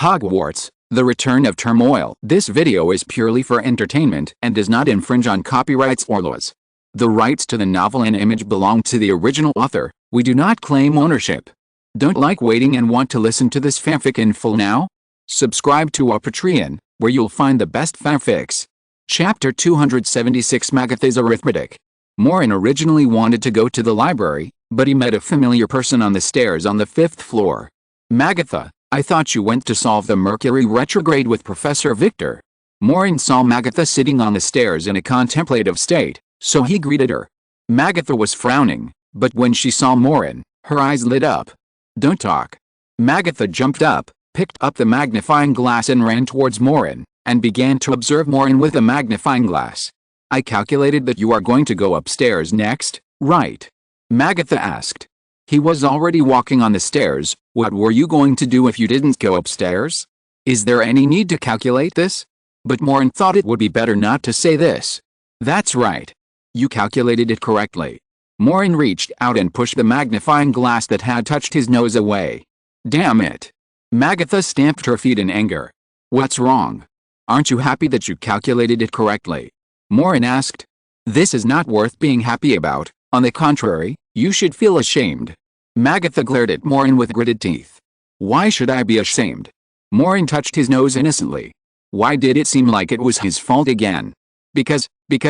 Hogwarts, The Return of Turmoil. This video is purely for entertainment and does not infringe on copyrights or laws. The rights to the novel and image belong to the original author. We do not claim ownership. Don't like waiting and want to listen to this fanfic in full now? Subscribe to our Patreon, where you'll find the best fanfics. Chapter 276 Magatha's Arithmetic. Maureen originally wanted to go to the library, but he met a familiar person on the stairs on the 5th floor. Magatha, I thought you went to solve the Mercury retrograde with Professor Victor. Maureen saw Magatha sitting on the stairs in a contemplative state, so he greeted her. Magatha was frowning, but when she saw Maureen, her eyes lit up. Don't talk. Magatha jumped up, picked up the magnifying glass and ran towards Maureen, and began to observe Maureen with the magnifying glass. I calculated that you are going to go upstairs next, right? Magatha asked. He was already walking on the stairs. What were you going to do if you didn't go upstairs? Is there any need to calculate this? But Maureen thought it would be better not to say this. That's right. You calculated it correctly. Maureen reached out and pushed the magnifying glass that had touched his nose away. Damn it. Magatha stamped her feet in anger. What's wrong? Aren't you happy that you calculated it correctly? Maureen asked. This is not worth being happy about. On the contrary, you should feel ashamed. Magatha glared at Maureen with gritted teeth. Why should I be ashamed? Maureen touched his nose innocently. Why did it seem like it was his fault again? Because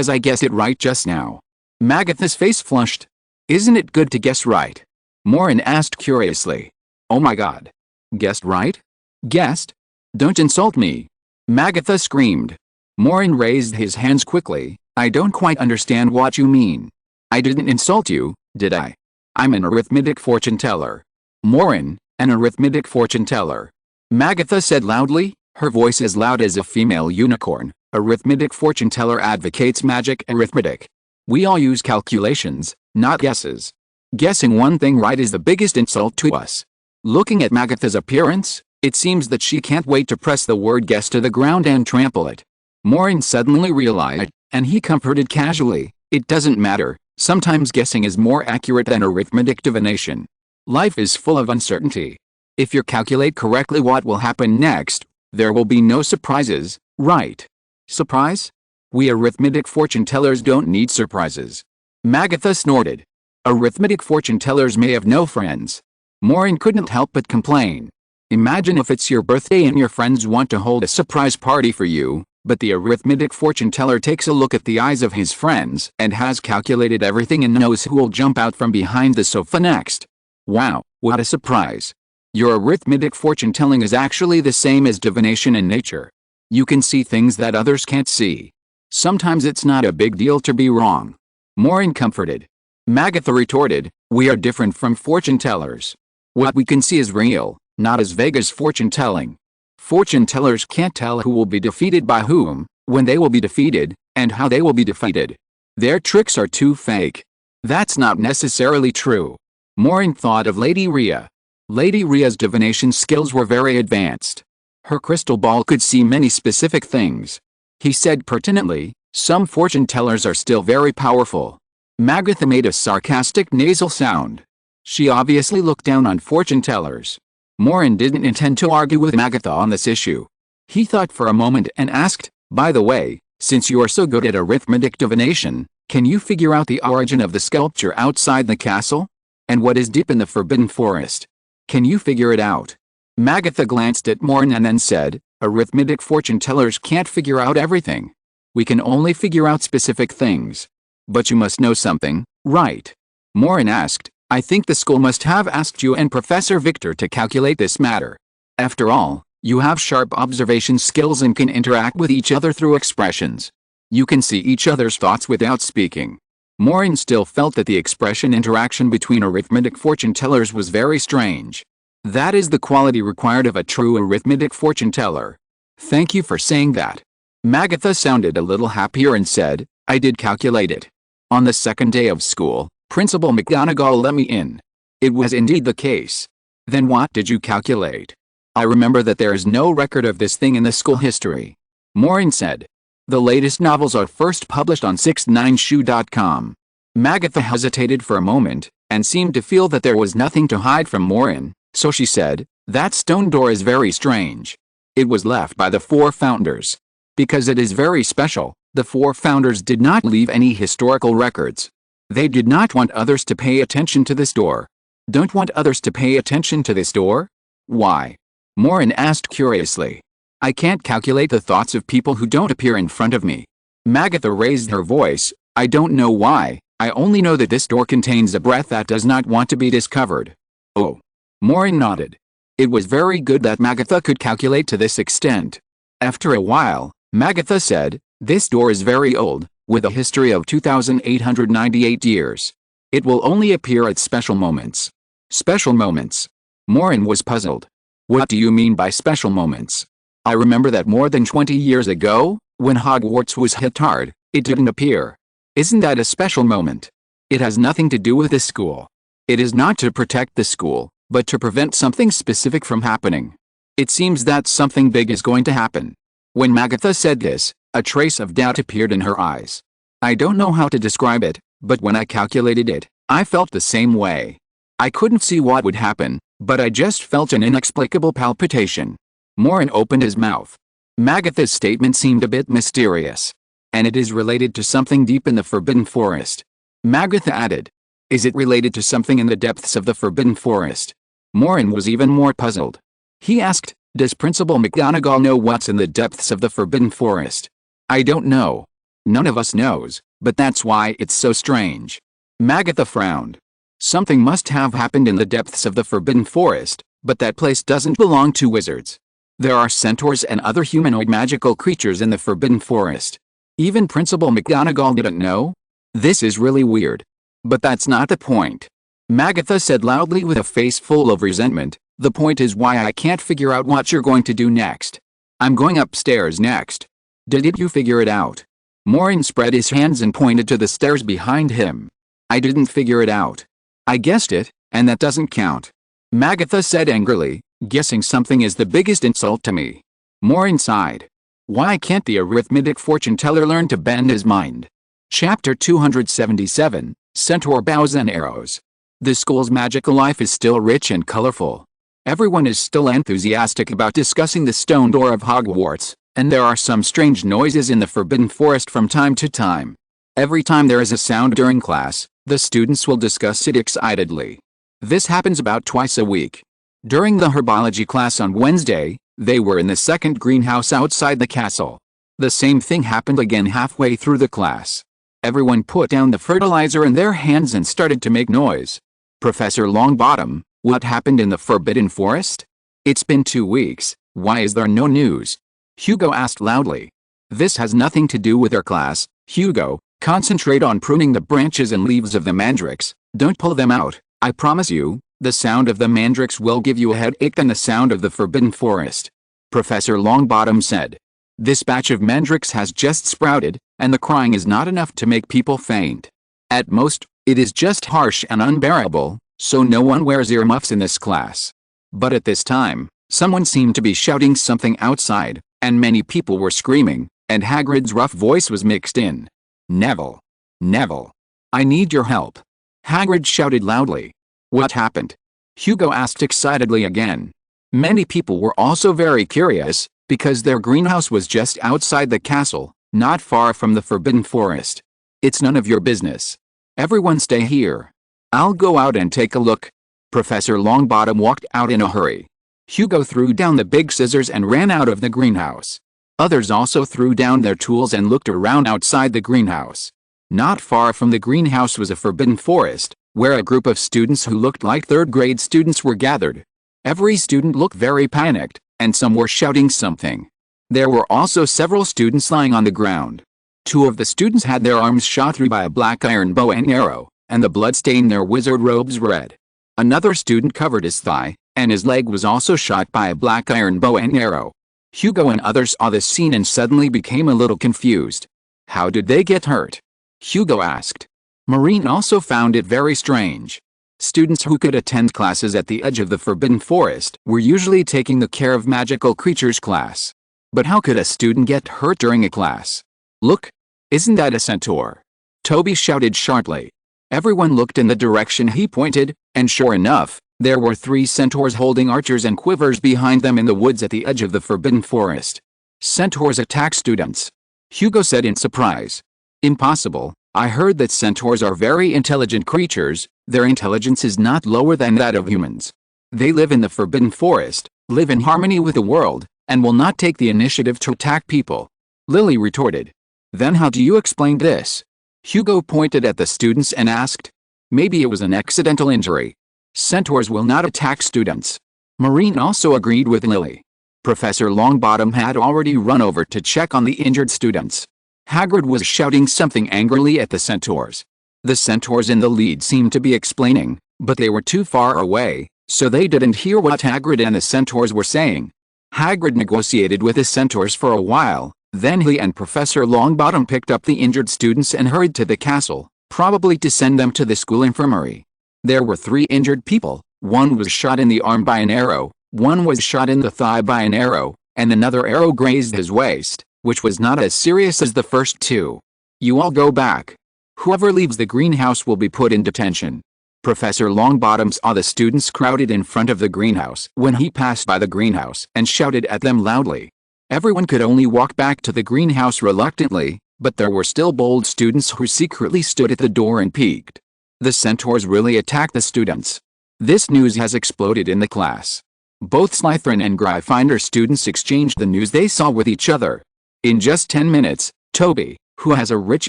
I guessed it right just now. Magatha's face flushed. Isn't it good to guess right? Maureen asked curiously. Oh my god. Guessed right? Guessed? Don't insult me. Magatha screamed. Maureen raised his hands quickly. I don't quite understand what you mean. I didn't insult you, did I? I'm an arithmetic fortune teller. Maureen, an arithmetic fortune teller. Magatha said loudly, her voice as loud as a female unicorn. Arithmetic fortune teller advocates magic arithmetic. We all use calculations, not guesses. Guessing one thing right is the biggest insult to us. Looking at Magatha's appearance, it seems that she can't wait to press the word guess to the ground and trample it. Maureen suddenly realized, and he comforted casually, it doesn't matter. Sometimes guessing is more accurate than arithmetic divination. Life is full of uncertainty. If you calculate correctly what will happen next, there will be no surprises, right? Surprise? We arithmetic fortune tellers don't need surprises. Magatha snorted. Arithmetic fortune tellers may have no friends. Maureen couldn't help but complain. Imagine if it's your birthday and your friends want to hold a surprise party for you, but the arithmetic fortune teller takes a look at the eyes of his friends and has calculated everything and knows who will jump out from behind the sofa next. Wow, what a surprise. Your arithmetic fortune telling is actually the same as divination in nature. You can see things that others can't see. Sometimes it's not a big deal to be wrong. Maureen comforted. Magatha retorted, we are different from fortune tellers. What we can see is real, not as vague as fortune telling. Fortune tellers can't tell who will be defeated by whom, when they will be defeated, and how they will be defeated. Their tricks are too fake. That's not necessarily true. Maureen thought of Lady Rhea. Lady Rhea's divination skills were very advanced. Her crystal ball could see many specific things. He said pertinently, some fortune tellers are still very powerful. Magatha made a sarcastic nasal sound. She obviously looked down on fortune tellers. Maureen didn't intend to argue with Magatha on this issue. He thought for a moment and asked, by the way, since you are so good at arithmetic divination, can you figure out the origin of the sculpture outside the castle? And what is deep in the Forbidden Forest? Can you figure it out? Magatha glanced at Maureen and then said, arithmetic fortune tellers can't figure out everything. We can only figure out specific things. But you must know something, right? Maureen asked, I think the school must have asked you and Professor Victor to calculate this matter. After all, you have sharp observation skills and can interact with each other through expressions. You can see each other's thoughts without speaking. Maureen still felt that the expression interaction between arithmetic fortune tellers was very strange. That is the quality required of a true arithmetic fortune teller. Thank you for saying that. Magatha sounded a little happier and said, I did calculate it. On the second day of school, Principal McGonagall let me in. It was indeed the case. Then what did you calculate? I remember that there is no record of this thing in the school history. Maureen said. The latest novels are first published on 69shoe.com. Magatha hesitated for a moment, and seemed to feel that there was nothing to hide from Maureen, so she said, that stone door is very strange. It was left by the 4 founders. Because it is very special, the 4 founders did not leave any historical records. They did not want others to pay attention to this door. Don't want others to pay attention to this door? Why? Maureen asked curiously. I can't calculate the thoughts of people who don't appear in front of me. Magatha raised her voice. I don't know why, I only know that this door contains a breath that does not want to be discovered. Oh. Maureen nodded. It was very good that Magatha could calculate to this extent. After a while, Magatha said, this door is very old, with a history of 2,898 years. It will only appear at special moments. Special moments? Maureen was puzzled. What do you mean by special moments? I remember that more than 20 years ago, when Hogwarts was hit hard, it didn't appear. Isn't that a special moment? It has nothing to do with the school. It is not to protect the school, but to prevent something specific from happening. It seems that something big is going to happen. When Magatha said this, a trace of doubt appeared in her eyes. I don't know how to describe it, but when I calculated it, I felt the same way. I couldn't see what would happen, but I just felt an inexplicable palpitation. Maureen opened his mouth. Magatha's statement seemed a bit mysterious. And it is related to something deep in the Forbidden Forest. Magatha added. Is it related to something in the depths of the Forbidden Forest? Maureen was even more puzzled. He asked, does Principal McGonagall know what's in the depths of the Forbidden Forest? I don't know. None of us knows, but that's why it's so strange. Magatha frowned. Something must have happened in the depths of the Forbidden Forest, but that place doesn't belong to wizards. There are centaurs and other humanoid magical creatures in the Forbidden Forest. Even Principal McGonagall didn't know? This is really weird. But that's not the point. Magatha said loudly with a face full of resentment, the point is why I can't figure out what you're going to do next. I'm going upstairs next. Did you figure it out? Maureen spread his hands and pointed to the stairs behind him. I didn't figure it out. I guessed it, and that doesn't count. Magatha said angrily, guessing something is the biggest insult to me. Maureen sighed. Why can't the arithmetic fortune teller learn to bend his mind? Chapter 277, Centaur Bows and Arrows. The school's magical life is still rich and colorful. Everyone is still enthusiastic about discussing the stone door of Hogwarts, and there are some strange noises in the Forbidden Forest from time to time. Every time there is a sound during class, the students will discuss it excitedly. This happens about twice a week. During the herbology class on Wednesday, they were in the second greenhouse outside the castle. The same thing happened again halfway through the class. Everyone put down the fertilizer in their hands and started to make noise. Professor Longbottom, what happened in the Forbidden Forest? It's been 2 weeks, why is there no news? Hugo asked loudly. This has nothing to do with our class, Hugo. Concentrate on pruning the branches and leaves of the mandrakes, don't pull them out, I promise you, the sound of the mandrakes will give you a headache than the sound of the Forbidden Forest. Professor Longbottom said. This batch of mandrakes has just sprouted, and the crying is not enough to make people faint. At most, it is just harsh and unbearable, so no one wears earmuffs in this class. But at this time, someone seemed to be shouting something outside, and many people were screaming, and Hagrid's rough voice was mixed in. Neville. Neville. I need your help. Hagrid shouted loudly. What happened? Hugo asked excitedly again. Many people were also very curious, because their greenhouse was just outside the castle, not far from the Forbidden Forest. It's none of your business. Everyone stay here. I'll go out and take a look. Professor Longbottom walked out in a hurry. Hugo threw down the big scissors and ran out of the greenhouse. Others also threw down their tools and looked around outside the greenhouse. Not far from the greenhouse was a forbidden forest, where a group of students who looked like third-grade students were gathered. Every student looked very panicked, and some were shouting something. There were also several students lying on the ground. 2 of the students had their arms shot through by a black iron bow and arrow, and the blood stained their wizard robes red. Another student covered his thigh, and his leg was also shot by a black iron bow and arrow. Hugo and others saw this scene and suddenly became a little confused. How did they get hurt? Hugo asked. Maureen also found it very strange. Students who could attend classes at the edge of the Forbidden Forest were usually taking the Care of Magical Creatures class. But how could a student get hurt during a class? Look! Isn't that a centaur? Toby shouted sharply. Everyone looked in the direction he pointed, and sure enough, there were 3 centaurs holding archers and quivers behind them in the woods at the edge of the forbidden forest. Centaurs attack students, Hugo said in surprise. Impossible. I heard that centaurs are very intelligent creatures. Their intelligence is not lower than that of humans. They live in the forbidden forest, live in harmony with the world, and will not take the initiative to attack people. Lily retorted. Then how do you explain this? Hugo pointed at the students and asked. Maybe it was an accidental injury. Centaurs will not attack students. Maureen also agreed with Lily. Professor Longbottom had already run over to check on the injured students. Hagrid was shouting something angrily at the centaurs. The centaurs in the lead seemed to be explaining, but they were too far away, so they didn't hear what Hagrid and the centaurs were saying. Hagrid negotiated with the centaurs for a while, then he and Professor Longbottom picked up the injured students and hurried to the castle, probably to send them to the school infirmary. There were 3 injured people. One was shot in the arm by an arrow, one was shot in the thigh by an arrow, and another arrow grazed his waist, which was not as serious as the first 2. You all go back. Whoever leaves the greenhouse will be put in detention. Professor Longbottom saw the students crowded in front of the greenhouse when he passed by the greenhouse and shouted at them loudly. Everyone could only walk back to the greenhouse reluctantly, but there were still bold students who secretly stood at the door and peeked. The centaurs really attacked the students. This news has exploded in the class. Both Slytherin and Gryffindor students exchanged the news they saw with each other. In just 10 minutes, Toby, who has a rich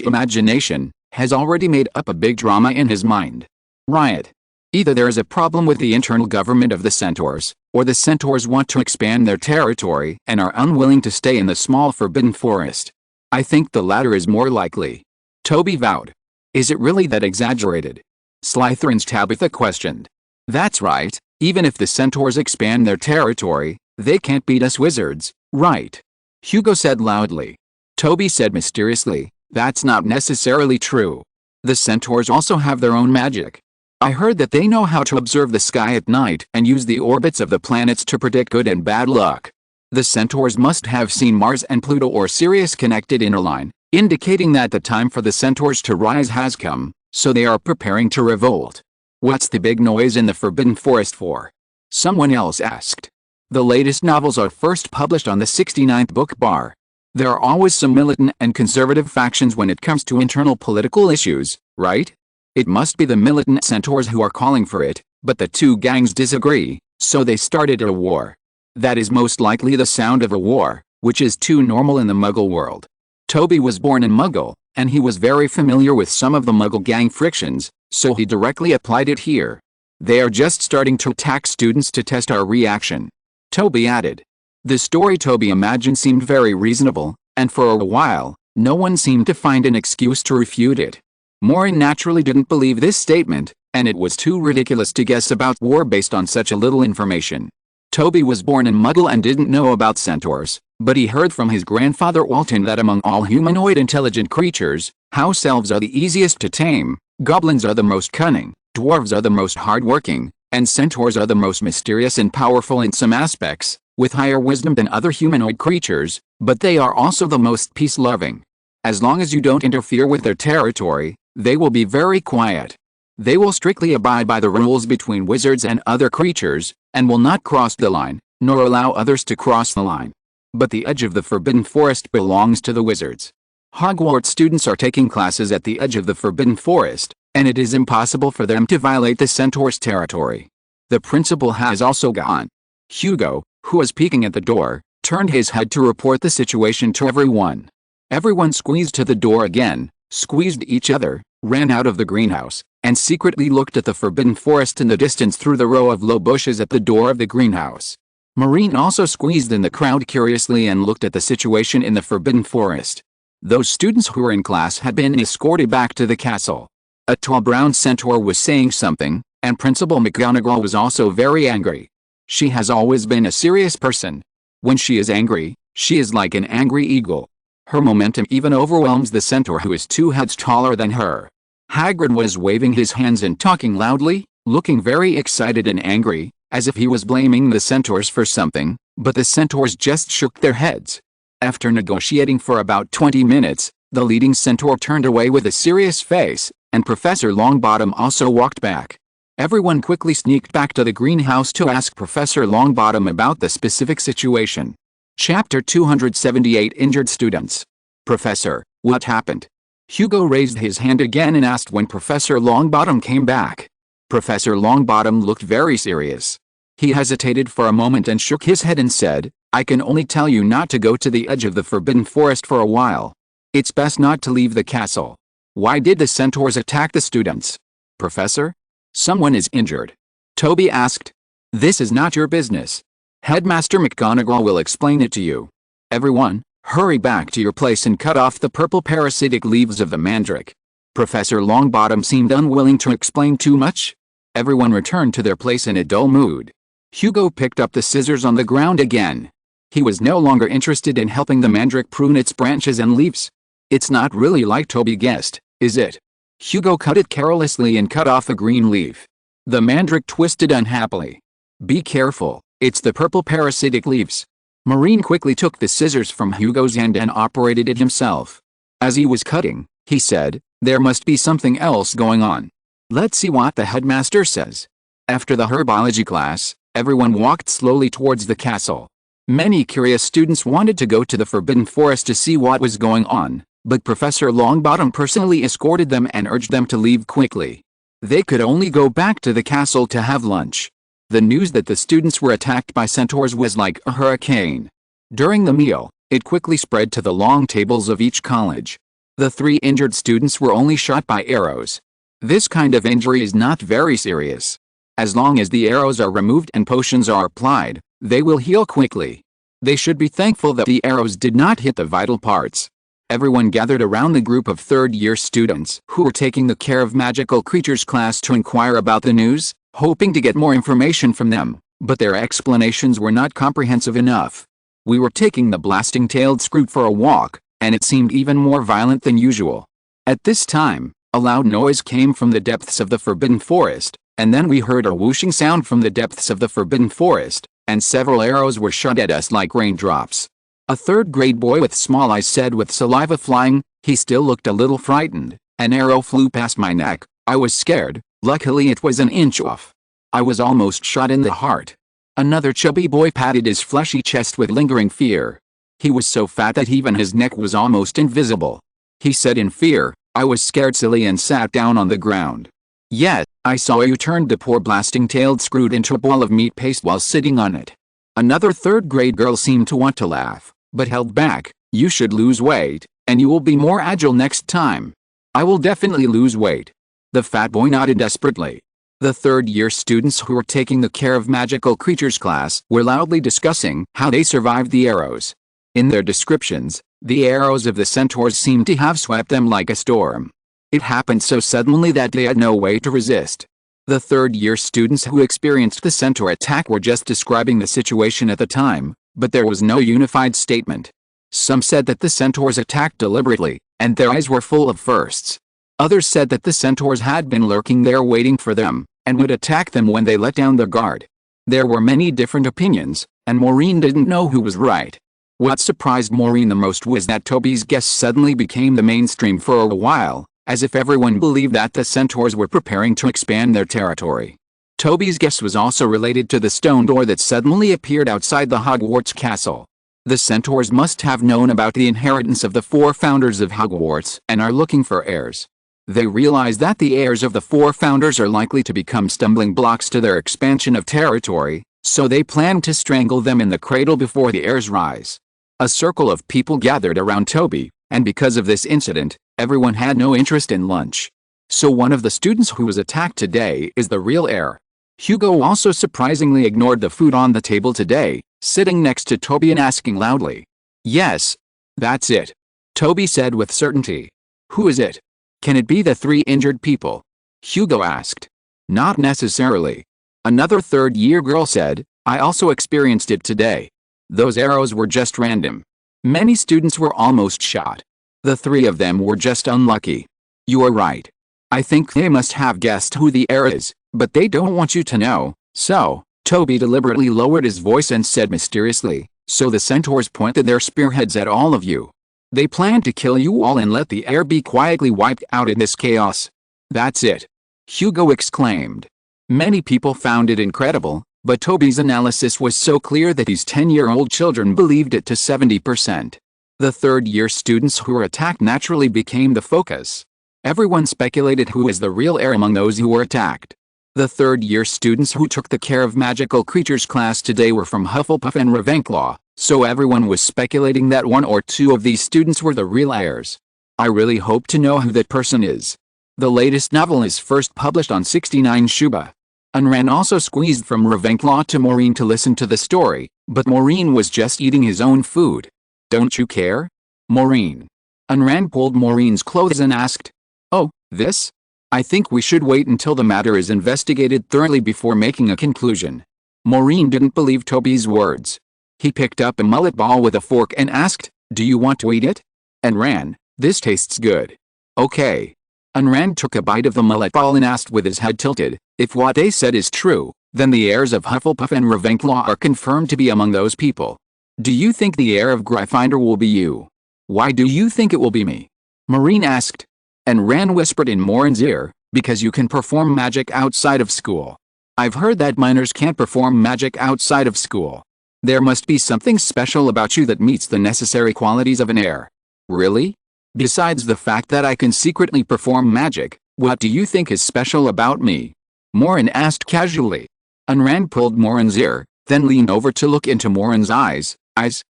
imagination, has already made up a big drama in his mind. Riot. Either there is a problem with the internal government of the centaurs, or the centaurs want to expand their territory and are unwilling to stay in the small forbidden forest. I think the latter is more likely. Toby vowed. Is it really that exaggerated? Slytherin's Tabitha questioned. That's right, even if the centaurs expand their territory, they can't beat us wizards, right? Hugo said loudly. Toby said mysteriously, that's not necessarily true. The centaurs also have their own magic. I heard that they know how to observe the sky at night and use the orbits of the planets to predict good and bad luck. The centaurs must have seen Mars and Pluto or Sirius connected in a line, indicating that the time for the centaurs to rise has come, so they are preparing to revolt. What's the big noise in the Forbidden Forest for? Someone else asked. The latest novels are first published on the 69th book bar. There are always some militant and conservative factions when it comes to internal political issues, right? It must be the militant centaurs who are calling for it, but the 2 gangs disagree, so they started a war. That is most likely the sound of a war, which is too normal in the Muggle world. Toby was born a Muggle, and he was very familiar with some of the Muggle gang frictions, so he directly applied it here. They are just starting to attack students to test our reaction. Toby added. The story Toby imagined seemed very reasonable, and for a while, no one seemed to find an excuse to refute it. Maureen naturally didn't believe this statement, and it was too ridiculous to guess about war based on such a little information. Toby was born a Muggle and didn't know about centaurs, but he heard from his grandfather Alton that among all humanoid intelligent creatures, house elves are the easiest to tame, goblins are the most cunning, dwarves are the most hardworking, and centaurs are the most mysterious and powerful in some aspects, with higher wisdom than other humanoid creatures, but they are also the most peace-loving. As long as you don't interfere with their territory, they will be very quiet. They will strictly abide by the rules between wizards and other creatures, and will not cross the line, nor allow others to cross the line. But the edge of the Forbidden Forest belongs to the wizards. Hogwarts students are taking classes at the edge of the Forbidden Forest, and it is impossible for them to violate the centaur's territory. The principal has also gone. Hugo, who was peeking at the door, turned his head to report the situation to everyone. Everyone squeezed to the door again, squeezed each other, ran out of the greenhouse, and secretly looked at the Forbidden Forest in the distance through the row of low bushes at the door of the greenhouse. Maureen also squeezed in the crowd curiously and looked at the situation in the Forbidden Forest. Those students who were in class had been escorted back to the castle. A tall brown centaur was saying something, and Principal McGonagall was also very angry. She has always been a serious person. When she is angry, she is like an angry eagle. Her momentum even overwhelms the centaur who is 2 heads taller than her. Hagrid was waving his hands and talking loudly, looking very excited and angry, as if he was blaming the centaurs for something, but the centaurs just shook their heads. After negotiating for about 20 minutes, The leading centaur turned away with a serious face, and Professor Longbottom also walked back. Everyone quickly sneaked back to the greenhouse to ask Professor Longbottom about the specific situation. Chapter 278 Injured Students. Professor, what happened? Hugo raised his hand again and asked when Professor Longbottom came back. Professor Longbottom looked very serious. He hesitated for a moment and shook his head and said, I can only tell you not to go to the edge of the Forbidden Forest for a while. It's best not to leave the castle. Why did the centaurs attack the students? Professor? Someone is injured. Toby asked. This is not your business. Headmaster McGonagall will explain it to you. Everyone, hurry back to your place and cut off the purple parasitic leaves of the mandrake. Professor Longbottom seemed unwilling to explain too much. Everyone returned to their place in a dull mood. Hugo picked up the scissors on the ground again. He was no longer interested in helping the mandrake prune its branches and leaves. It's not really like Toby guessed, is it? Hugo cut it carelessly and cut off a green leaf. The mandrake twisted unhappily. Be careful, it's the purple parasitic leaves. Maureen quickly took the scissors from Hugo's hand and operated it himself. As he was cutting, he said, there must be something else going on. Let's see what the headmaster says. After the herbology class, everyone walked slowly towards the castle. Many curious students wanted to go to the Forbidden Forest to see what was going on, but Professor Longbottom personally escorted them and urged them to leave quickly. They could only go back to the castle to have lunch. The news that the students were attacked by centaurs was like a hurricane. During the meal, it quickly spread to the long tables of each college. The 3 injured students were only shot by arrows. This kind of injury is not very serious. As long as the arrows are removed and potions are applied, they will heal quickly. They should be thankful that the arrows did not hit the vital parts. Everyone gathered around the group of third-year students who were taking the Care of Magical Creatures class to inquire about the news, hoping to get more information from them, but their explanations were not comprehensive enough. We were taking the blasting-tailed scroot for a walk, and it seemed even more violent than usual. At this time, a loud noise came from the depths of the Forbidden Forest, and then we heard a whooshing sound from the depths of the Forbidden Forest, and several arrows were shot at us like raindrops. A third-grade boy with small eyes said with saliva flying, he still looked a little frightened. An arrow flew past my neck. I was scared. Luckily it was an inch off. I was almost shot in the heart. Another chubby boy patted his fleshy chest with lingering fear. He was so fat that even his neck was almost invisible. He said in fear, I was scared silly, and sat down on the ground. Yet, I saw you turned the poor blasting-tailed scroot into a ball of meat paste while sitting on it. Another third-grade girl seemed to want to laugh, but held back. You should lose weight, and you will be more agile next time. I will definitely lose weight. The fat boy nodded desperately. The third-year students who were taking the Care of Magical Creatures class were loudly discussing how they survived the arrows. In their descriptions, the arrows of the centaurs seemed to have swept them like a storm. It happened so suddenly that they had no way to resist. The third-year students who experienced the centaur attack were just describing the situation at the time, but there was no unified statement. Some said that the centaurs attacked deliberately, and their eyes were full of firsts. Others said that the centaurs had been lurking there waiting for them, and would attack them when they let down their guard. There were many different opinions, and Maureen didn't know who was right. What surprised Maureen the most was that Toby's guess suddenly became the mainstream for a while, as if everyone believed that the centaurs were preparing to expand their territory. Toby's guess was also related to the stone door that suddenly appeared outside the Hogwarts castle. The centaurs must have known about the inheritance of the 4 founders of Hogwarts and are looking for heirs. They realize that the heirs of the 4 founders are likely to become stumbling blocks to their expansion of territory, so they plan to strangle them in the cradle before the heirs rise. A circle of people gathered around Toby, and because of this incident, everyone had no interest in lunch. So one of the students who was attacked today is the real heir. Hugo also surprisingly ignored the food on the table today, sitting next to Toby and asking loudly. Yes, that's it. Toby said with certainty. Who is it? Can it be the 3 injured people? Hugo asked. Not necessarily. Another third-year girl said, I also experienced it today. Those arrows were just random. Many students were almost shot. The 3 of them were just unlucky. You are right. I think they must have guessed who the heir is, but they don't want you to know, so. Toby deliberately lowered his voice and said mysteriously, so the centaurs pointed their spearheads at all of you. They plan to kill you all and let the air be quietly wiped out in this chaos. That's it," Hugo exclaimed. Many people found it incredible, but Toby's analysis was so clear that his 10-year-old children believed it to 70%. The third-year students who were attacked naturally became the focus. Everyone speculated who was the real heir among those who were attacked. The third-year students who took the Care of Magical Creatures class today were from Hufflepuff and Ravenclaw, so everyone was speculating that one or two of these students were the real heirs. I really hope to know who that person is. The latest novel is first published on 69 Shuba. Unran also squeezed from Ravenclaw to Maureen to listen to the story, but Maureen was just eating his own food. "Don't you care, Maureen?" Unran pulled Maureen's clothes and asked. "Oh, this? I think we should wait until the matter is investigated thoroughly before making a conclusion." Maureen didn't believe Toby's words. He picked up a mullet ball with a fork and asked, "Do you want to eat it?" Unran, "This tastes good." "Okay." Unran took a bite of the mullet ball and asked with his head tilted, "If what they said is true, then the heirs of Hufflepuff and Ravenclaw are confirmed to be among those people. Do you think the heir of Gryffindor will be you?" "Why do you think it will be me?" Maureen asked. Unran whispered in Maureen's ear, "Because you can perform magic outside of school. I've heard that minors can't perform magic outside of school. There must be something special about you that meets the necessary qualities of an heir." "Really? Besides the fact that I can secretly perform magic, what do you think is special about me?" Maureen asked casually. Unran pulled Maureen's ear, then leaned over to look into Maureen's eyes.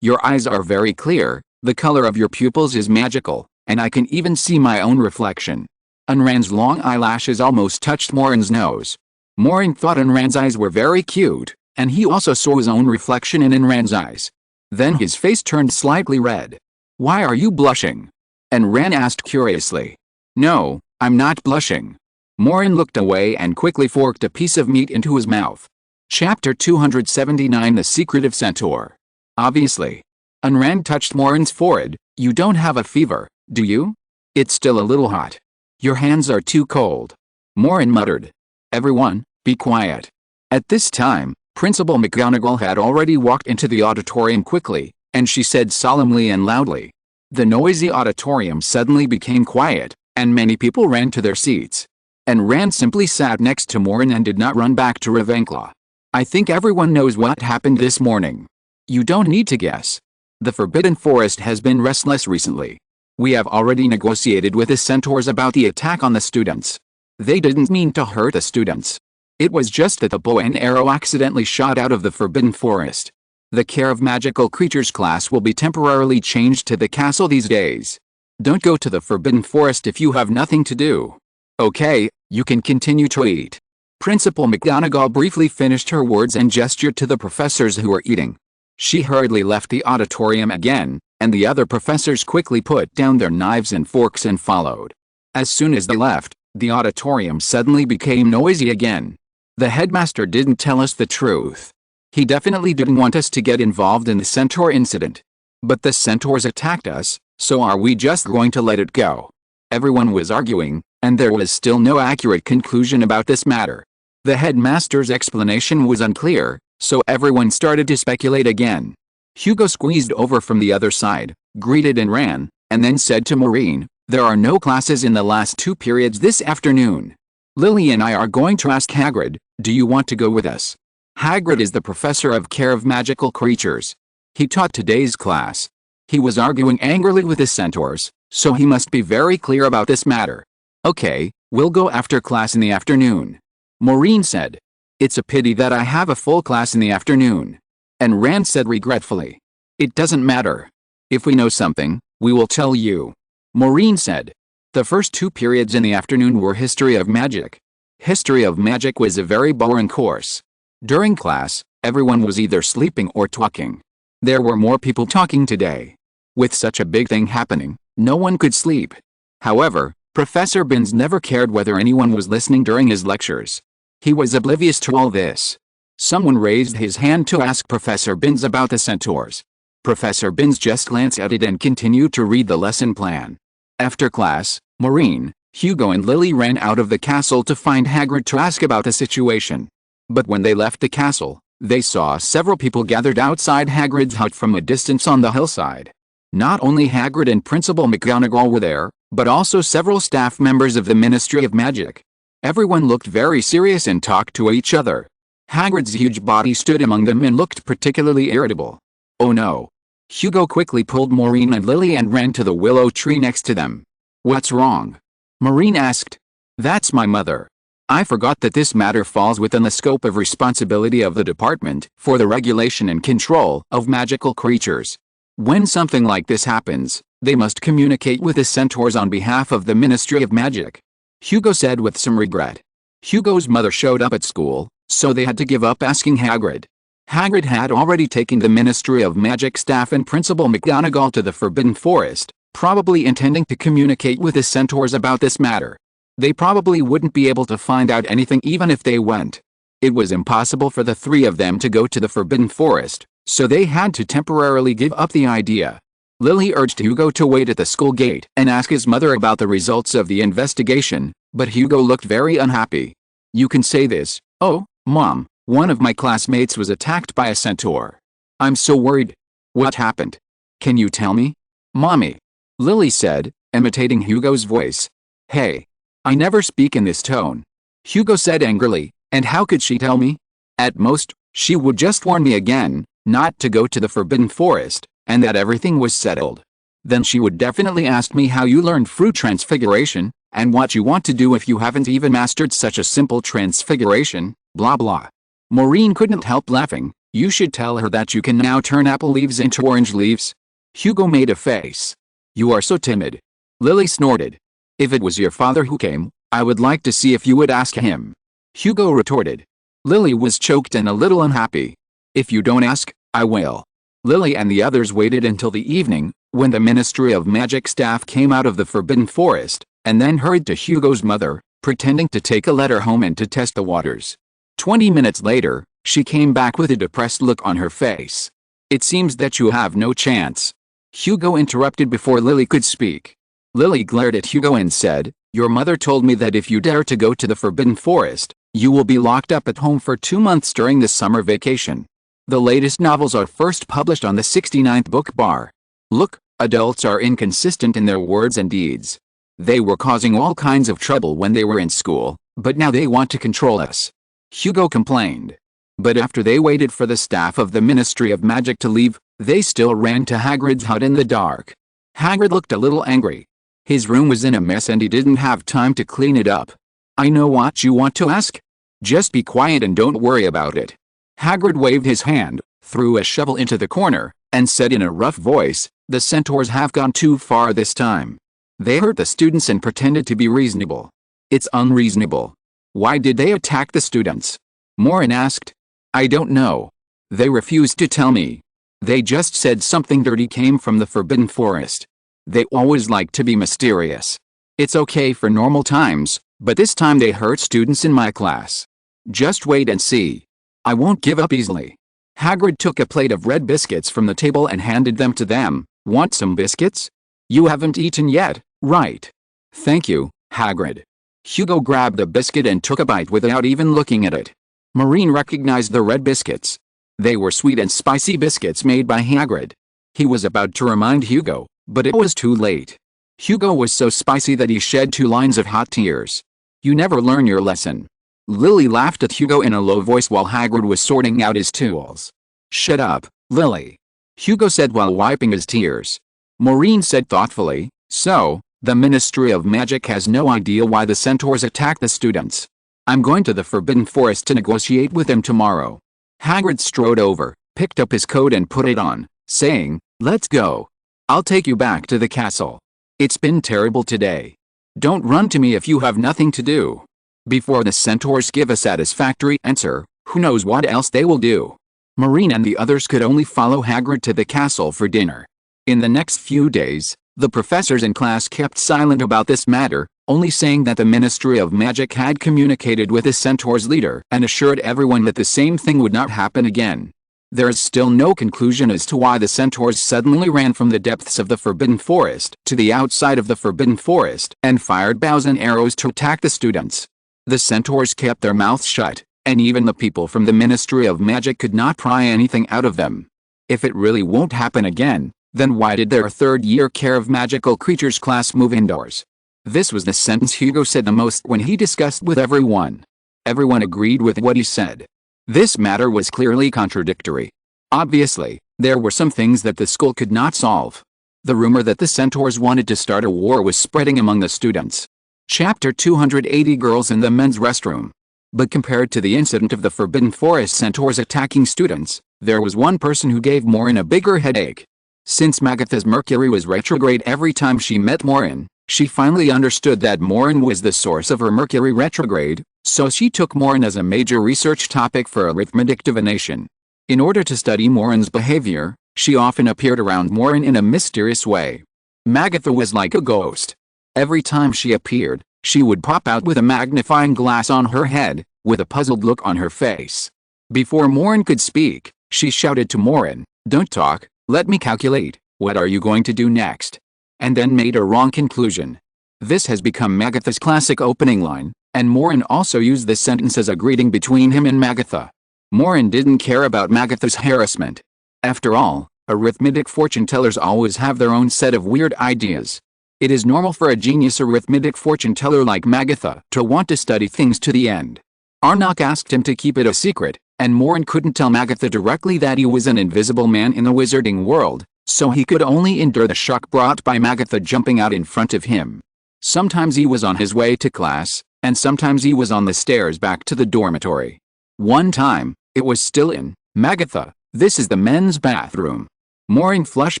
Your eyes are very clear, the color of your pupils is magical, and I can even see my own reflection." Unran's long eyelashes almost touched Maureen's nose. Maureen thought Unran's eyes were very cute, and he also saw his own reflection in Unran's eyes. Then his face turned slightly red. "Why are you blushing?" Unran asked curiously. "No, I'm not blushing." Maureen looked away and quickly forked a piece of meat into his mouth. Chapter 279 The Secretive Centaur. "Obviously." Unran touched Maureen's forehead. "You don't have a fever, do you? It's still a little hot. Your hands are too cold." Maureen muttered. "Everyone, be quiet." At this time, Principal McGonagall had already walked into the auditorium quickly, and she said solemnly and loudly. The noisy auditorium suddenly became quiet, and many people ran to their seats. Unran simply sat next to Maureen and did not run back to Ravenclaw. "I think everyone knows what happened this morning. You don't need to guess. The Forbidden Forest has been restless recently. We have already negotiated with the centaurs about the attack on the students. They didn't mean to hurt the students. It was just that the bow and arrow accidentally shot out of the Forbidden Forest. The Care of Magical Creatures class will be temporarily changed to the castle these days. Don't go to the Forbidden Forest if you have nothing to do. Okay, you can continue to eat." Principal McGonagall briefly finished her words and gestured to the professors who were eating. She hurriedly left the auditorium again, and the other professors quickly put down their knives and forks and followed. As soon as they left, the auditorium suddenly became noisy again. The headmaster didn't tell us the truth. He definitely didn't want us to get involved in the centaur incident. But the centaurs attacked us, so are we just going to let it go? Everyone was arguing, and there was still no accurate conclusion about this matter. The headmaster's explanation was unclear, so everyone started to speculate again. Hugo squeezed over from the other side, greeted and ran, and then said to Maureen, "There are no classes in the last 2 periods this afternoon. Lily and I are going to ask Hagrid, do you want to go with us?" Hagrid is the professor of Care of Magical Creatures. He taught today's class. He was arguing angrily with the centaurs, so he must be very clear about this matter. "Okay, we'll go after class in the afternoon," Maureen said. "It's a pity that I have a full class in the afternoon." And Rand said regretfully. "It doesn't matter. If we know something, we will tell you," Maureen said. The first 2 periods in the afternoon were History of Magic. History of Magic was a very boring course. During class, everyone was either sleeping or talking. There were more people talking today. With such a big thing happening, no one could sleep. However, Professor Binns never cared whether anyone was listening during his lectures. He was oblivious to all this. Someone raised his hand to ask Professor Binns about the centaurs. Professor Binns just glanced at it and continued to read the lesson plan. After class, Maureen, Hugo and Lily ran out of the castle to find Hagrid to ask about the situation. But when they left the castle, they saw several people gathered outside Hagrid's hut from a distance on the hillside. Not only Hagrid and Principal McGonagall were there, but also several staff members of the Ministry of Magic. Everyone looked very serious and talked to each other. Hagrid's huge body stood among them and looked particularly irritable. Oh no. Hugo quickly pulled Maureen and Lily and ran to the willow tree next to them. What's wrong? Maureen asked. That's my mother. I forgot that this matter falls within the scope of responsibility of the Department for the Regulation and Control of Magical Creatures. When something like this happens, they must communicate with the Centaurs on behalf of the Ministry of Magic, Hugo said with some regret. Hugo's mother showed up at school, so they had to give up asking Hagrid. Hagrid had already taken the Ministry of Magic staff and Principal McGonagall to the Forbidden Forest, probably intending to communicate with the Centaurs about this matter. They probably wouldn't be able to find out anything even if they went. It was impossible for the three of them to go to the Forbidden Forest, so they had to temporarily give up the idea. Lily urged Hugo to wait at the school gate and ask his mother about the results of the investigation, but Hugo looked very unhappy. You can say this. Oh, Mom, one of my classmates was attacked by a centaur. I'm so worried. What happened? Can you tell me? Mommy, Lily said, imitating Hugo's voice. Hey. I never speak in this tone. Hugo said angrily, and how could she tell me? At most, she would just warn me again, not to go to the Forbidden Forest, and that everything was settled. Then she would definitely ask me how you learned fruit transfiguration, and what you want to do if you haven't even mastered such a simple transfiguration, blah blah. Maureen couldn't help laughing. You should tell her that you can now turn apple leaves into orange leaves. Hugo made a face. You are so timid. Lily snorted. If it was your father who came, I would like to see if you would ask him. Hugo retorted. Lily was choked and a little unhappy. If you don't ask, I will. Lily and the others waited until the evening, when the Ministry of Magic staff came out of the Forbidden Forest, and then hurried to Hugo's mother, pretending to take a letter home and to test the waters. 20 minutes later, she came back with a depressed look on her face. It seems that you have no chance. Hugo interrupted before Lily could speak. Lily glared at Hugo and said, Your mother told me that if you dare to go to the Forbidden Forest, you will be locked up at home for 2 months during the summer vacation. The latest novels are first published on the 69th book bar. Look, adults are inconsistent in their words and deeds. They were causing all kinds of trouble when they were in school, but now they want to control us. Hugo complained. But after they waited for the staff of the Ministry of Magic to leave, they still ran to Hagrid's hut in the dark. Hagrid looked a little angry. His room was in a mess and he didn't have time to clean it up. I know what you want to ask. Just be quiet and don't worry about it. Hagrid waved his hand, threw a shovel into the corner, and said in a rough voice, The centaurs have gone too far this time. They hurt the students and pretended to be reasonable. It's unreasonable. Why did they attack the students? Maureen asked. I don't know. They refused to tell me. They just said something dirty came from the Forbidden Forest. They always like to be mysterious. It's okay for normal times, but this time they hurt students in my class. Just wait and see. I won't give up easily. Hagrid took a plate of red biscuits from the table and handed them to them. Want some biscuits? You haven't eaten yet, right? Thank you, Hagrid. Hugo grabbed the biscuit and took a bite without even looking at it. Maureen recognized the red biscuits. They were sweet and spicy biscuits made by Hagrid. He was about to remind Hugo, but it was too late. Hugo was so spicy that he shed 2 lines of hot tears. You never learn your lesson. Lily laughed at Hugo in a low voice while Hagrid was sorting out his tools. Shut up, Lily. Hugo said while wiping his tears. Maureen said thoughtfully, So, the Ministry of Magic has no idea why the centaurs attacked the students. I'm going to the Forbidden Forest to negotiate with them tomorrow. Hagrid strode over, picked up his coat and put it on, saying, Let's go. I'll take you back to the castle. It's been terrible today. Don't run to me if you have nothing to do. Before the centaurs give a satisfactory answer, who knows what else they will do. Maureen and the others could only follow Hagrid to the castle for dinner. In the next few days, the professors in class kept silent about this matter, only saying that the Ministry of Magic had communicated with the centaur's leader and assured everyone that the same thing would not happen again. There is still no conclusion as to why the centaurs suddenly ran from the depths of the Forbidden Forest to the outside of the Forbidden Forest and fired bows and arrows to attack the students. The centaurs kept their mouths shut, and even the people from the Ministry of Magic could not pry anything out of them. If it really won't happen again, Then why did their third-year Care of Magical Creatures class move indoors? This was the sentence Hugo said the most when he discussed with everyone. Everyone agreed with what he said. This matter was clearly contradictory. Obviously, there were some things that the school could not solve. The rumor that the centaurs wanted to start a war was spreading among the students. Chapter 280 Girls in the Men's Restroom. But compared to the incident of the Forbidden Forest centaurs attacking students, there was one person who gave Maureen a bigger headache. Since Magatha's Mercury was retrograde every time she met Maureen, she finally understood that Maureen was the source of her Mercury retrograde, so she took Maureen as a major research topic for arithmetic divination. In order to study Maureen's behavior, she often appeared around Maureen in a mysterious way. Magatha was like a ghost. Every time she appeared, she would pop out with a magnifying glass on her head, with a puzzled look on her face. Before Maureen could speak, she shouted to Maureen, "Don't talk, let me calculate, what are you going to do next?" And then made a wrong conclusion. This has become Magatha's classic opening line, and Maureen also used this sentence as a greeting between him and Magatha. Maureen didn't care about Magatha's harassment. After all, arithmetic fortune tellers always have their own set of weird ideas. It is normal for a genius arithmetic fortune teller like Magatha to want to study things to the end. Arnok asked him to keep it a secret, and Maureen couldn't tell Magatha directly that he was an invisible man in the wizarding world, so he could only endure the shock brought by Magatha jumping out in front of him. Sometimes he was on his way to class, and sometimes he was on the stairs back to the dormitory. One time, it was still in, "Magatha, this is the men's bathroom." Maureen flushed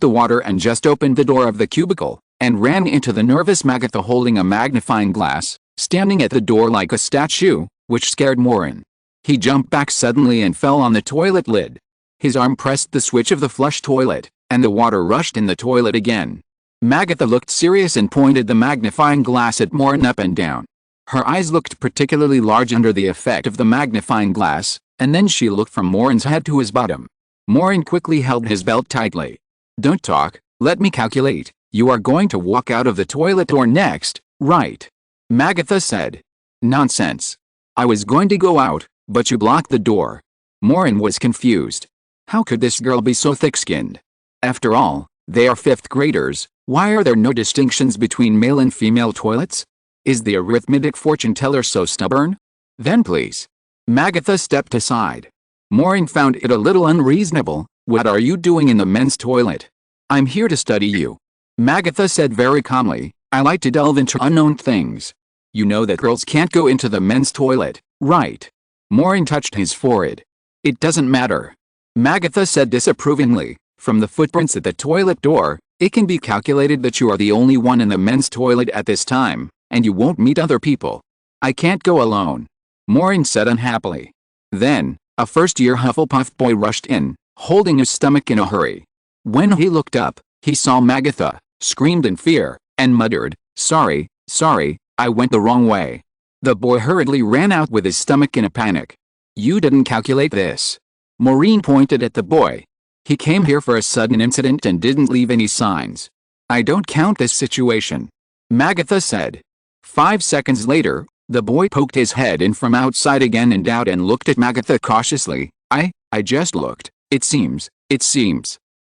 the water and just opened the door of the cubicle, and ran into the nervous Magatha holding a magnifying glass, standing at the door like a statue, which scared Maureen. He jumped back suddenly and fell on the toilet lid. His arm pressed the switch of the flush toilet, and the water rushed in the toilet again. Magatha looked serious and pointed the magnifying glass at Maureen up and down. Her eyes looked particularly large under the effect of the magnifying glass, and then she looked from Maureen's head to his bottom. Maureen quickly held his belt tightly. "Don't talk, let me calculate. You are going to walk out of the toilet door next, right?" Magatha said. "Nonsense. I was going to go out, but you blocked the door." Maureen was confused. How could this girl be so thick-skinned? After all, they are fifth graders. Why are there no distinctions between male and female toilets? Is the arithmetic fortune teller so stubborn? Then please. Magatha stepped aside. Maureen found it a little unreasonable. "What are you doing in the men's toilet?" "I'm here to study you." Magatha said very calmly, "I like to delve into unknown things. You know that girls can't go into the men's toilet, right?" Maureen touched his forehead. "It doesn't matter." Magatha said disapprovingly, "From the footprints at the toilet door, it can be calculated that you are the only one in the men's toilet at this time, and you won't meet other people." "I can't go alone," Maureen said unhappily. Then, a first-year Hufflepuff boy rushed in, holding his stomach in a hurry. When he looked up, he saw Magatha, screamed in fear, and muttered, sorry, I went the wrong way." The boy hurriedly ran out with his stomach in a panic. "You didn't calculate this." Maureen pointed at the boy. "He came here for a sudden incident and didn't leave any signs. I don't count this situation," Magatha said. 5 seconds later, the boy poked his head in from outside again in doubt and looked at Magatha cautiously. I just looked. It seems.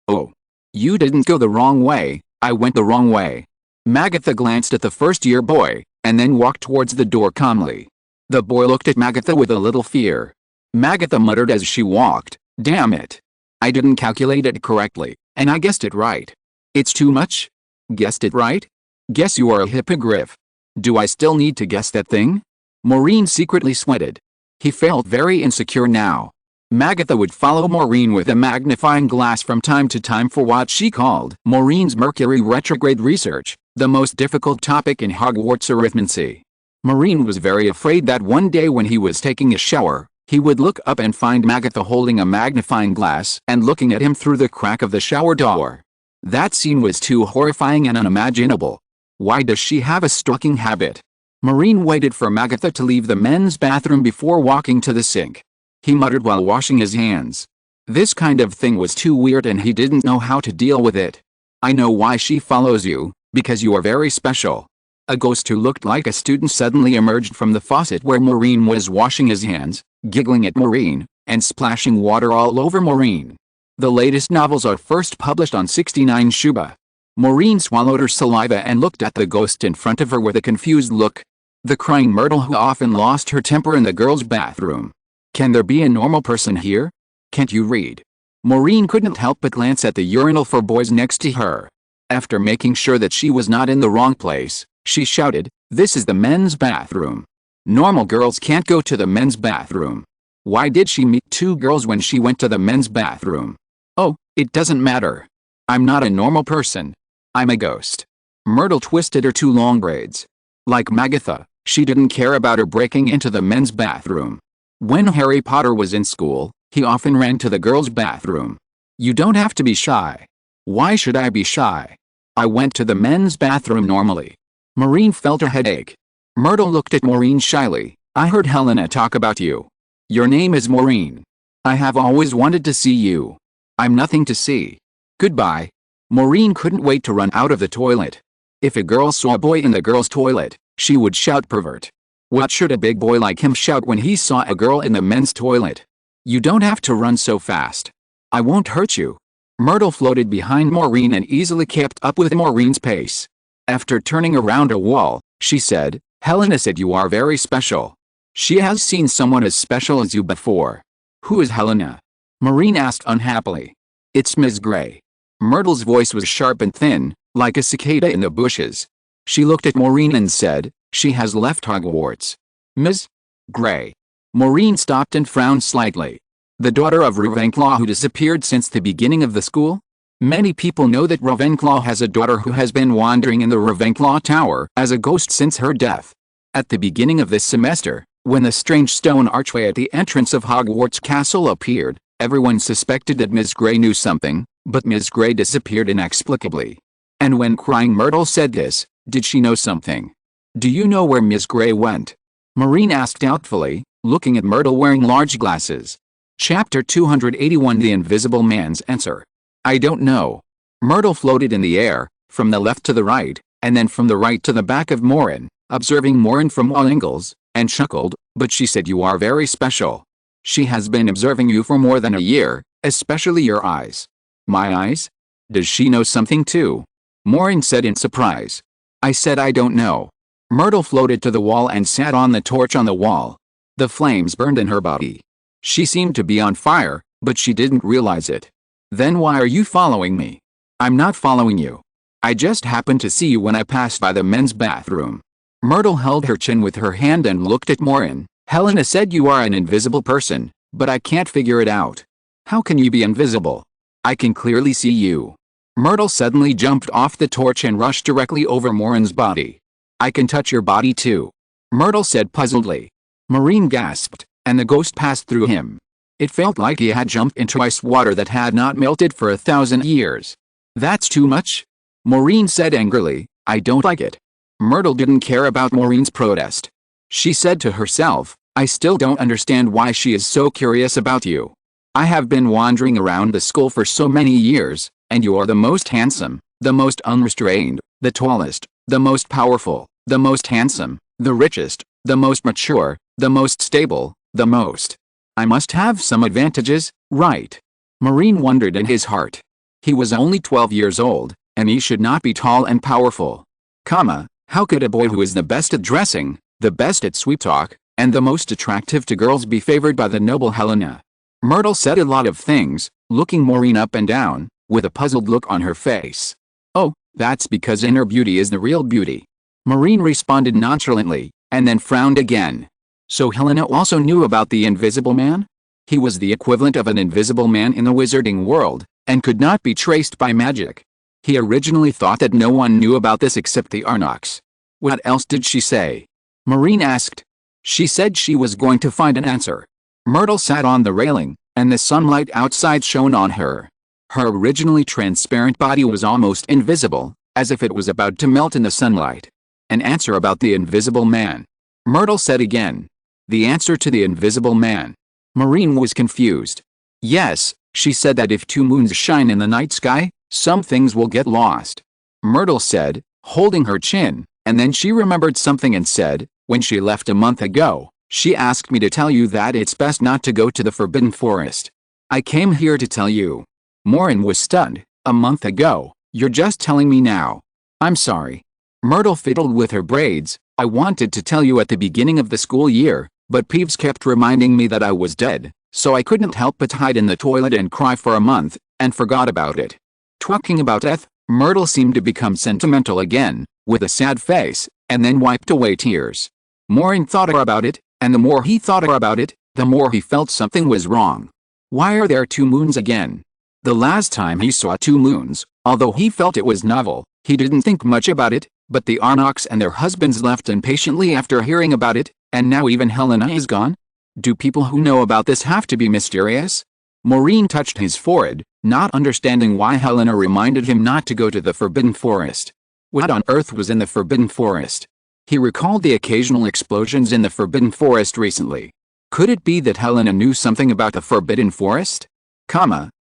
"Oh. You didn't go the wrong way, I went the wrong way." Magatha glanced at the first-year boy, and then walked towards the door calmly. The boy looked at Magatha with a little fear. Magatha muttered as she walked, "Damn it. I didn't calculate it correctly, and I guessed it right." "It's too much?" "Guessed it right? Guess you are a hippogriff." "Do I still need to guess that thing?" Maureen secretly sweated. He felt very insecure now. Magatha would follow Maureen with a magnifying glass from time to time for what she called Maureen's Mercury retrograde research, the most difficult topic in Hogwarts arithmancy. Maureen was very afraid that one day when he was taking a shower, he would look up and find Magatha holding a magnifying glass and looking at him through the crack of the shower door. That scene was too horrifying and unimaginable. Why does she have a stalking habit? Maureen waited for Magatha to leave the men's bathroom before walking to the sink. He muttered while washing his hands. This kind of thing was too weird and he didn't know how to deal with it. "I know why she follows you, because you are very special." A ghost who looked like a student suddenly emerged from the faucet where Maureen was washing his hands, giggling at Maureen, and splashing water all over Maureen. The latest novels are first published on 69 Shuba. Maureen swallowed her saliva and looked at the ghost in front of her with a confused look. The crying Myrtle who often lost her temper in the girls' bathroom. Can there be a normal person here? Can't you read? Maureen couldn't help but glance at the urinal for boys next to her. After making sure that she was not in the wrong place, she shouted, "This is the men's bathroom. Normal girls can't go to the men's bathroom." Why did she meet two girls when she went to the men's bathroom? Oh, it doesn't matter. I'm not a normal person. I'm a ghost. Myrtle twisted her two long braids. Like Magatha, she didn't care about her breaking into the men's bathroom. When Harry Potter was in school, he often ran to the girls' bathroom. You don't have to be shy. Why should I be shy? I went to the men's bathroom normally. Maureen felt a headache. Myrtle looked at Maureen shyly. I heard Helena talk about you. Your name is Maureen. I have always wanted to see you. I'm nothing to see. Goodbye. Maureen couldn't wait to run out of the toilet. If a girl saw a boy in the girls' toilet, she would shout pervert. What should a big boy like him shout when he saw a girl in the men's toilet? You don't have to run so fast. I won't hurt you. Myrtle floated behind Maureen and easily kept up with Maureen's pace. After turning around a wall, she said, Helena said you are very special. She has seen someone as special as you before. Who is Helena? Maureen asked unhappily. It's Ms. Gray. Myrtle's voice was sharp and thin, like a cicada in the bushes. She looked at Maureen and said, she has left Hogwarts. Ms. Gray. Maureen stopped and frowned slightly. The daughter of Ravenclaw who disappeared since the beginning of the school? Many people know that Ravenclaw has a daughter who has been wandering in the Ravenclaw Tower as a ghost since her death. At the beginning of this semester, when the strange stone archway at the entrance of Hogwarts Castle appeared, everyone suspected that Ms. Gray knew something, but Ms. Gray disappeared inexplicably. And when crying Myrtle said this, did she know something? Do you know where Ms. Gray went? Maureen asked doubtfully, looking at Myrtle wearing large glasses. Chapter 281 The Invisible Man's Answer. I don't know. Myrtle floated in the air, from the left to the right, and then from the right to the back of Maureen, observing Maureen from all angles, and chuckled, but she said you are very special. She has been observing you for more than a year, especially your eyes. My eyes? Does she know something too? Maureen said in surprise. I said I don't know. Myrtle floated to the wall and sat on the torch on the wall. The flames burned in her body. She seemed to be on fire, but she didn't realize it. Then why are you following me? I'm not following you. I just happened to see you when I passed by the men's bathroom. Myrtle held her chin with her hand and looked at Maureen. Helena said you are an invisible person, but I can't figure it out. How can you be invisible? I can clearly see you. Myrtle suddenly jumped off the torch and rushed directly over Maureen's body. I can touch your body too. Myrtle said puzzledly. Maureen gasped, and the ghost passed through him. It felt like he had jumped into ice water that had not melted for 1,000 years. That's too much? Maureen said angrily, I don't like it. Myrtle didn't care about Maureen's protest. She said to herself, I still don't understand why she is so curious about you. I have been wandering around the school for so many years, and you are the most handsome, the most unrestrained, the tallest, the most powerful, the most handsome, the richest, the most mature, the most stable, the most. I must have some advantages, right? Maureen wondered in his heart. He was only 12 years old, and he should not be tall and powerful. How could a boy who is the best at dressing, the best at sweet talk, and the most attractive to girls be favored by the noble Helena? Myrtle said a lot of things, looking Maureen up and down, with a puzzled look on her face. Oh, that's because inner beauty is the real beauty. Maureen responded nonchalantly, and then frowned again. So Helena also knew about the Invisible Man? He was the equivalent of an invisible man in the wizarding world, and could not be traced by magic. He originally thought that no one knew about this except the Arnoks. What else did she say? Maureen asked. She said she was going to find an answer. Myrtle sat on the railing, and the sunlight outside shone on her. Her originally transparent body was almost invisible, as if it was about to melt in the sunlight. An answer about the Invisible Man. Myrtle said again. The answer to the Invisible Man. Maureen was confused. Yes, she said that if two moons shine in the night sky, some things will get lost. Myrtle said, holding her chin, and then she remembered something and said, when she left a month ago, she asked me to tell you that it's best not to go to the Forbidden Forest. I came here to tell you. Maureen was stunned. A month ago. You're just telling me now. I'm sorry. Myrtle fiddled with her braids. I wanted to tell you at the beginning of the school year, but Peeves kept reminding me that I was dead, so I couldn't help but hide in the toilet and cry for a month, and forgot about it. Talking about death, Myrtle seemed to become sentimental again, with a sad face, and then wiped away tears. Maureen thought about it, and the more he thought about it, the more he felt something was wrong. Why are there 2 moons again? The last time he saw 2 moons, although he felt it was novel, he didn't think much about it, but the Arnoks and their husbands left impatiently after hearing about it, and now even Helena is gone? Do people who know about this have to be mysterious? Maureen touched his forehead, not understanding why Helena reminded him not to go to the Forbidden Forest. What on earth was in the Forbidden Forest? He recalled the occasional explosions in the Forbidden Forest recently. Could it be that Helena knew something about the Forbidden Forest?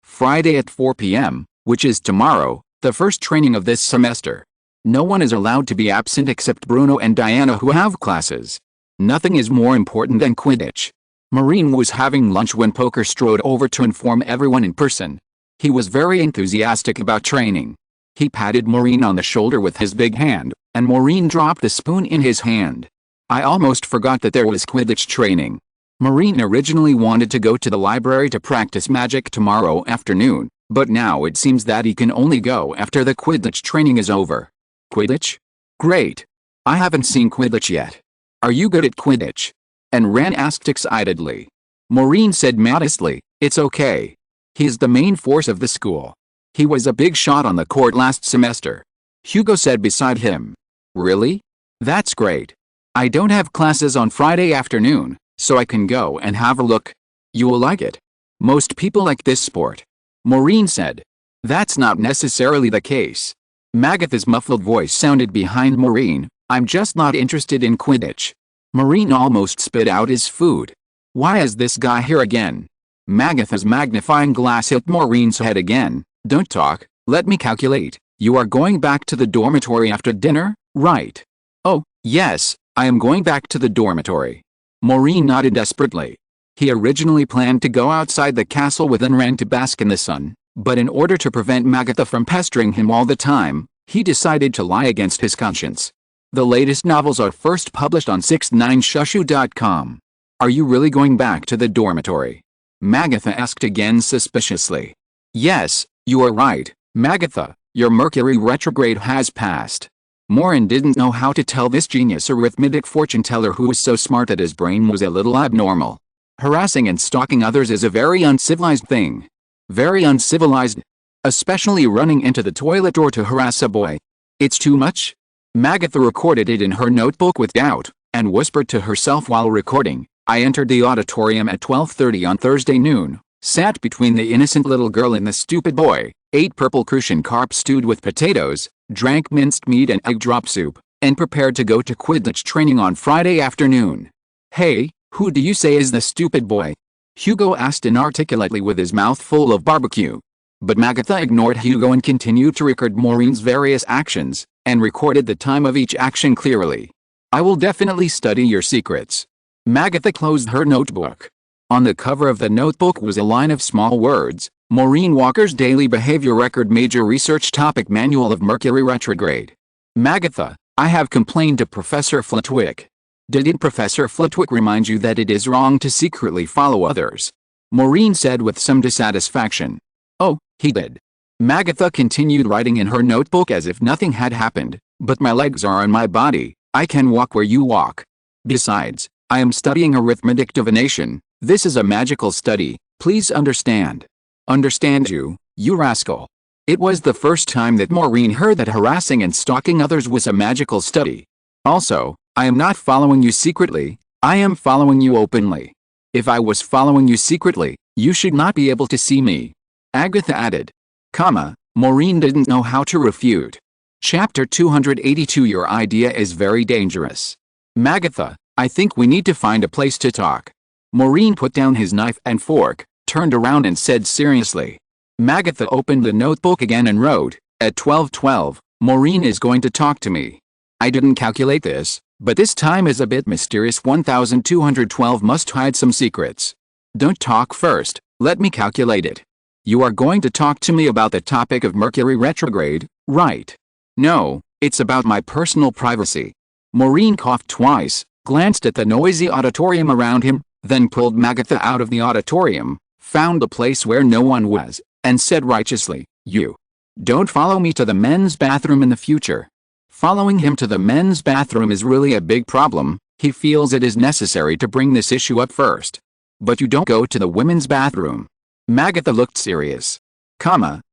Friday at 4 p.m., which is tomorrow, the first training of this semester. No one is allowed to be absent except Bruno and Diana who have classes. Nothing is more important than Quidditch. Maureen was having lunch when Poker strode over to inform everyone in person. He was very enthusiastic about training. He patted Maureen on the shoulder with his big hand, and Maureen dropped the spoon in his hand. I almost forgot that there was Quidditch training. Maureen originally wanted to go to the library to practice magic tomorrow afternoon, but now it seems that he can only go after the Quidditch training is over. Quidditch? Great. I haven't seen Quidditch yet. Are you good at Quidditch? And Ren asked excitedly. Maureen said modestly, it's okay. He's the main force of the school. He was a big shot on the court last semester. Hugo said beside him. Really? That's great. I don't have classes on Friday afternoon, so I can go and have a look. You will like it. Most people like this sport. Maureen said. That's not necessarily the case. Magatha's muffled voice sounded behind Maureen. I'm just not interested in Quidditch. Maureen almost spit out his food. Why is this guy here again? Magatha's magnifying glass hit Maureen's head again. Don't talk, let me calculate. You are going back to the dormitory after dinner, right? Oh, yes, I am going back to the dormitory. Maureen nodded desperately. He originally planned to go outside the castle with Ren to bask in the sun, but in order to prevent Magatha from pestering him all the time, he decided to lie against his conscience. The latest novels are first published on 69shushu.com. Are you really going back to the dormitory? Magatha asked again suspiciously. Yes, you are right, Magatha, your Mercury retrograde has passed. Maureen didn't know how to tell this genius arithmetic fortune teller who was so smart that his brain was a little abnormal. Harassing and stalking others is a very uncivilized thing. Very uncivilized. Especially running into the toilet door to harass a boy. It's too much? Magatha recorded it in her notebook with doubt, and whispered to herself while recording. I entered the auditorium at 12:30 on Thursday noon, sat between the innocent little girl and the stupid boy, ate purple crucian carp stewed with potatoes, drank minced meat and egg drop soup, and prepared to go to Quidditch training on Friday afternoon. Hey, who do you say is the stupid boy? Hugo asked inarticulately with his mouth full of barbecue. But Magatha ignored Hugo and continued to record Maureen's various actions, and recorded the time of each action clearly. I will definitely study your secrets. Magatha closed her notebook. On the cover of the notebook was a line of small words, Maureen Walker's Daily Behavior Record Major Research Topic Manual of Mercury Retrograde. Magatha, I have complained to Professor Flitwick. Didn't Professor Flitwick remind you that it is wrong to secretly follow others? Maureen said with some dissatisfaction. Oh, he did. Magatha continued writing in her notebook as if nothing had happened, but my legs are on my body, I can walk where you walk. Besides, I am studying arithmetic divination, this is a magical study, please understand. Understand you rascal. It was the first time that Maureen heard that harassing and stalking others was a magical study. Also, I am not following you secretly, I am following you openly. If I was following you secretly, you should not be able to see me. Agatha added. Maureen didn't know how to refute. Chapter 282 Your idea is very dangerous. Magatha, I think we need to find a place to talk. Maureen put down his knife and fork, turned around and said seriously. Magatha opened the notebook again and wrote, at 12:12, Maureen is going to talk to me. I didn't calculate this, but this time is a bit mysterious. 1212 must hide some secrets. Don't talk first, let me calculate it. You are going to talk to me about the topic of Mercury retrograde, right? No, it's about my personal privacy. Maureen coughed twice, glanced at the noisy auditorium around him, then pulled Magatha out of the auditorium, found a place where no one was, and said righteously, "You don't follow me to the men's bathroom in the future." Following him to the men's bathroom is really a big problem. He feels it is necessary to bring this issue up first. But you don't go to the women's bathroom. Magatha looked serious.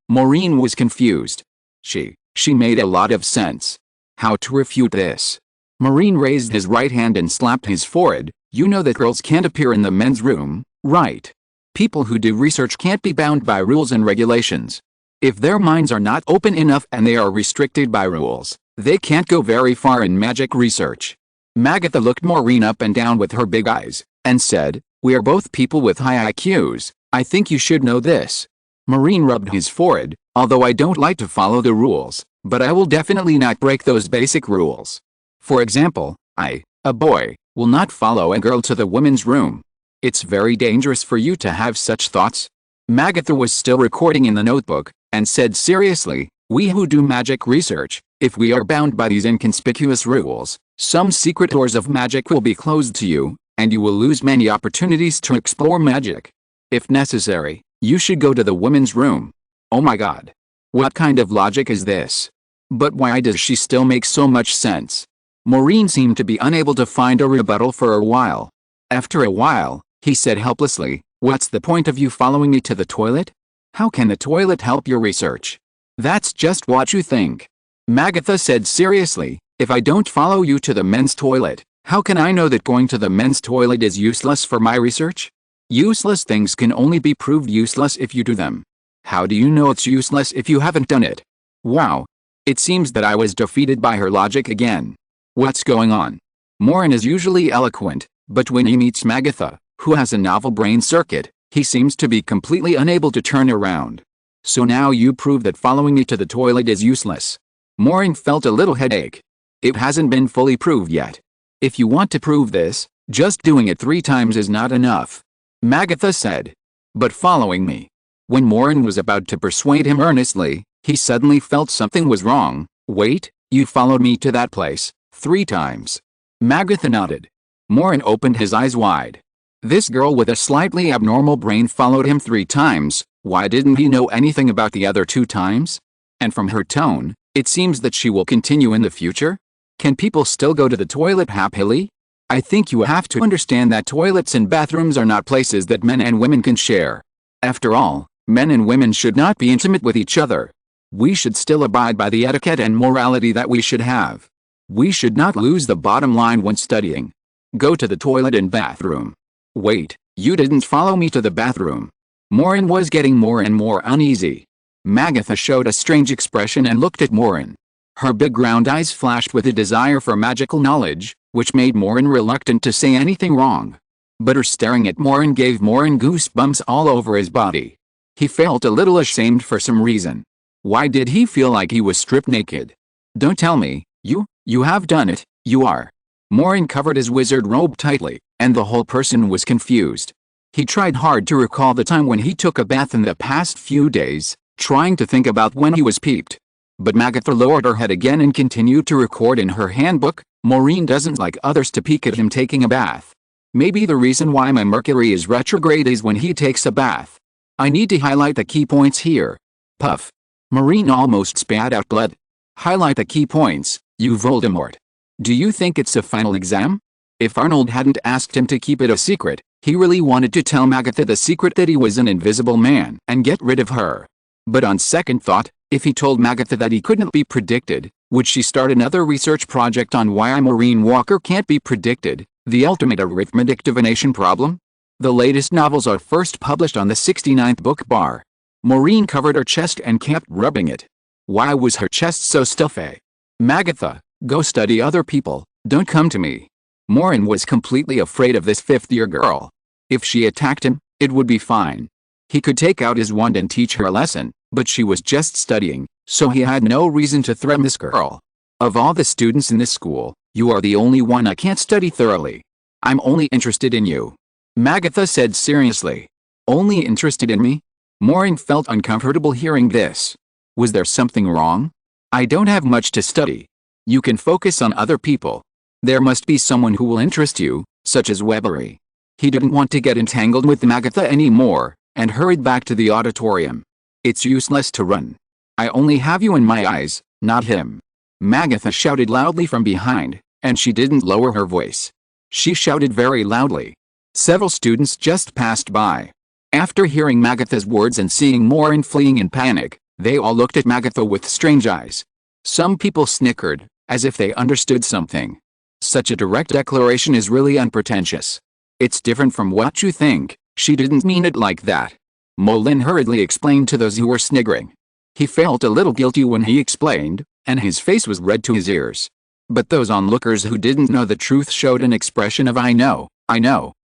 Maureen was confused. She made a lot of sense. How to refute this? Maureen raised his right hand and slapped his forehead. You know that girls can't appear in the men's room, right? People who do research can't be bound by rules and regulations. If their minds are not open enough and they are restricted by rules, they can't go very far in magic research. Magatha looked Maureen up and down with her big eyes, and said, "We are both people with high IQs, I think you should know this." Maureen rubbed his forehead. "Although I don't like to follow the rules, but I will definitely not break those basic rules. For example, I, a boy, will not follow a girl to the women's room. It's very dangerous for you to have such thoughts." Magatha was still recording in the notebook, and said seriously, "We who do magic research, if we are bound by these inconspicuous rules, some secret doors of magic will be closed to you, and you will lose many opportunities to explore magic. If necessary, you should go to the women's room." Oh my god. What kind of logic is this? But why does she still make so much sense? Maureen seemed to be unable to find a rebuttal for a while. After a while, he said helplessly, "What's the point of you following me to the toilet? How can the toilet help your research?" "That's just what you think." Magatha said seriously, "If I don't follow you to the men's toilet, how can I know that going to the men's toilet is useless for my research? Useless things can only be proved useless if you do them. How do you know it's useless if you haven't done it?" Wow. It seems that I was defeated by her logic again. What's going on? Maureen is usually eloquent, but when he meets Magatha, who has a novel brain circuit, he seems to be completely unable to turn around. "So now you prove that following me to the toilet is useless." Maureen felt a little headache. It hasn't been fully proved yet. If you want to prove this, just doing it 3 times is not enough. Magatha said. "But following me." When Maureen was about to persuade him earnestly, he suddenly felt something was wrong. "Wait, you followed me to that place 3 times." Magatha nodded. Maureen opened his eyes wide. This girl with a slightly abnormal brain followed him 3 times. Why didn't he know anything about the other 2 times? And from her tone, it seems that she will continue in the future? Can people still go to the toilet happily? I think you have to understand that toilets and bathrooms are not places that men and women can share. After all, men and women should not be intimate with each other. We should still abide by the etiquette and morality that we should have. We should not lose the bottom line when studying. Go to the toilet and bathroom. Wait, you didn't follow me to the bathroom. Maureen was getting more and more uneasy. Magatha showed a strange expression and looked at Maureen. Her big round eyes flashed with a desire for magical knowledge, which made Maureen reluctant to say anything wrong. But her staring at Maureen gave Maureen goosebumps all over his body. He felt a little ashamed for some reason. Why did he feel like he was stripped naked? "Don't tell me, you have done it, you are." Maureen covered his wizard robe tightly, and the whole person was confused. He tried hard to recall the time when he took a bath in the past few days, trying to think about when he was peeped. But Magatha lowered her head again and continued to record in her handbook. Maureen doesn't like others to peek at him taking a bath. Maybe the reason why my Mercury is retrograde is when he takes a bath. I need to highlight the key points here. Puff. Maureen almost spat out blood. Highlight the key points, you Voldemort. Do you think it's a final exam? If Arnold hadn't asked him to keep it a secret, he really wanted to tell Magatha the secret that he was an invisible man and get rid of her. But on second thought, if he told Magatha that he couldn't be predicted, would she start another research project on why Maureen Walker can't be predicted, the ultimate arithmetic divination problem? The latest novels are first published on the 69th book bar. Maureen covered her chest and kept rubbing it. Why was her chest so stuffy? Magatha, go study other people, don't come to me. Maureen was completely afraid of this 5th-year girl. If she attacked him, it would be fine. He could take out his wand and teach her a lesson, but she was just studying, so he had no reason to threaten this girl. Of all the students in this school, you are the only one I can't study thoroughly. I'm only interested in you. Magatha said seriously. Only interested in me? Maureen felt uncomfortable hearing this. Was there something wrong? I don't have much to study. You can focus on other people. There must be someone who will interest you, such as Webbery. He didn't want to get entangled with Magatha anymore, and hurried back to the auditorium. It's useless to run. I only have you in my eyes, not him. Magatha shouted loudly from behind, and she didn't lower her voice. She shouted very loudly. Several students just passed by. After hearing Magatha's words and seeing Maureen fleeing in panic, they all looked at Magatha with strange eyes. Some people snickered, as if they understood something. Such a direct declaration is really unpretentious. It's different from what you think. She didn't mean it like that. Molin hurriedly explained to those who were sniggering. He felt a little guilty when he explained, and his face was red to his ears. But those onlookers who didn't know the truth showed an expression of I know,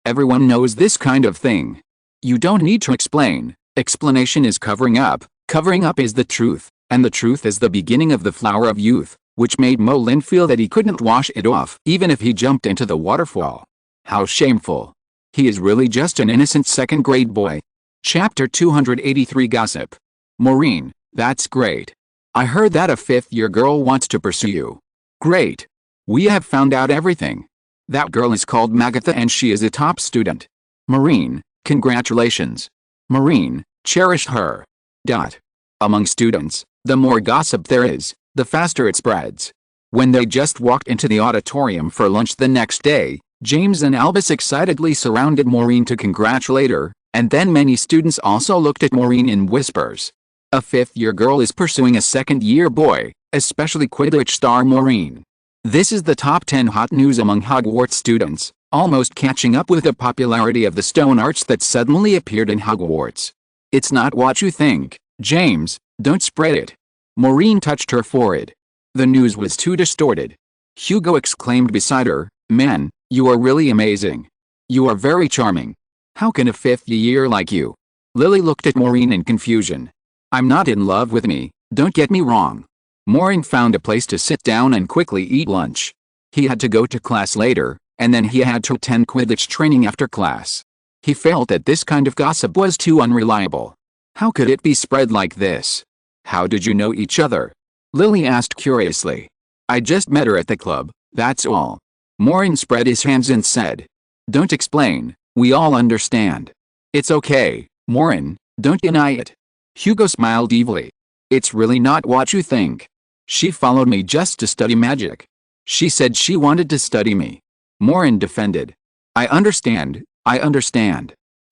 everyone knows this kind of thing. You don't need to explain. Explanation is covering up is the truth, and the truth is the beginning of the flower of youth, which made Molin feel that he couldn't wash it off even if he jumped into the waterfall. How shameful. He is really just an innocent second-grade boy. Chapter 283 Gossip. Maureen, that's great. I heard that a fifth-year girl wants to pursue you. Great. We have found out everything. That girl is called Magatha and she is a top student. Maureen, congratulations. Maureen, cherish her. Among students, the more gossip there is, the faster it spreads. When they just walked into the auditorium for lunch the next day, James and Albus excitedly surrounded Maureen to congratulate her, and then many students also looked at Maureen in whispers. A fifth-year girl is pursuing a second-year boy, especially Quidditch star Maureen. This is the top 10 hot news among Hogwarts students, almost catching up with the popularity of the stone arch that suddenly appeared in Hogwarts. It's not what you think, James, don't spread it. Maureen touched her forehead. The news was too distorted. Hugo exclaimed beside her, Man, you are really amazing. You are very charming. How can a fifth-year like you? Lily looked at Maureen in confusion. I'm not in love with me, don't get me wrong. Maureen found a place to sit down and quickly eat lunch. He had to go to class later, and then he had to attend Quidditch training after class. He felt that this kind of gossip was too unreliable. How could it be spread like this? How did you know each other? Lily asked curiously. I just met her at the club, that's all. Maureen spread his hands and said. Don't explain, we all understand. It's okay, Maureen, don't deny it. Hugo smiled evilly. It's really not what you think. She followed me just to study magic. She said she wanted to study me. Maureen defended. I understand.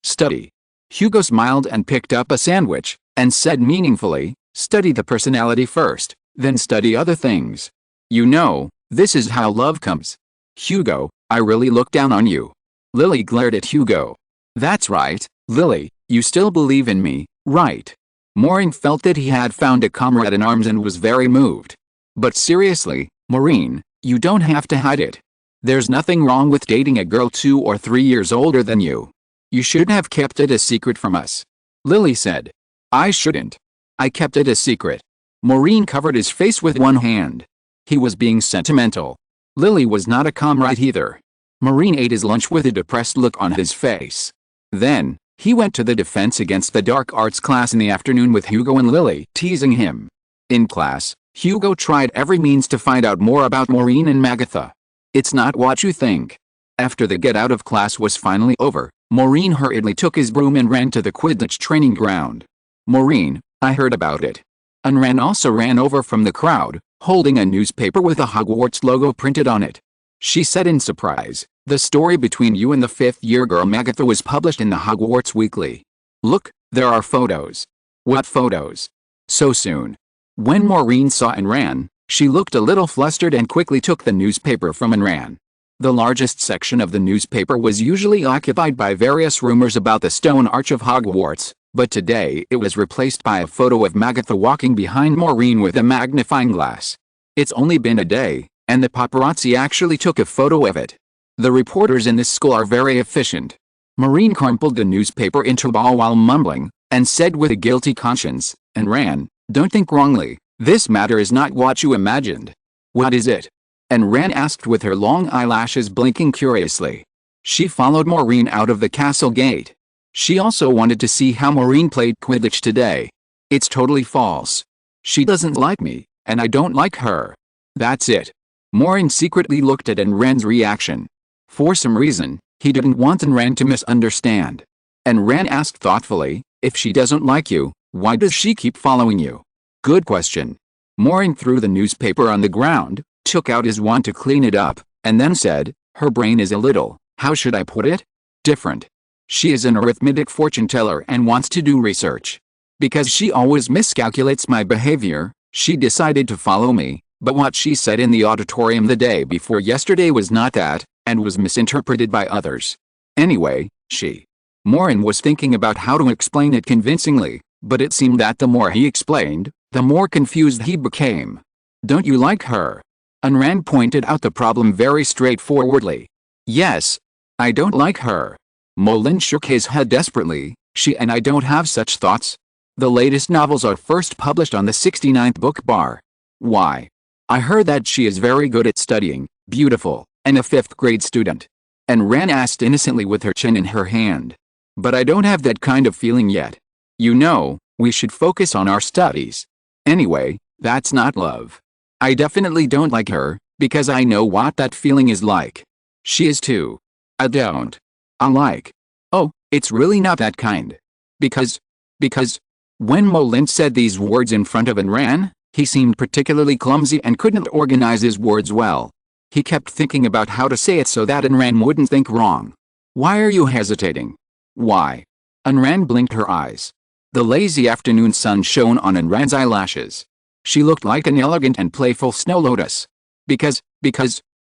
Study. Hugo smiled and picked up a sandwich, and said meaningfully, study the personality first, then study other things. You know, this is how love comes. Hugo, I really look down on you. Lily glared at Hugo. That's right, Lily, you still believe in me, right? Maureen felt that he had found a comrade in arms and was very moved. But seriously, Maureen, you don't have to hide it. There's nothing wrong with dating a girl 2 or 3 years older than you. You should have kept it a secret from us. Lily said. I shouldn't. I kept it a secret. Maureen covered his face with one hand. He was being sentimental. Lily was not a comrade either. Maureen ate his lunch with a depressed look on his face. Then, he went to the Defense Against the Dark Arts class in the afternoon with Hugo and Lily teasing him. In class, Hugo tried every means to find out more about Maureen and Magatha. It's not what you think. After the get-out of class was finally over, Maureen hurriedly took his broom and ran to the Quidditch training ground. Maureen, I heard about it. Unran also ran over from the crowd, holding a newspaper with a Hogwarts logo printed on it. She said in surprise, the story between you and the fifth-year girl Magatha was published in the Hogwarts Weekly. Look, there are photos. What photos? So soon. When Maureen saw Unran, she looked a little flustered and quickly took the newspaper from Unran. The largest section of the newspaper was usually occupied by various rumors about the stone arch of Hogwarts, but today it was replaced by a photo of Magatha walking behind Maureen with a magnifying glass. It's only been a day, and the paparazzi actually took a photo of it. The reporters in this school are very efficient. Maureen crumpled the newspaper into a ball while mumbling, and said with a guilty conscience, Unran, don't think wrongly, this matter is not what you imagined. What is it? Unran asked with her long eyelashes blinking curiously. She followed Maureen out of the castle gate. She also wanted to see how Maureen played Quidditch today. It's totally false. She doesn't like me, and I don't like her. That's it. Maureen secretly looked at Anran's reaction. For some reason, he didn't want Anran to misunderstand. Anran asked thoughtfully, if she doesn't like you, why does she keep following you? Good question. Maureen threw the newspaper on the ground, took out his wand to clean it up, and then said, her brain is a little, how should I put it? Different. She is an arithmetic fortune teller and wants to do research. Because she always miscalculates my behavior, she decided to follow me, but what she said in the auditorium the day before yesterday was not that, and was misinterpreted by others. Anyway, Maureen was thinking about how to explain it convincingly, but it seemed that the more he explained, the more confused he became. Don't you like her? Anran pointed out the problem very straightforwardly. Yes. I don't like her. Mullen shook his head desperately. She and I don't have such thoughts. The latest novels are first published on the 69th book bar. Why? I heard that she is very good at studying, beautiful, and a 5th grade student. Anran asked innocently with her chin in her hand. But I don't have that kind of feeling yet. You know, we should focus on our studies. Anyway, that's not love. I definitely don't like her, because I know what that feeling is like. She is too. I don't. I like. Oh, it's really not that kind. Because, when Mullen said these words in front of Anran, he seemed particularly clumsy and couldn't organize his words well. He kept thinking about how to say it so that Anran wouldn't think wrong. Why are you hesitating? Why? Anran blinked her eyes. The lazy afternoon sun shone on Anran's eyelashes. She looked like an elegant and playful snow lotus. Because,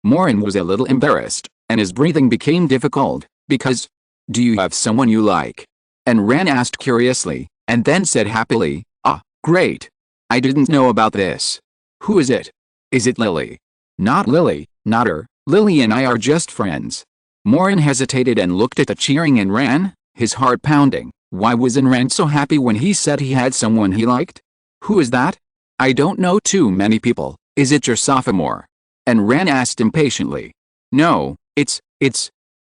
Maureen was a little embarrassed, and his breathing became difficult. Because, do you have someone you like? Anran asked curiously, and then said happily, ah, great. I didn't know about this. Who is it? Is it Lily? Not Lily, not her. Lily and I are just friends. Maureen hesitated and looked at the cheering Anran, his heart pounding. Why was Anran so happy when he said he had someone he liked? Who is that? I don't know too many people. Is it your sophomore? Anran asked impatiently. No, it's.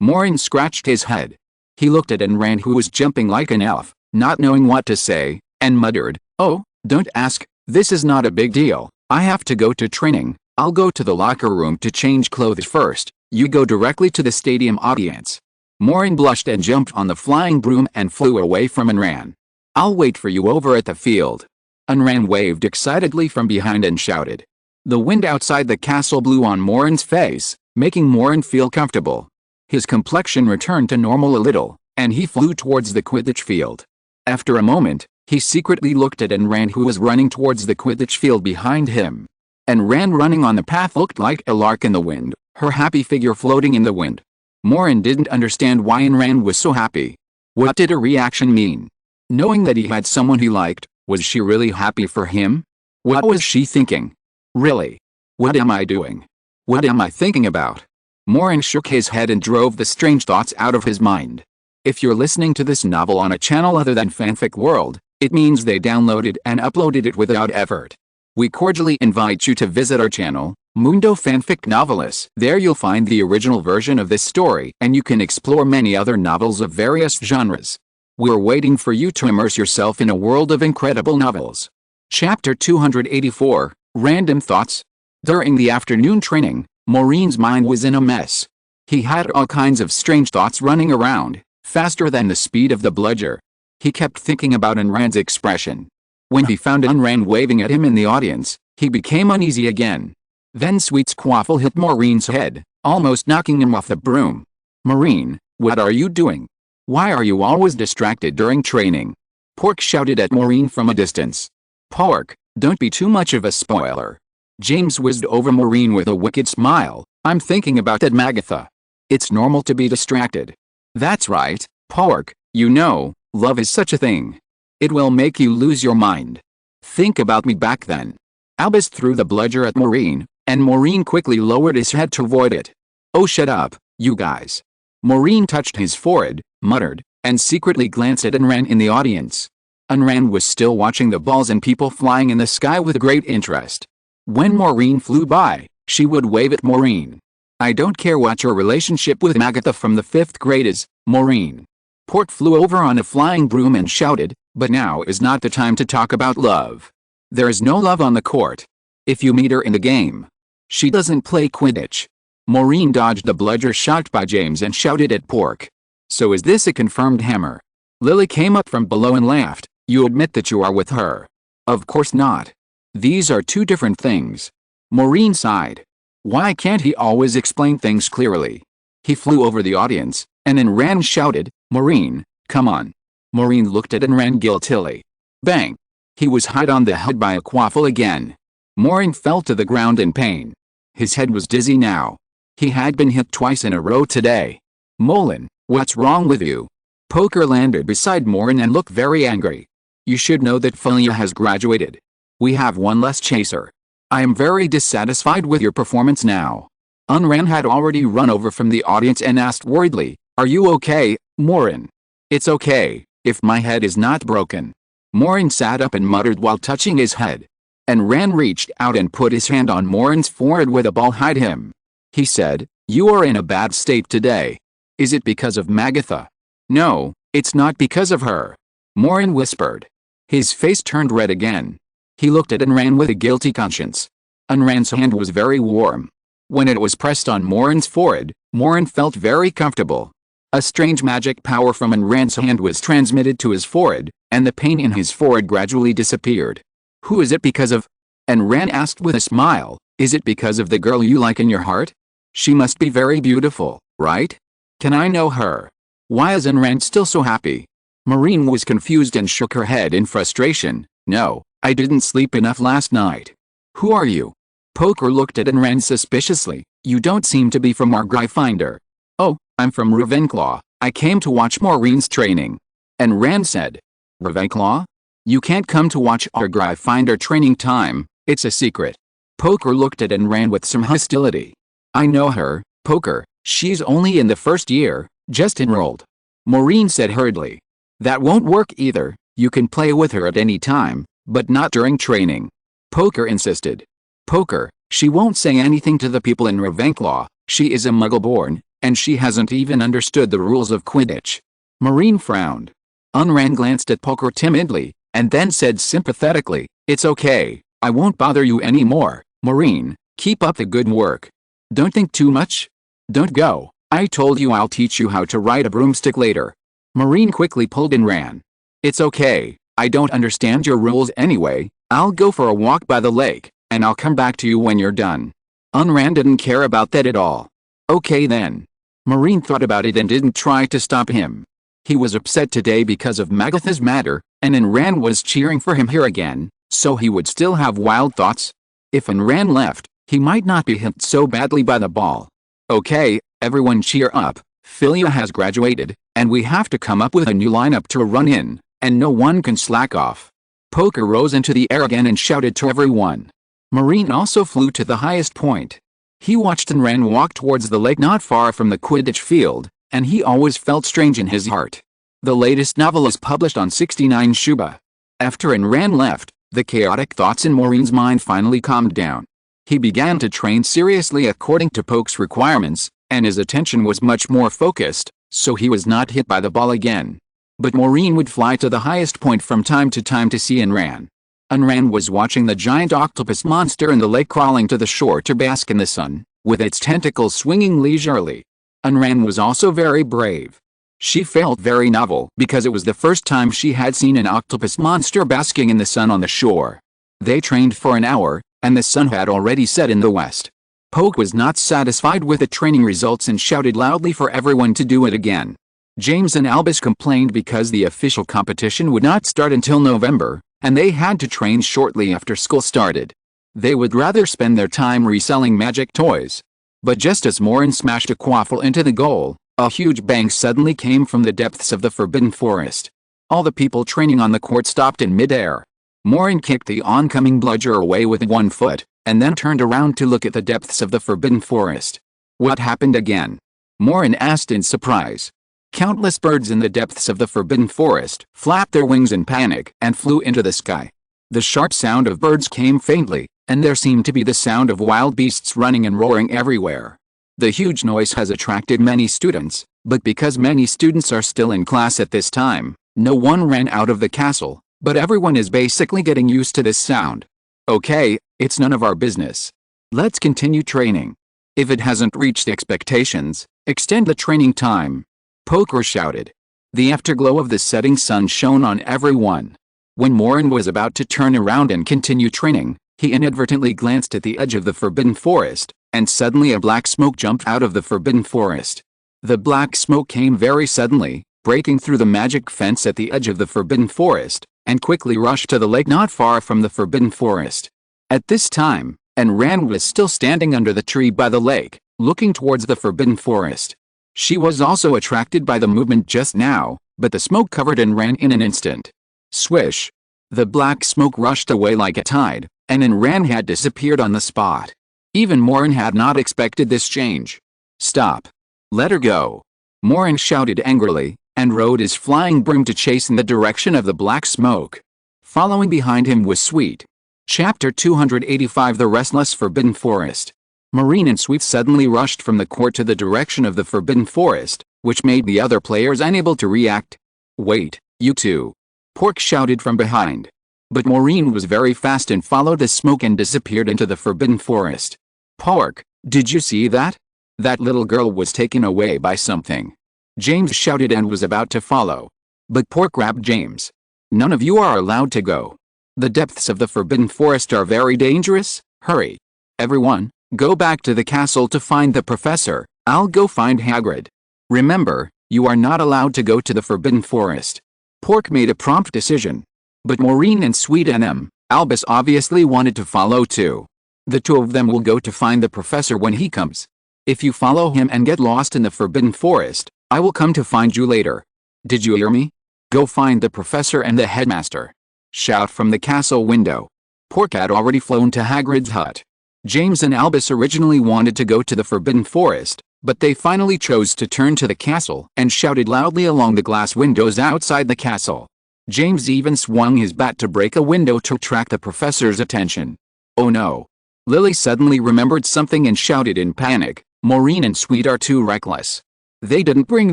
Maureen scratched his head. He looked at Anran, who was jumping like an elf, not knowing what to say, and muttered, oh, don't ask, this is not a big deal. I have to go to training. I'll go to the locker room to change clothes first. You go directly to the stadium audience. Maureen blushed and jumped on the flying broom and flew away from Anran. I'll wait for you over at the field. Anran waved excitedly from behind and shouted. The wind outside the castle blew on Maureen's face, making Maureen feel comfortable. His complexion returned to normal a little, and he flew towards the Quidditch field. After a moment, he secretly looked at Anran, who was running towards the Quidditch field behind him. Anran running on the path looked like a lark in the wind, her happy figure floating in the wind. Maureen didn't understand why Anran was so happy. What did her reaction mean? Knowing that he had someone he liked, was she really happy for him? What was she thinking? Really? What am I doing? What am I thinking about? Maureen shook his head and drove the strange thoughts out of his mind. If you're listening to this novel on a channel other than Fanfic World, it means they downloaded and uploaded it without effort. We cordially invite you to visit our channel, Mundo Fanfic Novelis. There you'll find the original version of this story, and you can explore many other novels of various genres. We're waiting for you to immerse yourself in a world of incredible novels. Chapter 284, Random Thoughts. During the afternoon training, Maureen's mind was in a mess. He had all kinds of strange thoughts running around, faster than the speed of the bludger. He kept thinking about Anran's expression. When he found Anran waving at him in the audience, he became uneasy again. Then Sweet's quaffle hit Maureen's head, almost knocking him off the broom. Maureen, what are you doing? Why are you always distracted during training? Pork shouted at Maureen from a distance. Pork, don't be too much of a spoiler. James whizzed over Maureen with a wicked smile. I'm thinking about that Magatha. It's normal to be distracted. That's right, Pork, you know, love is such a thing. It will make you lose your mind. Think about me back then. Albus threw the bludger at Maureen, and Maureen quickly lowered his head to avoid it. Oh, shut up, you guys. Maureen touched his forehead, muttered, and secretly glanced at Anran in the audience. Anran was still watching the balls and people flying in the sky with great interest. When Maureen flew by, she would wave at Maureen. I don't care what your relationship with Magatha from the 5th grade is, Maureen. Pork flew over on a flying broom and shouted, "But now is not the time to talk about love. There is no love on the court. If you meet her in the game, she doesn't play Quidditch." Maureen dodged the bludger shot by James and shouted at Pork, "So is this a confirmed hammer?" Lily came up from below and laughed, "You admit that you are with her?" "Of course not. These are two different things." Maureen sighed. Why can't he always explain things clearly? He flew over the audience, and Anran shouted, "Maureen, come on." Maureen looked at Anran guiltily. Bang! He was hit on the head by a quaffle again. Maureen fell to the ground in pain. His head was dizzy now. He had been hit twice in a row today. "Molin, what's wrong with you?" Poker landed beside Maureen and looked very angry. "You should know that Philia has graduated. We have one less chaser. I am very dissatisfied with your performance now." Anran had already run over from the audience and asked worriedly, "Are you okay, Maureen?" "It's okay, if my head is not broken." Maureen sat up and muttered while touching his head. Anran reached out and put his hand on Maureen's forehead where the ball hit him. He said, "You are in a bad state today. Is it because of Magatha?" "No, it's not because of her," Maureen whispered. His face turned red again. He looked at Anran with a guilty conscience. Anran's hand was very warm. When it was pressed on Maureen's forehead, Maureen felt very comfortable. A strange magic power from Anran's hand was transmitted to his forehead, and the pain in his forehead gradually disappeared. "Who is it because of?" Anran asked with a smile. "Is it because of the girl you like in your heart? She must be very beautiful, right? Can I know her?" Why is Anran still so happy? Maureen was confused and shook her head in frustration. "No, I didn't sleep enough last night." "Who are you?" Poker looked at Anran suspiciously. "You don't seem to be from our Gryffindor." "Oh, I'm from Ravenclaw. I came to watch Maureen's training." Anran said. "Ravenclaw? You can't come to watch our Gryffindor training time, it's a secret." Poker looked at Anran with some hostility. "I know her, Poker, she's only in the first year, just enrolled." Maureen said hurriedly. "That won't work either, you can play with her at any time, but not during training." Poker insisted. "Poker, she won't say anything to the people in Ravenclaw, she is a Muggle-born, and she hasn't even understood the rules of Quidditch." Maureen frowned. Anran glanced at Poker timidly, and then said sympathetically, "It's okay, I won't bother you anymore, Maureen, keep up the good work. Don't think too much. Don't go, I told you I'll teach you how to ride a broomstick later." Maureen quickly pulled and ran. "It's okay, I don't understand your rules anyway, I'll go for a walk by the lake, and I'll come back to you when you're done." Anran didn't care about that at all. "Okay then." Maureen thought about it and didn't try to stop him. He was upset today because of Magatha's matter, and Anran was cheering for him here again, so he would still have wild thoughts. If Anran left, he might not be hit so badly by the ball. "Okay, everyone cheer up, Philia has graduated, and we have to come up with a new lineup to run in, and no one can slack off." Poker rose into the air again and shouted to everyone. Maureen also flew to the highest point. He watched Anran walk towards the lake not far from the Quidditch field, and he always felt strange in his heart. The latest novel is published on 69 Shuba. After Anran left, the chaotic thoughts in Maureen's mind finally calmed down. He began to train seriously according to Poke's requirements, and his attention was much more focused, so he was not hit by the ball again. But Maureen would fly to the highest point from time to time to see Anran. Anran was watching the giant octopus monster in the lake crawling to the shore to bask in the sun, with its tentacles swinging leisurely. Anran was also very brave. She felt very novel because it was the first time she had seen an octopus monster basking in the sun on the shore. They trained for an hour, and the sun had already set in the west. Poke was not satisfied with the training results and shouted loudly for everyone to do it again. James and Albus complained because the official competition would not start until November, and they had to train shortly after school started. They would rather spend their time reselling magic toys. But just as Maureen smashed a quaffle into the goal, a huge bang suddenly came from the depths of the Forbidden Forest. All the people training on the court stopped in midair. Maureen kicked the oncoming bludger away with one foot, and then turned around to look at the depths of the Forbidden Forest. "What happened again?" Maureen asked in surprise. Countless birds in the depths of the Forbidden Forest flapped their wings in panic and flew into the sky. The sharp sound of birds came faintly, and there seemed to be the sound of wild beasts running and roaring everywhere. The huge noise has attracted many students, But because many students are still in class at this time, no one ran out of the castle, but everyone is basically getting used to this sound. Okay, it's none of our business. Let's continue training. If it hasn't reached expectations, extend the training time. Poker shouted. The afterglow of the setting sun shone on everyone. When Maureen was about to turn around and continue training, he inadvertently glanced at the edge of the forbidden forest, and suddenly a black smoke jumped out of the forbidden forest. The black smoke came very suddenly, breaking through the magic fence at the edge of the forbidden forest, and quickly rushed to the lake not far from the forbidden forest. At this time, Anran was still standing under the tree by the lake, looking towards the forbidden forest. She was also attracted by the movement just now, but the smoke covered Anran in an instant. Swish! The black smoke rushed away like a tide, and Anran had disappeared on the spot. Even Maureen had not expected this change. Stop! Let her go! Maureen shouted angrily, and rode his flying broom to chase in the direction of the black smoke. Following behind him was Sweet. Chapter 285 The Restless Forbidden Forest. Maureen and Sweet suddenly rushed from the court to the direction of the forbidden forest, which made the other players unable to react. Wait, you two! Pork shouted from behind. But Maureen was very fast and followed the smoke and disappeared into the forbidden forest. Pork, did you see that? That little girl was taken away by something. James shouted and was about to follow. But Pork grabbed James. None of you are allowed to go. The depths of the forbidden forest are very dangerous. Hurry. Everyone, go back to the castle to find the professor. I'll go find Hagrid. Remember, you are not allowed to go to the forbidden forest. Pork made a prompt decision. But Maureen and Sweet and Albus obviously wanted to follow too. The two of them will go to find the professor when he comes. If you follow him and get lost in the forbidden forest, I will come to find you later. Did you hear me? Go find the professor and the headmaster. Shout from the castle window. Pork had already flown to Hagrid's hut. James and Albus originally wanted to go to the forbidden forest, but they finally chose to turn to the castle and shouted loudly along the glass windows outside the castle. James even swung his bat to break a window to attract the professor's attention. Oh no! Lily suddenly remembered something and shouted in panic, Maureen and Sweet are too reckless. They didn't bring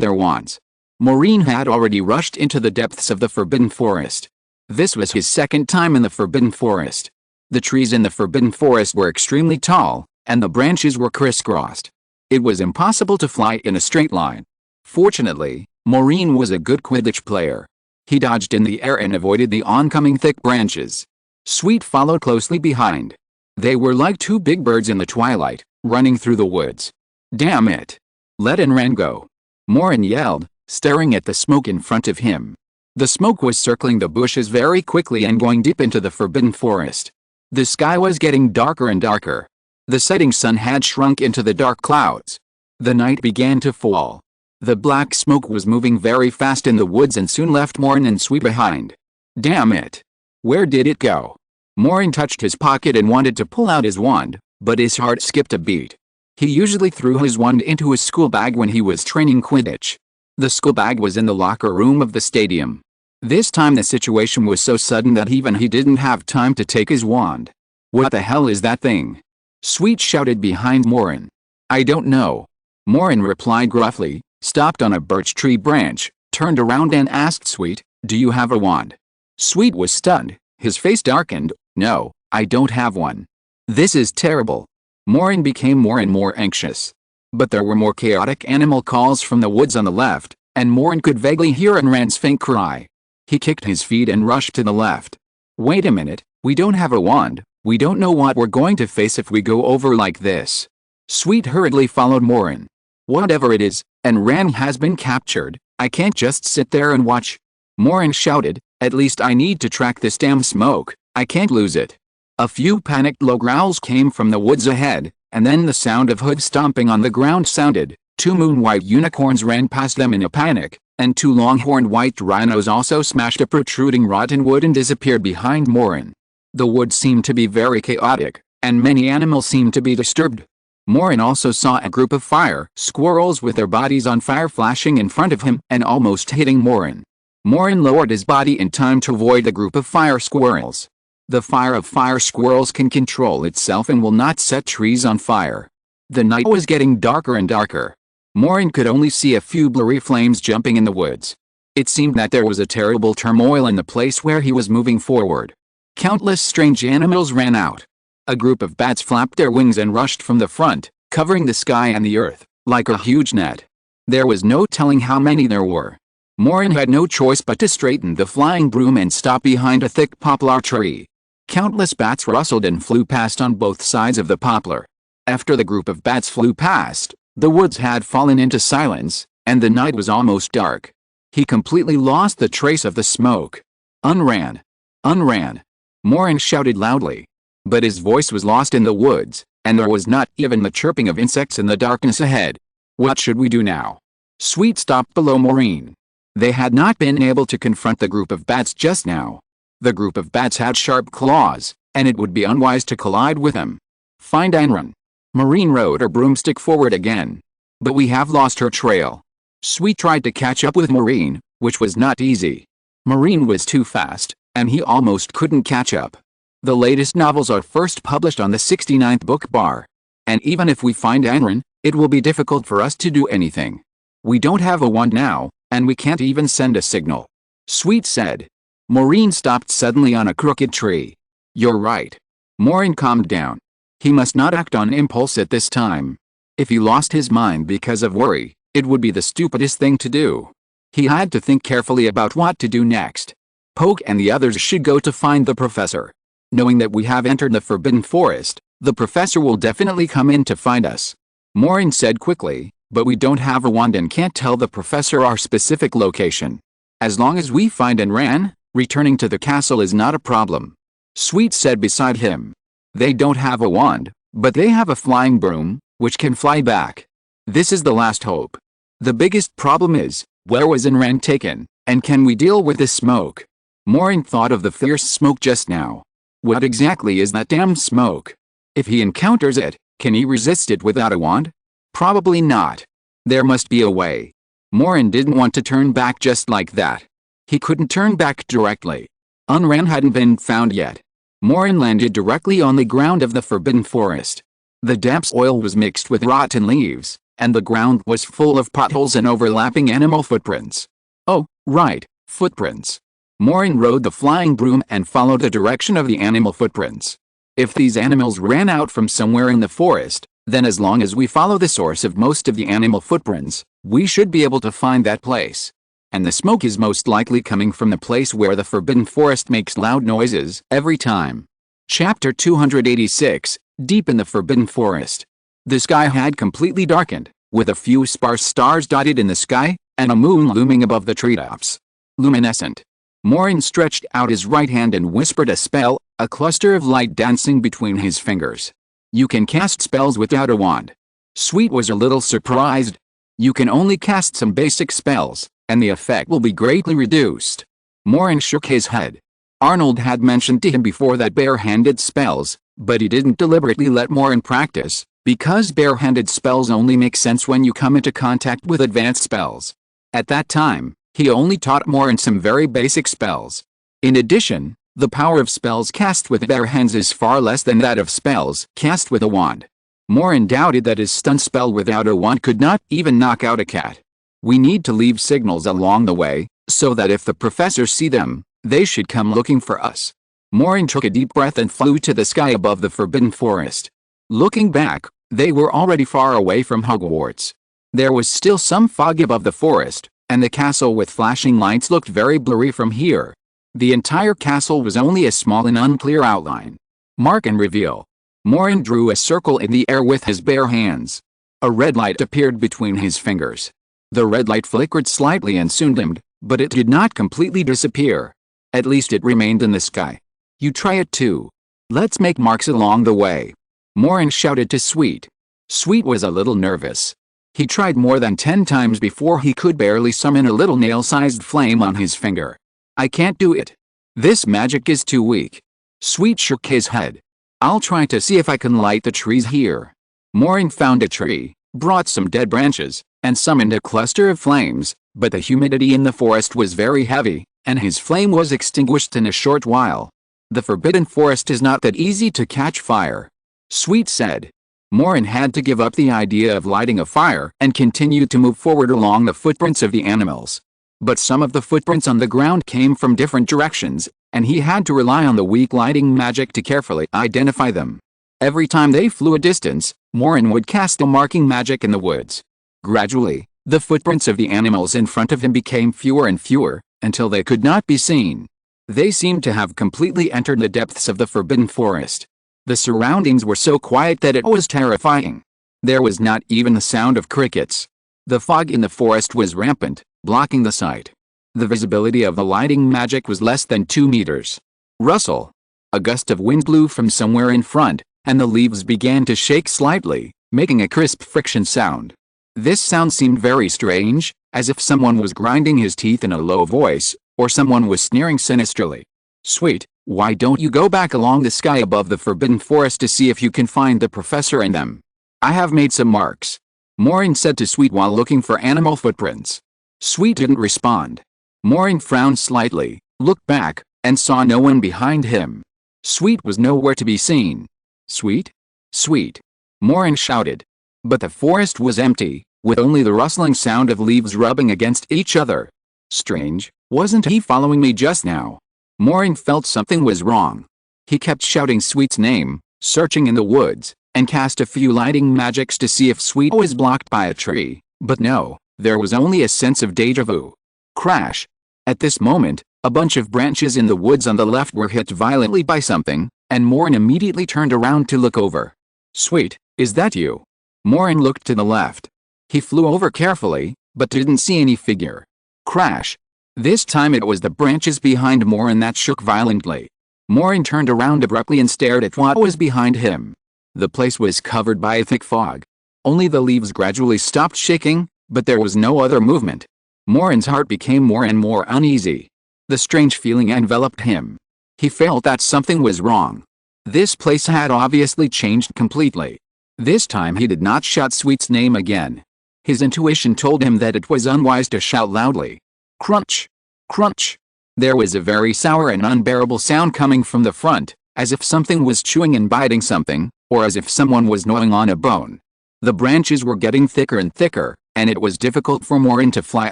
their wands. Maureen had already rushed into the depths of the forbidden forest. This was his second time in the forbidden forest. The trees in the forbidden forest were extremely tall, and the branches were crisscrossed. It was impossible to fly in a straight line. Fortunately, Maureen was a good Quidditch player. He dodged in the air and avoided the oncoming thick branches. Sweet followed closely behind. They were like two big birds in the twilight, running through the woods. Damn it! Let Anran go! Maureen yelled, staring at the smoke in front of him. The smoke was circling the bushes very quickly and going deep into the forbidden forest. The sky was getting darker and darker. The setting sun had shrunk into the dark clouds. The night began to fall. The black smoke was moving very fast in the woods and soon left Maureen and Sweet behind. Damn it! Where did it go? Maureen touched his pocket and wanted to pull out his wand, but his heart skipped a beat. He usually threw his wand into his school bag when he was training Quidditch. The school bag was in the locker room of the stadium. This time the situation was so sudden that even he didn't have time to take his wand. What the hell is that thing? Sweet shouted behind Maureen. I don't know. Maureen replied gruffly, stopped on a birch tree branch, turned around and asked Sweet, do you have a wand? Sweet was stunned, his face darkened. No, I don't have one. This is terrible. Maureen became more and more anxious. But there were more chaotic animal calls from the woods on the left, and Maureen could vaguely hear Anran's faint cry. He kicked his feet and rushed to the left. Wait a minute, we don't have a wand. We don't know what we're going to face if we go over like this. Sweet hurriedly followed Maureen. Whatever it is, Anran has been captured. I can't just sit there and watch. Maureen shouted, at least I need to track this damn smoke. I can't lose it. A few panicked low growls came from the woods ahead, and then the sound of hooves stomping on the ground sounded. Two moon-white unicorns ran past them in a panic, and two long-horned white rhinos also smashed a protruding rotten wood and disappeared behind Maureen. The woods seemed to be very chaotic, and many animals seemed to be disturbed. Maureen also saw a group of fire squirrels with their bodies on fire flashing in front of him and almost hitting Maureen. Maureen lowered his body in time to avoid the group of fire squirrels. The fire of fire squirrels can control itself and will not set trees on fire. The night was getting darker and darker. Maureen could only see a few blurry flames jumping in the woods. It seemed that there was a terrible turmoil in the place where he was moving forward. Countless strange animals ran out. A group of bats flapped their wings and rushed from the front, covering the sky and the earth, like a huge net. There was no telling how many there were. Maureen had no choice but to straighten the flying broom and stop behind a thick poplar tree. Countless bats rustled and flew past on both sides of the poplar. After the group of bats flew past, the woods had fallen into silence, and the night was almost dark. He completely lost the trace of the smoke. Unran! Unran! Maureen shouted loudly. But his voice was lost in the woods, and there was not even the chirping of insects in the darkness ahead. What should we do now? Sweet stopped below Maureen. They had not been able to confront the group of bats just now. The group of bats had sharp claws, and it would be unwise to collide with them. Find and run. Maureen rode her broomstick forward again. But we have lost her trail. Sweet tried to catch up with Maureen, which was not easy. Maureen was too fast, and he almost couldn't catch up. The latest novels are first published on the 69th book bar. And even if we find Anran, it will be difficult for us to do anything. We don't have a wand now, and we can't even send a signal. Sweet said. Maureen stopped suddenly on a crooked tree. You're right. Maureen calmed down. He must not act on impulse at this time. If he lost his mind because of worry, it would be the stupidest thing to do. He had to think carefully about what to do next. Poke and the others should go to find the professor. Knowing that we have entered the Forbidden Forest, the professor will definitely come in to find us. Maureen said quickly, but we don't have a wand and can't tell the professor our specific location. As long as we find Anran, returning to the castle is not a problem. Sweet said beside him. They don't have a wand, but they have a flying broom, which can fly back. This is the last hope. The biggest problem is, where was Anran taken, and can we deal with this smoke? Maureen thought of the fierce smoke just now. What exactly is that damned smoke? If he encounters it, can he resist it without a wand? Probably not. There must be a way. Maureen didn't want to turn back just like that. He couldn't turn back directly. Anran hadn't been found yet. Maureen landed directly on the ground of the Forbidden Forest. The damp soil was mixed with rotten leaves, and the ground was full of potholes and overlapping animal footprints. Oh, right, footprints. Maureen rode the flying broom and followed the direction of the animal footprints. If these animals ran out from somewhere in the forest, then as long as we follow the source of most of the animal footprints, we should be able to find that place. And the smoke is most likely coming from the place where the Forbidden Forest makes loud noises every time. Chapter 286, Deep in the Forbidden Forest. The sky had completely darkened, with a few sparse stars dotted in the sky, and a moon looming above the treetops. Luminescent. Maureen stretched out his right hand and whispered a spell, a cluster of light dancing between his fingers. You can cast spells without a wand. Sweet was a little surprised. You can only cast some basic spells, and the effect will be greatly reduced. Maureen shook his head. Arnold had mentioned to him before that bare-handed spells, but he didn't deliberately let Maureen practice, because bare-handed spells only make sense when you come into contact with advanced spells. At that time, he only taught Maureen some very basic spells. In addition, the power of spells cast with bare hands is far less than that of spells cast with a wand. Maureen doubted that his stun spell without a wand could not even knock out a cat. We need to leave signals along the way, so that if the professors see them, they should come looking for us. Maureen took a deep breath and flew to the sky above the Forbidden Forest. Looking back, they were already far away from Hogwarts. There was still some fog above the forest, and the castle with flashing lights looked very blurry from here. The entire castle was only a small and unclear outline. Mark and reveal. Maureen drew a circle in the air with his bare hands. A red light appeared between his fingers. The red light flickered slightly and soon dimmed, but it did not completely disappear. At least it remained in the sky. You try it too. Let's make marks along the way. Maureen shouted to Sweet. Sweet was a little nervous. He tried more than 10 times before he could barely summon a little nail-sized flame on his finger. I can't do it. This magic is too weak. Sweet shook his head. I'll try to see if I can light the trees here. Maureen found a tree, brought some dead branches, and summoned a cluster of flames, but the humidity in the forest was very heavy, and his flame was extinguished in a short while. The Forbidden Forest is not that easy to catch fire. Sweet said. Maureen had to give up the idea of lighting a fire and continued to move forward along the footprints of the animals. But some of the footprints on the ground came from different directions, and he had to rely on the weak lighting magic to carefully identify them. Every time they flew a distance, Maureen would cast the marking magic in the woods. Gradually, the footprints of the animals in front of him became fewer and fewer, until they could not be seen. They seemed to have completely entered the depths of the forbidden forest. The surroundings were so quiet that it was terrifying. There was not even the sound of crickets. The fog in the forest was rampant, blocking the sight. The visibility of the lighting magic was less than 2 meters. Rustle. A gust of wind blew from somewhere in front, and the leaves began to shake slightly, making a crisp friction sound. This sound seemed very strange, as if someone was grinding his teeth in a low voice, or someone was sneering sinisterly. "Sweet, why don't you go back along the sky above the forbidden forest to see if you can find the professor and them? I have made some marks," Maureen said to Sweet while looking for animal footprints. Sweet didn't respond. Maureen frowned slightly, looked back, and saw no one behind him. Sweet was nowhere to be seen. "Sweet? Sweet!" Maureen shouted. But the forest was empty, with only the rustling sound of leaves rubbing against each other. Strange, wasn't he following me just now? Maureen felt something was wrong. He kept shouting Sweet's name, searching in the woods, and cast a few lighting magics to see if Sweet was blocked by a tree, but no, there was only a sense of déjà vu. Crash! At this moment, a bunch of branches in the woods on the left were hit violently by something, and Maureen immediately turned around to look over. "Sweet, is that you?" Maureen looked to the left. He flew over carefully, but didn't see any figure. Crash! This time it was the branches behind Maureen that shook violently. Maureen turned around abruptly and stared at what was behind him. The place was covered by a thick fog. Only the leaves gradually stopped shaking, but there was no other movement. Maureen's heart became more and more uneasy. The strange feeling enveloped him. He felt that something was wrong. This place had obviously changed completely. This time he did not shout Sweet's name again. His intuition told him that it was unwise to shout loudly. Crunch! Crunch! There was a very sour and unbearable sound coming from the front, as if something was chewing and biting something, or as if someone was gnawing on a bone. The branches were getting thicker and thicker, and it was difficult for Maureen to fly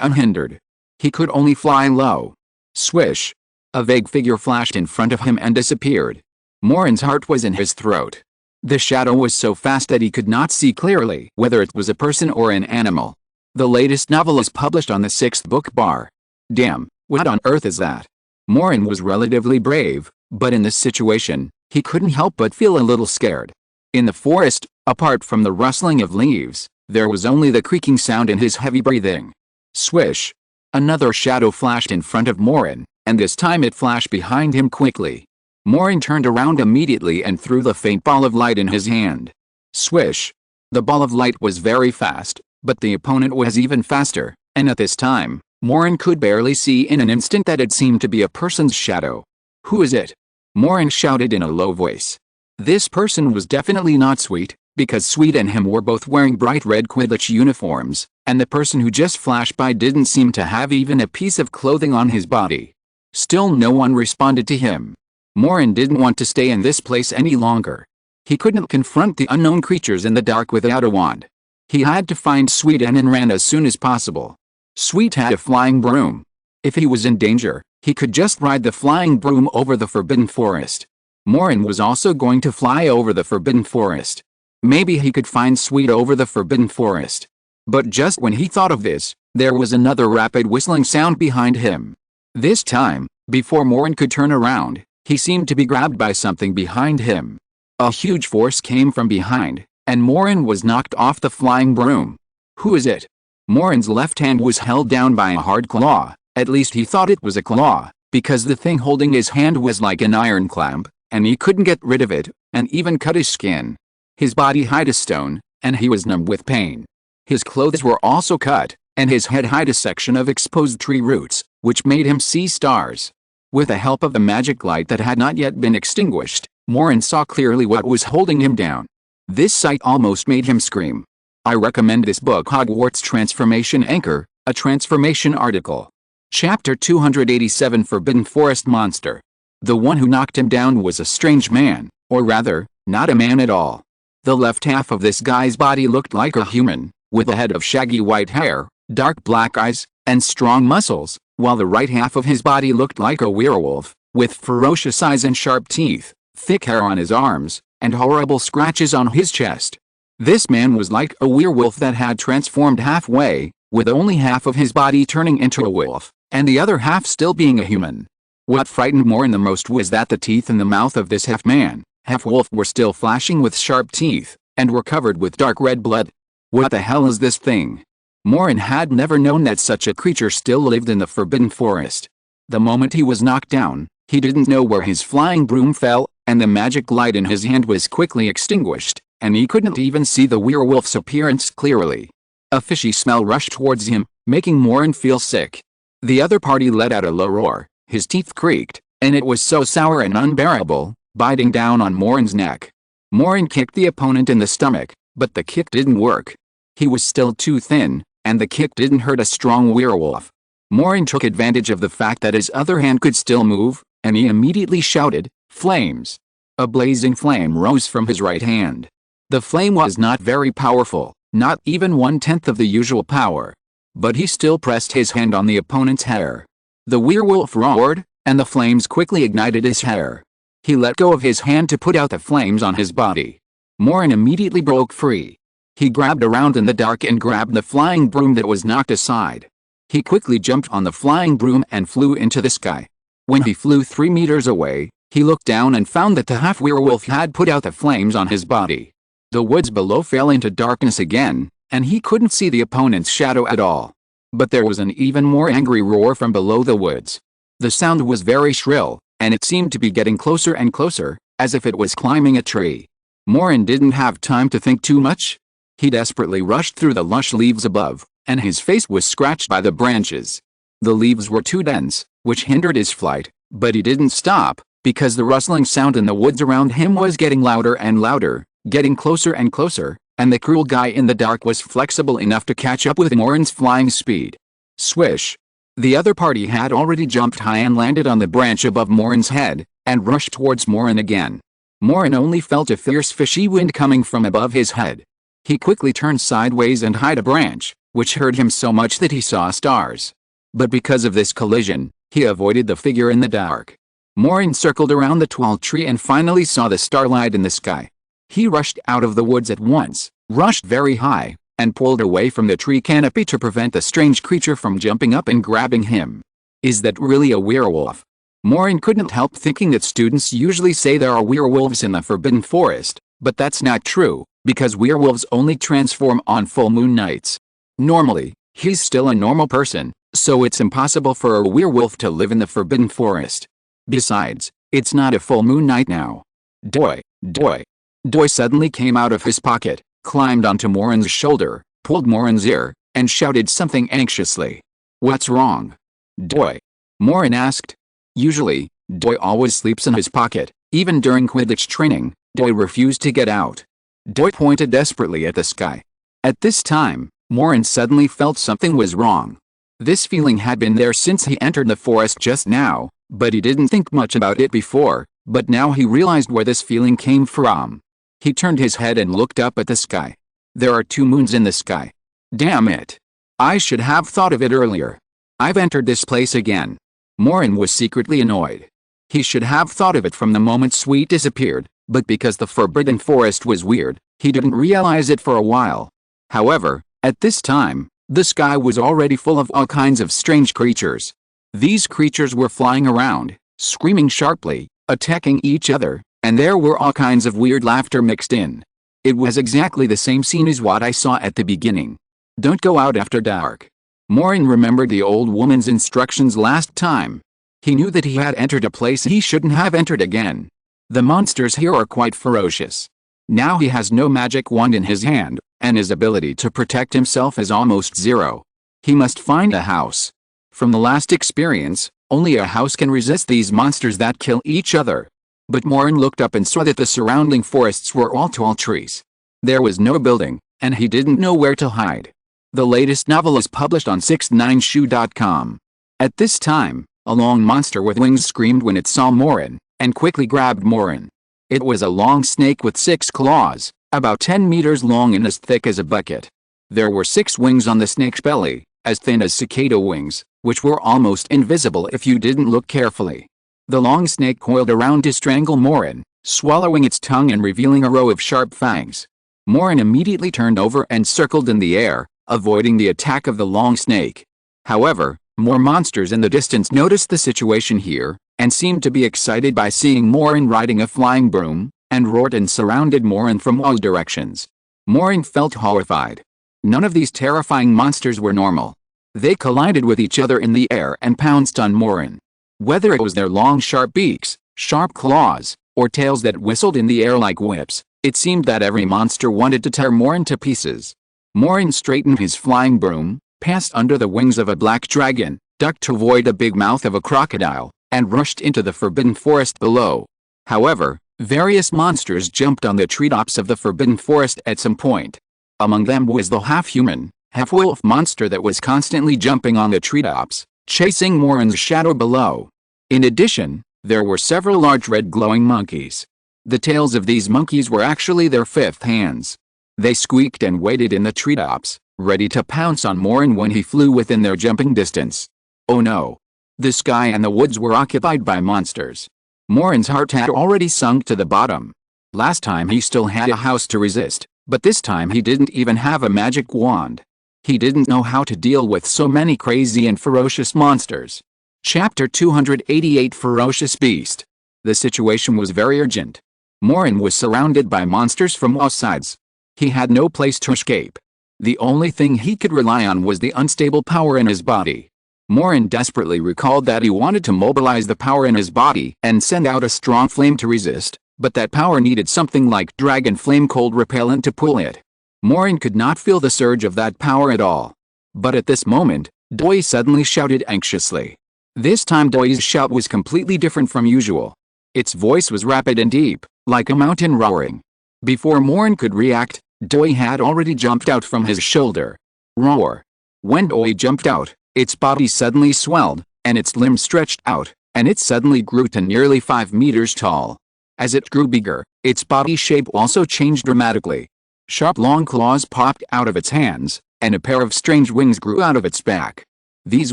unhindered. He could only fly low. Swish! A vague figure flashed in front of him and disappeared. Maureen's heart was in his throat. The shadow was so fast that he could not see clearly whether it was a person or an animal. The latest novel is published on the 6th book bar. Damn, what on earth is that? Maureen was relatively brave, but in this situation, he couldn't help but feel a little scared. In the forest, apart from the rustling of leaves, there was only the creaking sound and his heavy breathing. Swish! Another shadow flashed in front of Maureen, and this time it flashed behind him quickly. Maureen turned around immediately and threw the faint ball of light in his hand. Swish! The ball of light was very fast, but the opponent was even faster, and at this time, Maureen could barely see in an instant that it seemed to be a person's shadow. "Who is it?" Maureen shouted in a low voice. This person was definitely not Sweet, because Sweet and him were both wearing bright red Quidditch uniforms, and the person who just flashed by didn't seem to have even a piece of clothing on his body. Still no one responded to him. Maureen didn't want to stay in this place any longer. He couldn't confront the unknown creatures in the dark without a wand. He had to find Sweet and ran as soon as possible. Sweet had a flying broom. If he was in danger, he could just ride the flying broom over the forbidden forest. Maureen was also going to fly over the forbidden forest. Maybe he could find Sweet over the forbidden forest. But just when he thought of this, there was another rapid whistling sound behind him. This time, before Maureen could turn around, he seemed to be grabbed by something behind him. A huge force came from behind, and Maureen was knocked off the flying broom. Who is it? Maureen's left hand was held down by a hard claw. At least he thought it was a claw, because the thing holding his hand was like an iron clamp, and he couldn't get rid of it, and even cut his skin. His body hid a stone, and he was numb with pain. His clothes were also cut, and his head hid a section of exposed tree roots, which made him see stars. With the help of the magic light that had not yet been extinguished, Maureen saw clearly what was holding him down. This sight almost made him scream. I recommend this book, Hogwarts Transformation Anchor, a transformation article. Chapter 287, Forbidden Forest Monster. The one who knocked him down was a strange man, or rather, not a man at all. The left half of this guy's body looked like a human, with a head of shaggy white hair, dark black eyes, and strong muscles, while the right half of his body looked like a werewolf, with ferocious eyes and sharp teeth, thick hair on his arms, and horrible scratches on his chest. This man was like a werewolf that had transformed halfway, with only half of his body turning into a wolf, and the other half still being a human. What frightened Maureen the most was that the teeth in the mouth of this half-man, half-wolf were still flashing with sharp teeth, and were covered with dark red blood. What the hell is this thing? Maureen had never known that such a creature still lived in the Forbidden Forest. The moment he was knocked down, he didn't know where his flying broom fell, and the magic light in his hand was quickly extinguished, and he couldn't even see the werewolf's appearance clearly. A fishy smell rushed towards him, making Maureen feel sick. The other party let out a low roar, his teeth creaked, and it was so sour and unbearable, biting down on Maureen's neck. Maureen kicked the opponent in the stomach, but the kick didn't work. He was still too thin, and the kick didn't hurt a strong werewolf. Maureen took advantage of the fact that his other hand could still move, and he immediately shouted, "Flames!" A blazing flame rose from his right hand. The flame was not very powerful, not even 1/10 of the usual power. But he still pressed his hand on the opponent's hair. The werewolf roared, and the flames quickly ignited his hair. He let go of his hand to put out the flames on his body. Maureen immediately broke free. He grabbed around in the dark and grabbed the flying broom that was knocked aside. He quickly jumped on the flying broom and flew into the sky. When he flew 3 meters away, he looked down and found that the half-werewolf had put out the flames on his body. The woods below fell into darkness again, and he couldn't see the opponent's shadow at all. But there was an even more angry roar from below the woods. The sound was very shrill, and it seemed to be getting closer and closer, as if it was climbing a tree. Maureen didn't have time to think too much. He desperately rushed through the lush leaves above, and his face was scratched by the branches. The leaves were too dense, which hindered his flight, but he didn't stop, because the rustling sound in the woods around him was getting louder and louder, getting closer and closer, and the cruel guy in the dark was flexible enough to catch up with Maureen's flying speed. Swish! The other party had already jumped high and landed on the branch above Maureen's head, and rushed towards Maureen again. Maureen only felt a fierce fishy wind coming from above his head. He quickly turned sideways and hid a branch, which hurt him so much that he saw stars. But because of this collision, he avoided the figure in the dark. Maureen circled around the tall tree and finally saw the starlight in the sky. He rushed out of the woods at once, rushed very high, and pulled away from the tree canopy to prevent the strange creature from jumping up and grabbing him. Is that really a werewolf? Maureen couldn't help thinking that students usually say there are werewolves in the Forbidden Forest, but that's not true, because werewolves only transform on full moon nights. Normally, he's still a normal person, so it's impossible for a werewolf to live in the Forbidden Forest. Besides, it's not a full moon night now. Doi, doi. Doi suddenly came out of his pocket, climbed onto Maureen's shoulder, pulled Maureen's ear, and shouted something anxiously. "What's wrong?" Doi. Maureen asked. Usually, Doi always sleeps in his pocket. Even during Quidditch training, Doi refused to get out. Doi pointed desperately at the sky. At this time, Maureen suddenly felt something was wrong. This feeling had been there since he entered the forest just now, but he didn't think much about it before, but now he realized where this feeling came from. He turned his head and looked up at the sky. There are 2 moons in the sky. Damn it. I should have thought of it earlier. I've entered this place again. Maureen was secretly annoyed. He should have thought of it from the moment Sweet disappeared, but because the Forbidden Forest was weird, he didn't realize it for a while. However, at this time, the sky was already full of all kinds of strange creatures. These creatures were flying around, screaming sharply, attacking each other, and there were all kinds of weird laughter mixed in. It was exactly the same scene as what I saw at the beginning. Don't go out after dark. Maureen remembered the old woman's instructions last time. He knew that he had entered a place he shouldn't have entered again. The monsters here are quite ferocious. Now he has no magic wand in his hand, and his ability to protect himself is almost zero. He must find a house. From the last experience, only a house can resist these monsters that kill each other. But Maureen looked up and saw that the surrounding forests were all tall trees. There was no building, and he didn't know where to hide. The latest novel is published on 69shoe.com. At this time, a long monster with wings screamed when it saw Maureen, and quickly grabbed Maureen. It was a long snake with 6 claws, about 10 meters long and as thick as a bucket. There were 6 wings on the snake's belly, as thin as cicada wings, which were almost invisible if you didn't look carefully. The long snake coiled around to strangle Maureen, swallowing its tongue and revealing a row of sharp fangs. Maureen immediately turned over and circled in the air, avoiding the attack of the long snake. However, more monsters in the distance noticed the situation here, and seemed to be excited by seeing Maureen riding a flying broom, and roared and surrounded Maureen from all directions. Maureen felt horrified. None of these terrifying monsters were normal. They collided with each other in the air and pounced on Maureen. Whether it was their long sharp beaks, sharp claws, or tails that whistled in the air like whips, it seemed that every monster wanted to tear Maureen to pieces. Maureen straightened his flying broom, passed under the wings of a black dragon, ducked to avoid the big mouth of a crocodile, and rushed into the forbidden forest below. However, various monsters jumped on the treetops of the forbidden forest at some point. Among them was the half-human, half-wolf monster that was constantly jumping on the treetops, chasing Maureen's shadow below. In addition, there were several large red glowing monkeys. The tails of these monkeys were actually their fifth hands. They squeaked and waited in the treetops, ready to pounce on Maureen when he flew within their jumping distance. Oh no! The sky and the woods were occupied by monsters. Maureen's heart had already sunk to the bottom. Last time he still had a house to resist, but this time he didn't even have a magic wand. He didn't know how to deal with so many crazy and ferocious monsters. Chapter 288 Ferocious Beast. The situation was very urgent. Maureen was surrounded by monsters from all sides. He had no place to escape. The only thing he could rely on was the unstable power in his body. Maureen desperately recalled that he wanted to mobilize the power in his body and send out a strong flame to resist, but that power needed something like dragon flame cold repellent to pull it. Maureen could not feel the surge of that power at all. But at this moment, Doi suddenly shouted anxiously. This time Doi's shout was completely different from usual. Its voice was rapid and deep, like a mountain roaring. Before Maureen could react, Doi had already jumped out from his shoulder. Roar! When Doi jumped out, its body suddenly swelled, and its limbs stretched out, and it suddenly grew to nearly 5 meters tall. As it grew bigger, its body shape also changed dramatically. Sharp long claws popped out of its hands, and a pair of strange wings grew out of its back. These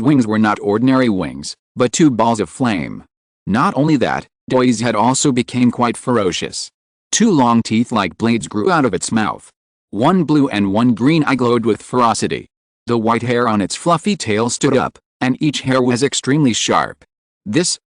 wings were not ordinary wings, but 2 balls of flame. Not only that, Doi's head also became quite ferocious. 2 long teeth like blades grew out of its mouth. 1 blue and 1 green eye glowed with ferocity. The white hair on its fluffy tail stood up, and each hair was extremely sharp.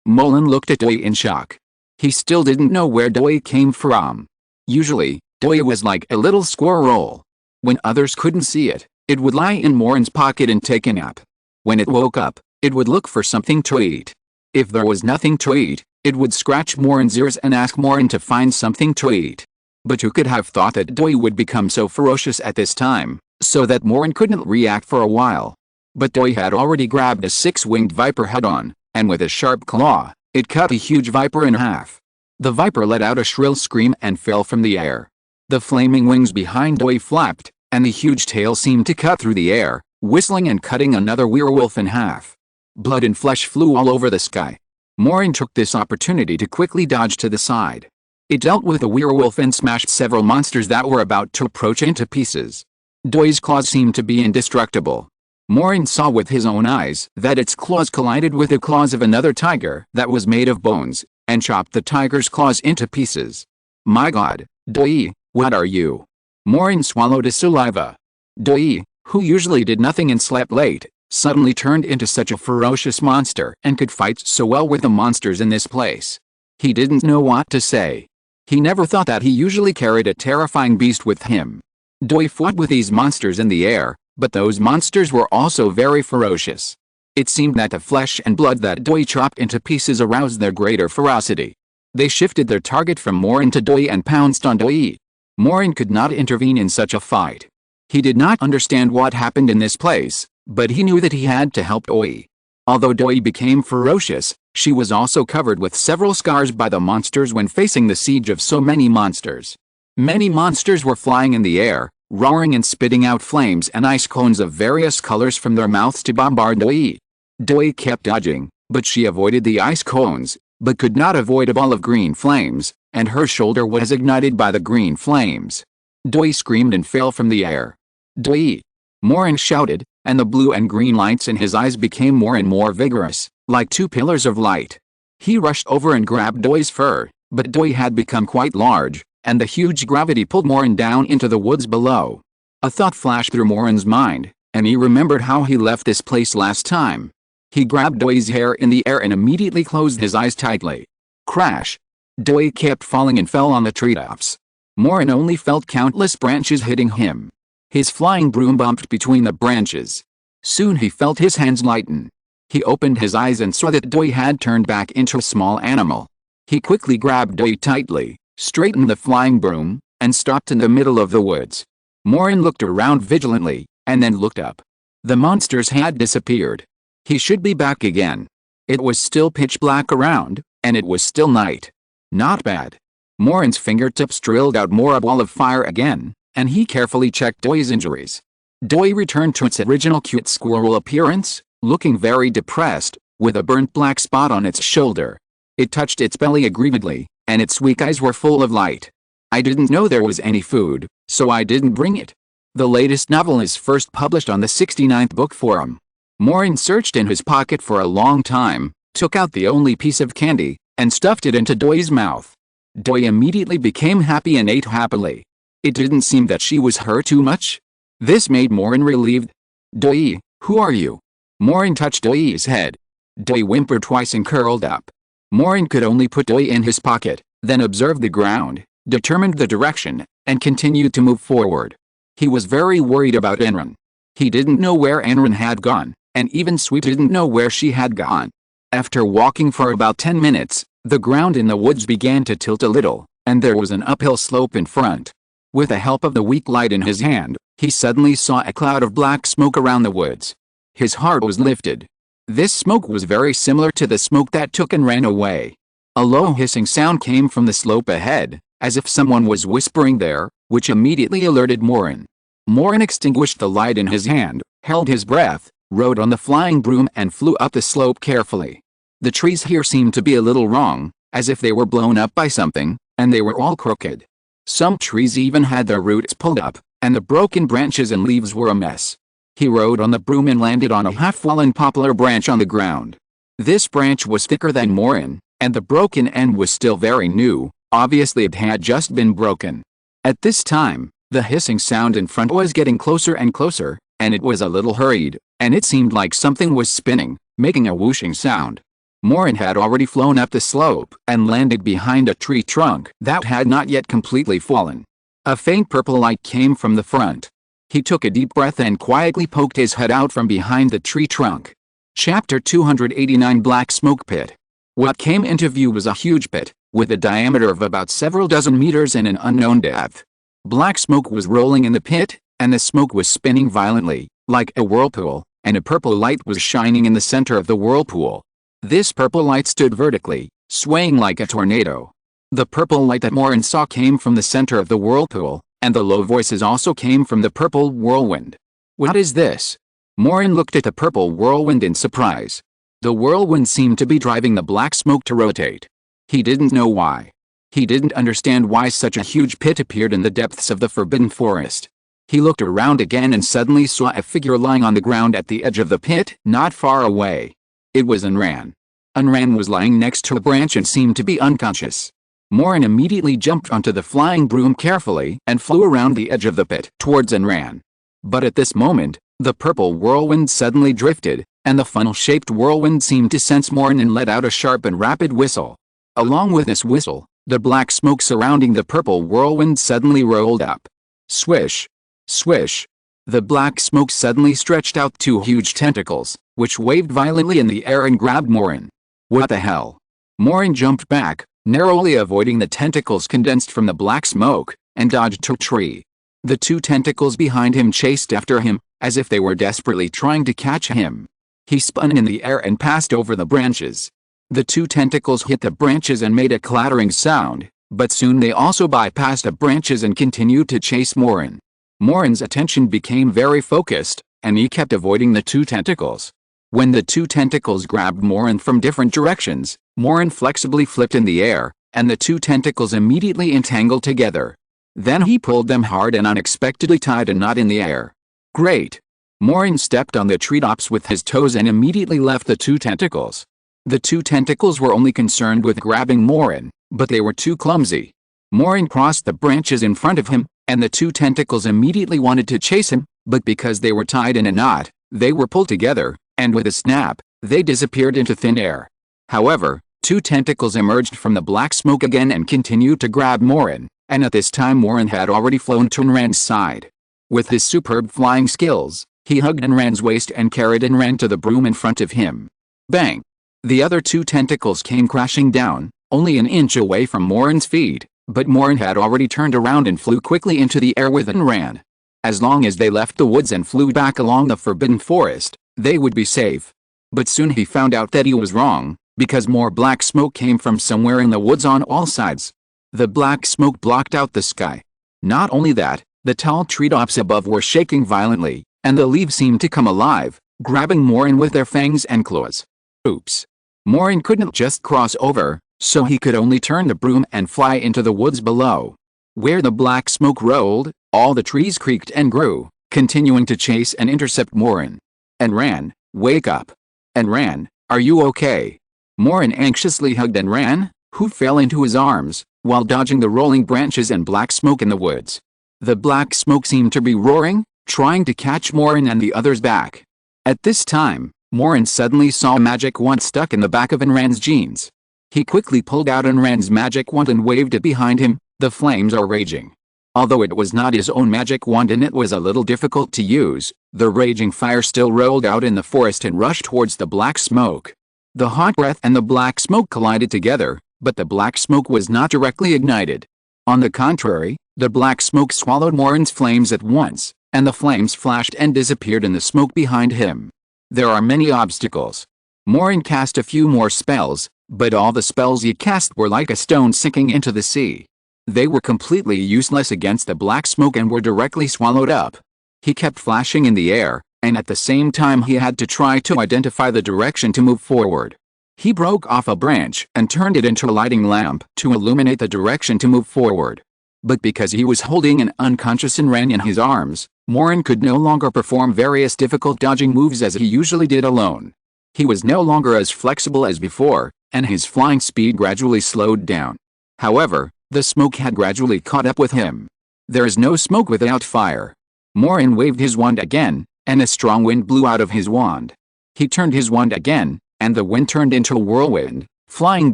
Mullen looked at Doi in shock. He still didn't know where Doi came from. Usually, Doi was like a little squirrel. When others couldn't see it, it would lie in Maureen's pocket and take a nap. When it woke up, it would look for something to eat. If there was nothing to eat, it would scratch Maureen's ears and ask Maureen to find something to eat. But who could have thought that Doi would become so ferocious at this time, so that Maureen couldn't react for a while? But Doi had already grabbed a 6-winged viper head-on, and with a sharp claw, it cut a huge viper in half. The viper let out a shrill scream and fell from the air. The flaming wings behind Doi flapped, and the huge tail seemed to cut through the air, whistling and cutting another werewolf in half. Blood and flesh flew all over the sky. Maureen took this opportunity to quickly dodge to the side. It dealt with the werewolf and smashed several monsters that were about to approach into pieces. Doi's claws seemed to be indestructible. Maureen saw with his own eyes that its claws collided with the claws of another tiger that was made of bones, and chopped the tiger's claws into pieces. My God, Doi, what are you? Maureen swallowed his saliva. Doi, who usually did nothing and slept late, suddenly turned into such a ferocious monster and could fight so well with the monsters in this place. He didn't know what to say. He never thought that he usually carried a terrifying beast with him. Doi fought with these monsters in the air, but those monsters were also very ferocious. It seemed that the flesh and blood that Doi chopped into pieces aroused their greater ferocity. They shifted their target from Maureen to Doi and pounced on Doi. Maureen could not intervene in such a fight. He did not understand what happened in this place, but he knew that he had to help Doi. Although Doi became ferocious, she was also covered with several scars by the monsters when facing the siege of so many monsters. Many monsters were flying in the air, roaring and spitting out flames and ice cones of various colors from their mouths to bombard Doi. Doi kept dodging, but she avoided the ice cones, but could not avoid a ball of green flames, and her shoulder was ignited by the green flames. Doi screamed and fell from the air. Doi! Maureen shouted, and the blue and green lights in his eyes became more and more vigorous, like two pillars of light. He rushed over and grabbed Doi's fur, but Doi had become quite large, and the huge gravity pulled Maureen down into the woods below. A thought flashed through Maureen's mind, and he remembered how he left this place last time. He grabbed Doi's hair in the air and immediately closed his eyes tightly. Crash! Doi kept falling and fell on the treetops. Maureen only felt countless branches hitting him. His flying broom bumped between the branches. Soon he felt his hands lighten. He opened his eyes and saw that Doi had turned back into a small animal. He quickly grabbed Doi tightly, straightened the flying broom, and stopped in the middle of the woods. Maureen looked around vigilantly, and then looked up. The monsters had disappeared. He should be back again. It was still pitch black around, and it was still night. Not bad. Maureen's fingertips drilled out more a ball of fire again, and he carefully checked Doi's injuries. Doi returned to its original cute squirrel appearance, looking very depressed, with a burnt black spot on its shoulder. It touched its belly aggrievedly, and its weak eyes were full of light. I didn't know there was any food, so I didn't bring it. The latest novel is first published on the 69th Book Forum. Maureen searched in his pocket for a long time, took out the only piece of candy, and stuffed it into Doi's mouth. Doi immediately became happy and ate happily. It didn't seem that she was hurt too much. This made Maureen relieved. Doi, who are you? Maureen touched Doi's head. Doi whimpered twice and curled up. Maureen could only put Doi in his pocket, then observed the ground, determined the direction, and continued to move forward. He was very worried about Enron. He didn't know where Enron had gone, and even Sweet didn't know where she had gone. After walking for about 10 minutes, the ground in the woods began to tilt a little, and there was an uphill slope in front. With the help of the weak light in his hand, he suddenly saw a cloud of black smoke around the woods. His heart was lifted. This smoke was very similar to the smoke that took and ran away. A low hissing sound came from the slope ahead, as if someone was whispering there, which immediately alerted Maureen. Maureen extinguished the light in his hand, held his breath, rode on the flying broom and flew up the slope carefully. The trees here seemed to be a little wrong, as if they were blown up by something, and they were all crooked. Some trees even had their roots pulled up, and the broken branches and leaves were a mess. He rode on the broom and landed on a half-fallen poplar branch on the ground. This branch was thicker than Maureen, and the broken end was still very new, obviously it had just been broken. At this time, the hissing sound in front was getting closer and closer, and it was a little hurried, and it seemed like something was spinning, making a whooshing sound. Maureen had already flown up the slope and landed behind a tree trunk that had not yet completely fallen. A faint purple light came from the front. He took a deep breath and quietly poked his head out from behind the tree trunk. Chapter 289 Black Smoke Pit. What came into view was a huge pit, with a diameter of about several dozen meters and an unknown depth. Black smoke was rolling in the pit, and the smoke was spinning violently, like a whirlpool, and a purple light was shining in the center of the whirlpool. This purple light stood vertically, swaying like a tornado. The purple light that Maureen saw came from the center of the whirlpool, and the low voices also came from the purple whirlwind. What is this? Maureen looked at the purple whirlwind in surprise. The whirlwind seemed to be driving the black smoke to rotate. He didn't know why. He didn't understand why such a huge pit appeared in the depths of the forbidden forest. He looked around again and suddenly saw a figure lying on the ground at the edge of the pit, not far away. It was Enran. Enran was lying next to a branch and seemed to be unconscious. Maureen immediately jumped onto the flying broom carefully and flew around the edge of the pit towards Enran. But at this moment, the purple whirlwind suddenly drifted, and the funnel-shaped whirlwind seemed to sense Maureen and let out a sharp and rapid whistle. Along with this whistle, the black smoke surrounding the purple whirlwind suddenly rolled up. Swish! Swish! The black smoke suddenly stretched out two huge tentacles, which waved violently in the air and grabbed Maureen. What the hell? Maureen jumped back, narrowly avoiding the tentacles condensed from the black smoke, and dodged to a tree. The two tentacles behind him chased after him, as if they were desperately trying to catch him. He spun in the air and passed over the branches. The two tentacles hit the branches and made a clattering sound, but soon they also bypassed the branches and continued to chase Maureen. Maureen's attention became very focused, and he kept avoiding the two tentacles. When the two tentacles grabbed Maureen from different directions, Maureen flexibly flipped in the air, and the two tentacles immediately entangled together. Then he pulled them hard and unexpectedly tied a knot in the air. Great! Maureen stepped on the treetops with his toes and immediately left the two tentacles. The two tentacles were only concerned with grabbing Maureen, but they were too clumsy. Maureen crossed the branches in front of him, and the two tentacles immediately wanted to chase him, but because they were tied in a knot, they were pulled together, and with a snap, they disappeared into thin air. However, two tentacles emerged from the black smoke again and continued to grab Maureen, and at this time Maureen had already flown to Nran's side. With his superb flying skills, he hugged Nran's waist and carried Nran to the broom in front of him. Bang! The other two tentacles came crashing down, only an inch away from Maureen's feet, but Maureen had already turned around and flew quickly into the air with Nran. As long as they left the woods and flew back along the forbidden forest, they would be safe. But soon he found out that he was wrong, because more black smoke came from somewhere in the woods on all sides. The black smoke blocked out the sky. Not only that, the tall treetops above were shaking violently, and the leaves seemed to come alive, grabbing Maureen with their fangs and claws. Oops! Maureen couldn't just cross over, so he could only turn the broom and fly into the woods below. Where the black smoke rolled, all the trees creaked and grew, continuing to chase and intercept Maureen. Nran, wake up! Nran, are you okay? Maureen anxiously hugged Nran, who fell into his arms, while dodging the rolling branches and black smoke in the woods. The black smoke seemed to be roaring, trying to catch Maureen and the others back. At this time, Maureen suddenly saw a magic wand stuck in the back of Nran's jeans. He quickly pulled out Nran's magic wand and waved it behind him. The flames are raging. Although it was not his own magic wand and it was a little difficult to use, the raging fire still rolled out in the forest and rushed towards the black smoke. The hot breath and the black smoke collided together, but the black smoke was not directly ignited. On the contrary, the black smoke swallowed Maureen's flames at once, and the flames flashed and disappeared in the smoke behind him. There are many obstacles. Maureen cast a few more spells, but all the spells he cast were like a stone sinking into the sea. They were completely useless against the black smoke and were directly swallowed up. He kept flashing in the air, and at the same time he had to try to identify the direction to move forward. He broke off a branch and turned it into a lighting lamp to illuminate the direction to move forward. But because he was holding an unconscious Nran in his arms, Maureen could no longer perform various difficult dodging moves as he usually did alone. He was no longer as flexible as before, and his flying speed gradually slowed down. However, the smoke had gradually caught up with him. There is no smoke without fire. Maureen waved his wand again, and a strong wind blew out of his wand. He turned his wand again, and the wind turned into a whirlwind, flying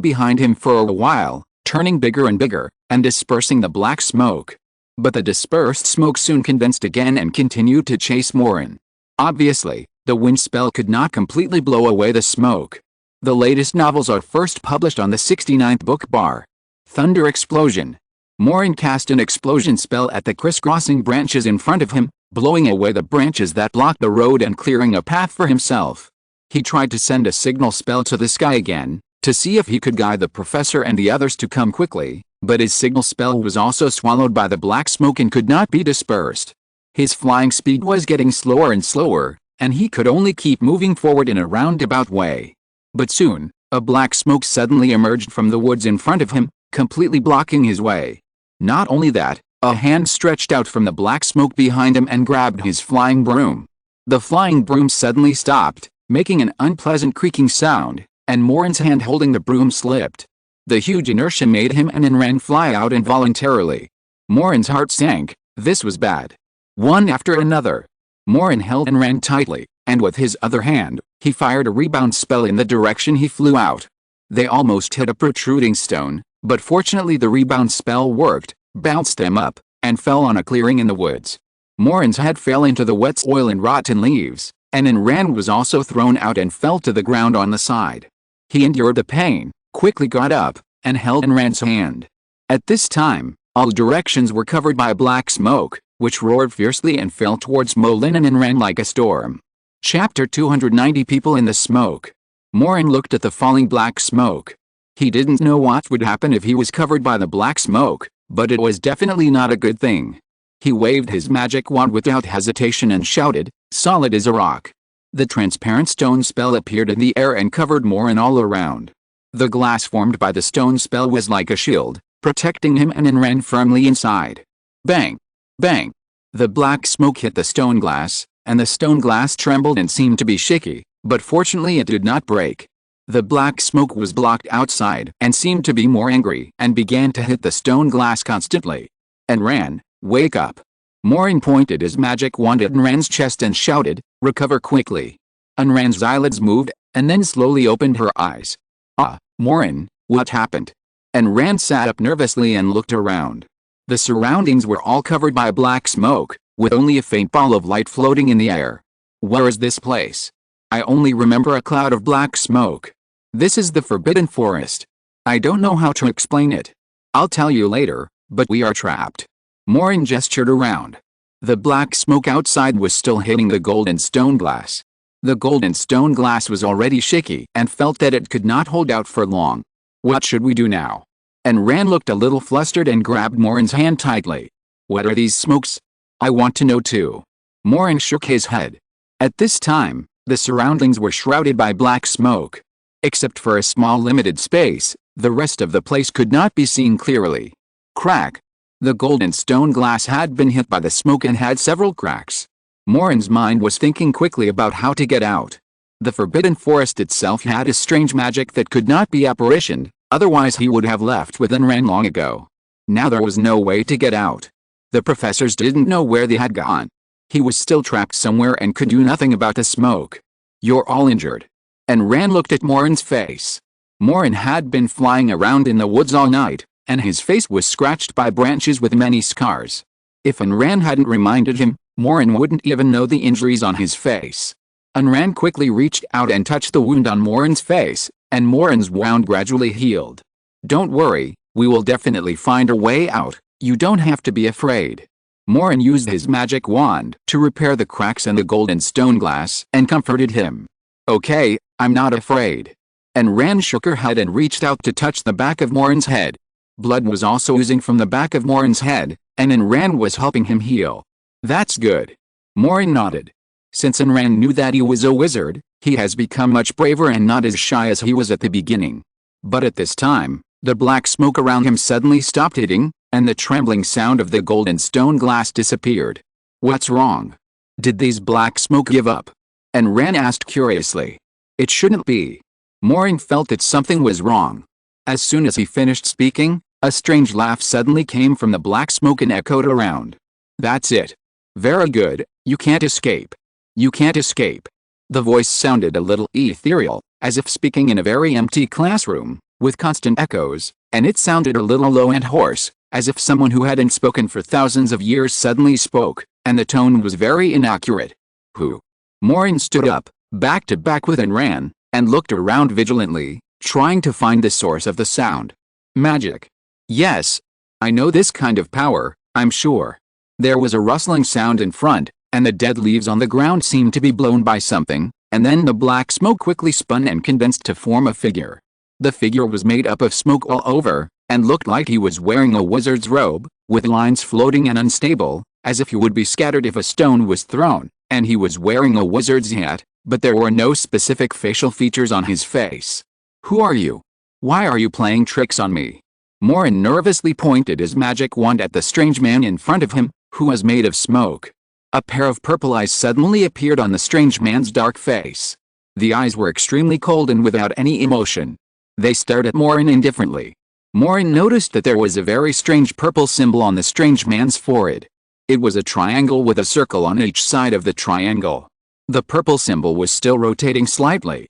behind him for a while, turning bigger and bigger, and dispersing the black smoke. But the dispersed smoke soon condensed again and continued to chase Maureen. Obviously, the wind spell could not completely blow away the smoke. The latest novels are first published on the 69th book bar. Thunder Explosion. Maureen cast an explosion spell at the crisscrossing branches in front of him, blowing away the branches that blocked the road and clearing a path for himself. He tried to send a signal spell to the sky again, to see if he could guide the professor and the others to come quickly, but his signal spell was also swallowed by the black smoke and could not be dispersed. His flying speed was getting slower and slower, and he could only keep moving forward in a roundabout way. But soon, a black smoke suddenly emerged from the woods in front of him, completely blocking his way. Not only that, a hand stretched out from the black smoke behind him and grabbed his flying broom. The flying broom suddenly stopped, making an unpleasant creaking sound, and Maureen's hand holding the broom slipped. The huge inertia made him and Nran fly out involuntarily. Maureen's heart sank. This was bad. One after another, Maureen held Nran tightly, and with his other hand, he fired a rebound spell in the direction he flew out. They almost hit a protruding stone, but fortunately the rebound spell worked, bounced them up, and fell on a clearing in the woods. Maureen's head fell into the wet soil and rotten leaves, and Nran was also thrown out and fell to the ground on the side. He endured the pain, quickly got up, and held Nran's hand. At this time, all directions were covered by black smoke, which roared fiercely and fell towards Maureen and Nran like a storm. Chapter 290 People in the Smoke. Maureen looked at the falling black smoke. He didn't know what would happen if he was covered by the black smoke, but it was definitely not a good thing. He waved his magic wand without hesitation and shouted, "Solid as a rock." The transparent stone spell appeared in the air and covered Maureen all around. The glass formed by the stone spell was like a shield, protecting him and Nran firmly inside. Bang! Bang! The black smoke hit the stone glass, and the stone glass trembled and seemed to be shaky, but fortunately it did not break. The black smoke was blocked outside and seemed to be more angry and began to hit the stone glass constantly. Enran, wake up! Maureen pointed his magic wand at Enran's chest and shouted, recover quickly. Enran's eyelids moved, and then slowly opened her eyes. Ah, Maureen, what happened? Enran sat up nervously and looked around. The surroundings were all covered by black smoke, with only a faint ball of light floating in the air. Where is this place? I only remember a cloud of black smoke. This is the Forbidden Forest. I don't know how to explain it. I'll tell you later, but we are trapped. Maureen gestured around. The black smoke outside was still hitting the gold and stone glass. The gold and stone glass was already shaky and felt that it could not hold out for long. What should we do now? Enran looked a little flustered and grabbed Maureen's hand tightly. What are these smokes? I want to know too. Maureen shook his head. At this time, the surroundings were shrouded by black smoke. Except for a small limited space, the rest of the place could not be seen clearly. Crack! The gold and stone glass had been hit by the smoke and had several cracks. Maureen's mind was thinking quickly about how to get out. The Forbidden Forest itself had a strange magic that could not be apparitioned, otherwise he would have left with Enran long ago. Now there was no way to get out. The professors didn't know where they had gone. He was still trapped somewhere and could do nothing about the smoke. You're all injured. Enran looked at Maureen's face. Maureen had been flying around in the woods all night, and his face was scratched by branches with many scars. If Enran hadn't reminded him, Maureen wouldn't even know the injuries on his face. Enran quickly reached out and touched the wound on Maureen's face, and Maureen's wound gradually healed. Don't worry, we will definitely find a way out, you don't have to be afraid. Maureen used his magic wand to repair the cracks in the gold and stone glass and comforted him. Okay, I'm not afraid. Enran shook her head and reached out to touch the back of Maureen's head. Blood was also oozing from the back of Maureen's head, and Enran was helping him heal. That's good. Maureen nodded. Since Enran knew that he was a wizard, he has become much braver and not as shy as he was at the beginning. But at this time, the black smoke around him suddenly stopped hitting, and the trembling sound of the gold and stone glass disappeared. What's wrong? Did these black smoke give up? Enran asked curiously. It shouldn't be. Maureen felt that something was wrong. As soon as he finished speaking, a strange laugh suddenly came from the black smoke and echoed around. That's it. Very good, you can't escape. You can't escape. The voice sounded a little ethereal, as if speaking in a very empty classroom, with constant echoes, and it sounded a little low and hoarse, as if someone who hadn't spoken for thousands of years suddenly spoke, and the tone was very inaccurate. Who? Maureen stood up, back to back with Enran, and looked around vigilantly, trying to find the source of the sound. Magic. Yes. I know this kind of power, I'm sure. There was a rustling sound in front, and the dead leaves on the ground seemed to be blown by something, and then the black smoke quickly spun and condensed to form a figure. The figure was made up of smoke all over, and looked like he was wearing a wizard's robe, with lines floating and unstable, as if he would be scattered if a stone was thrown, and he was wearing a wizard's hat, but there were no specific facial features on his face. Who are you? Why are you playing tricks on me? Maureen nervously pointed his magic wand at the strange man in front of him, who was made of smoke. A pair of purple eyes suddenly appeared on the strange man's dark face. The eyes were extremely cold and without any emotion. They stared at Maureen indifferently. Maureen noticed that there was a very strange purple symbol on the strange man's forehead. It was a triangle with a circle on each side of the triangle. The purple symbol was still rotating slightly.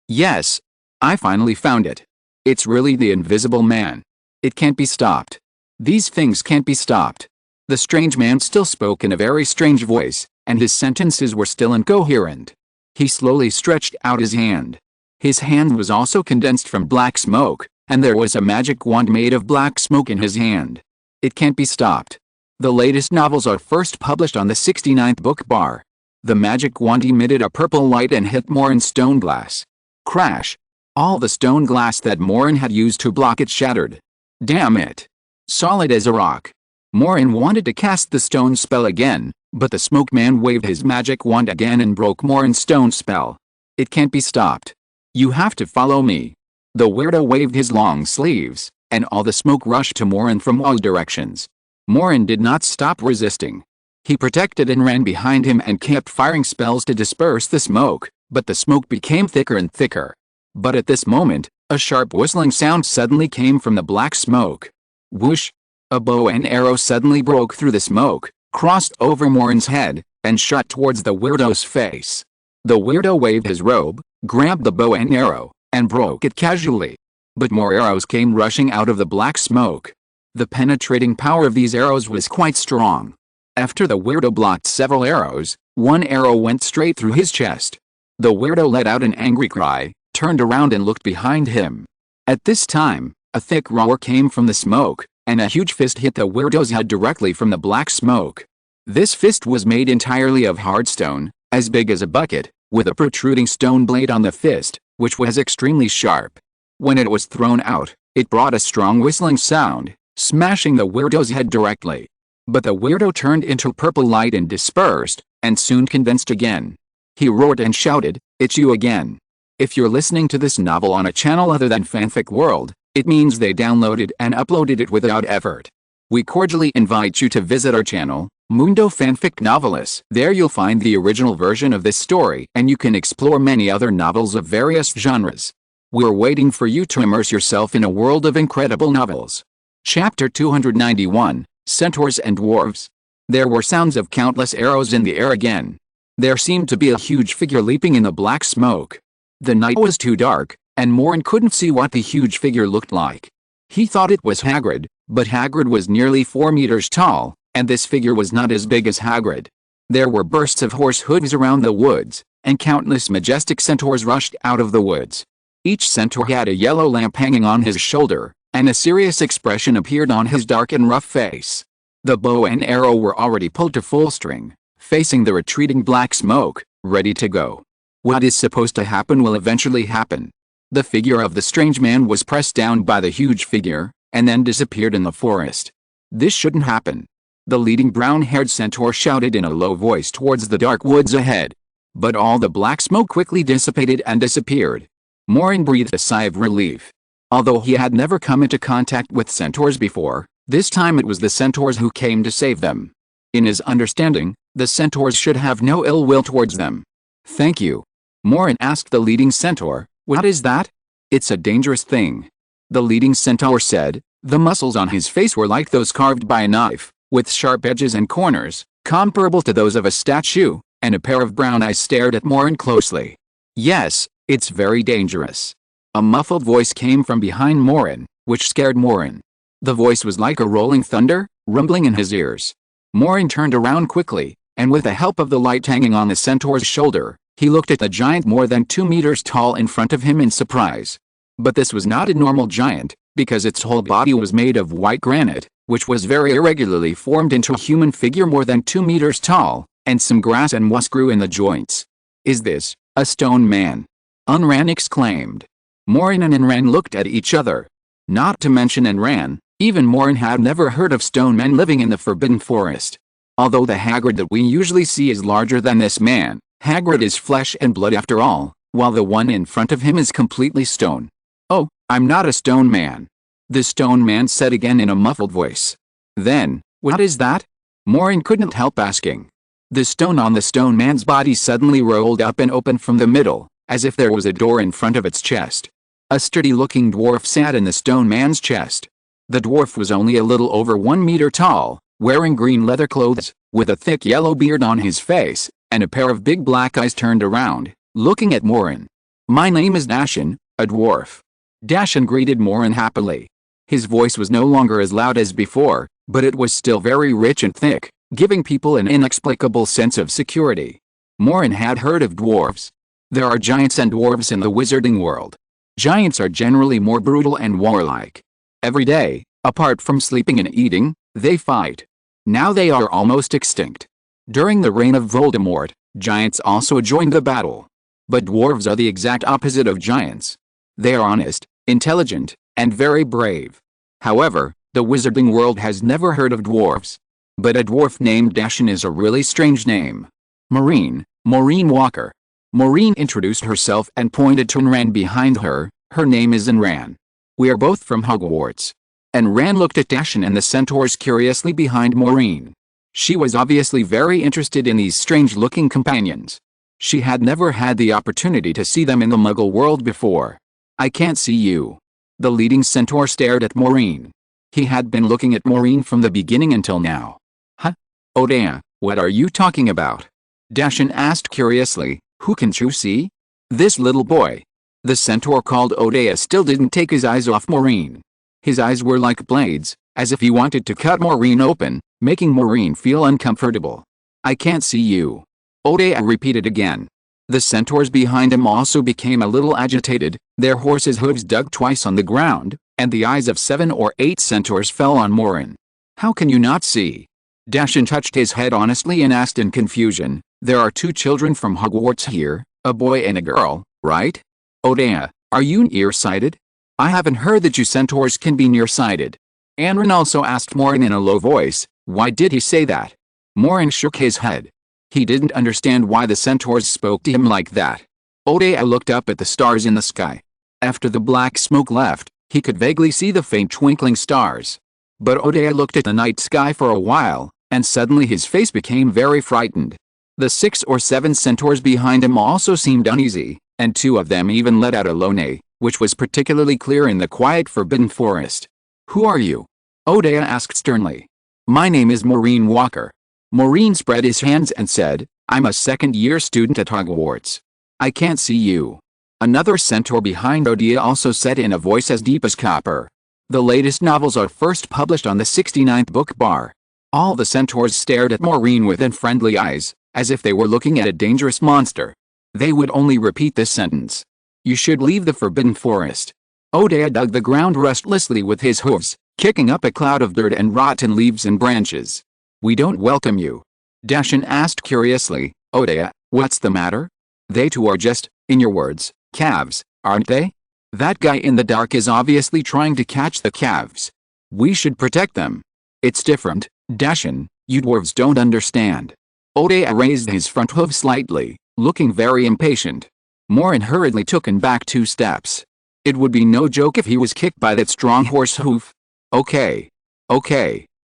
Yes, I finally found it. It's really the Invisible Man. It can't be stopped. These things can't be stopped. The strange man still spoke in a very strange voice, and his sentences were still incoherent. He slowly stretched out his hand. His hand was also condensed from black smoke, and there was a magic wand made of black smoke in his hand. It can't be stopped. The latest novels are first published on the 69th book bar. The magic wand emitted a purple light and hit Maureen's stone glass. Crash! All the stone glass that Maureen had used to block it shattered. Damn it! Solid as a rock. Maureen wanted to cast the stone spell again, but the smoke man waved his magic wand again and broke Maureen's stone spell. It can't be stopped. You have to follow me. The weirdo waved his long sleeves, and all the smoke rushed to Maureen from all directions. Maureen did not stop resisting. He protected and ran behind him and kept firing spells to disperse the smoke, but the smoke became thicker and thicker. But at this moment, a sharp whistling sound suddenly came from the black smoke. Whoosh! A bow and arrow suddenly broke through the smoke, crossed over Maureen's head, and shot towards the weirdo's face. The weirdo waved his robe, grabbed the bow and arrow, and broke it casually. But more arrows came rushing out of the black smoke. The penetrating power of these arrows was quite strong. After the weirdo blocked several arrows, one arrow went straight through his chest. The weirdo let out an angry cry, turned around and looked behind him. At this time, a thick roar came from the smoke, and a huge fist hit the weirdo's head directly from the black smoke. This fist was made entirely of hard stone, as big as a bucket, with a protruding stone blade on the fist, which was extremely sharp. When it was thrown out, it brought a strong whistling sound, smashing the weirdo's head directly. But the weirdo turned into purple light and dispersed, and soon condensed again. He roared and shouted, "It's you again." If you're listening to this novel on a channel other than Fanfic World, it means they downloaded and uploaded it without effort. We cordially invite you to visit our channel, Mundo Fanfic Novelis. There you'll find the original version of this story and you can explore many other novels of various genres. We're waiting for you to immerse yourself in a world of incredible novels. Chapter 291, Centaurs and Dwarves. There were sounds of countless arrows in the air again. There seemed to be a huge figure leaping in the black smoke. The night was too dark, and Maureen couldn't see what the huge figure looked like. He thought it was Hagrid, but Hagrid was nearly 4 meters tall, and this figure was not as big as Hagrid. There were bursts of horse hooves around the woods, and countless majestic centaurs rushed out of the woods. Each centaur had a yellow lamp hanging on his shoulder, and a serious expression appeared on his dark and rough face. The bow and arrow were already pulled to full string, facing the retreating black smoke, ready to go. What is supposed to happen will eventually happen. The figure of the strange man was pressed down by the huge figure, and then disappeared in the forest. This shouldn't happen. The leading brown-haired centaur shouted in a low voice towards the dark woods ahead. But all the black smoke quickly dissipated and disappeared. Maureen breathed a sigh of relief. Although he had never come into contact with centaurs before, this time it was the centaurs who came to save them. In his understanding, the centaurs should have no ill will towards them. "Thank you." Maureen asked the leading centaur, "What is that?" "It's a dangerous thing," the leading centaur said. The muscles on his face were like those carved by a knife, with sharp edges and corners, comparable to those of a statue, and a pair of brown eyes stared at Maureen closely. "Yes, it's very dangerous." A muffled voice came from behind Maureen, which scared Maureen. The voice was like a rolling thunder, rumbling in his ears. Maureen turned around quickly, and with the help of the light hanging on the centaur's shoulder, he looked at the giant more than 2 meters tall in front of him in surprise. But this was not a normal giant, because its whole body was made of white granite, which was very irregularly formed into a human figure more than 2 meters tall, and some grass and moss grew in the joints. "Is this a stone man?" Unran exclaimed. Maureen and Enran looked at each other. Not to mention Enran, even Maureen had never heard of stone men living in the Forbidden Forest. Although the Hagrid that we usually see is larger than this man, Hagrid is flesh and blood after all, while the one in front of him is completely stone. "Oh, I'm not a stone man," the stone man said again in a muffled voice. "Then, what is that?" Maureen couldn't help asking. The stone on the stone man's body suddenly rolled up and opened from the middle, as if there was a door in front of its chest. A sturdy-looking dwarf sat in the stone man's chest. The dwarf was only a little over 1 meter tall, wearing green leather clothes, with a thick yellow beard on his face, and a pair of big black eyes turned around, looking at Maureen. "My name is Dashan, a dwarf." Dashan greeted Maureen happily. His voice was no longer as loud as before, but it was still very rich and thick, giving people an inexplicable sense of security. Maureen had heard of dwarves. There are giants and dwarves in the wizarding world. Giants are generally more brutal and warlike. Every day, apart from sleeping and eating, they fight. Now they are almost extinct. During the reign of Voldemort, giants also joined the battle. But dwarves are the exact opposite of giants. They are honest, intelligent, and very brave. However, the wizarding world has never heard of dwarves. But a dwarf named Dashan is a really strange name. Maureen Walker. Maureen introduced herself and pointed to Enran behind her. "Her name is Enran. We are both from Hogwarts." and Ran looked at Dashin and the centaurs curiously behind Maureen. She was obviously very interested in these strange-looking companions. She had never had the opportunity to see them in the Muggle world before. I can't see you. The leading centaur stared at Maureen. He had been looking at Maureen from the beginning until now. Huh? Odea, what are you talking about? Dashin asked curiously. Who can't you see? This little boy. The centaur called Odea still didn't take his eyes off Maureen. His eyes were like blades, as if he wanted to cut Maureen open, making Maureen feel uncomfortable. I can't see you. Odea repeated again. The centaurs behind him also became a little agitated, their horses' hooves dug twice on the ground, and the eyes of 7 or 8 centaurs fell on Maureen. How can you not see? Dashin touched his head honestly and asked in confusion. There are 2 children from Hogwarts here, a boy and a girl, right? Odea, are you nearsighted? I haven't heard that you centaurs can be nearsighted. Anran also asked Maureen in a low voice. Why did he say that? Maureen shook his head. He didn't understand why the centaurs spoke to him like that. Odea looked up at the stars in the sky. After the black smoke left, he could vaguely see the faint twinkling stars. But Odea looked at the night sky for a while, and suddenly his face became very frightened. The 6 or 7 centaurs behind him also seemed uneasy, and 2 of them even let out a low neigh, which was particularly clear in the quiet forbidden forest. Who are you? Odea asked sternly. My name is Maureen Walker. Maureen spread his hands and said, I'm a second-year student at Hogwarts. I can't see you. Another centaur behind Odea also said in a voice as deep as copper. The latest novels are first published on the 69th book bar. All the centaurs stared at Maureen with unfriendly eyes, as if they were looking at a dangerous monster. They would only repeat this sentence. You should leave the forbidden forest. Odea dug the ground restlessly with his hooves, kicking up a cloud of dirt and rotten leaves and branches. We don't welcome you. Dashin asked curiously. Odea, what's the matter? They too are just, in your words, calves, aren't they? That guy in the dark is obviously trying to catch the calves. We should protect them. It's different, Dashin, you dwarves don't understand. Odea raised his front hoof slightly, looking very impatient. Maureen hurriedly took him back 2 steps. It would be no joke if he was kicked by that strong horse hoof. Okay.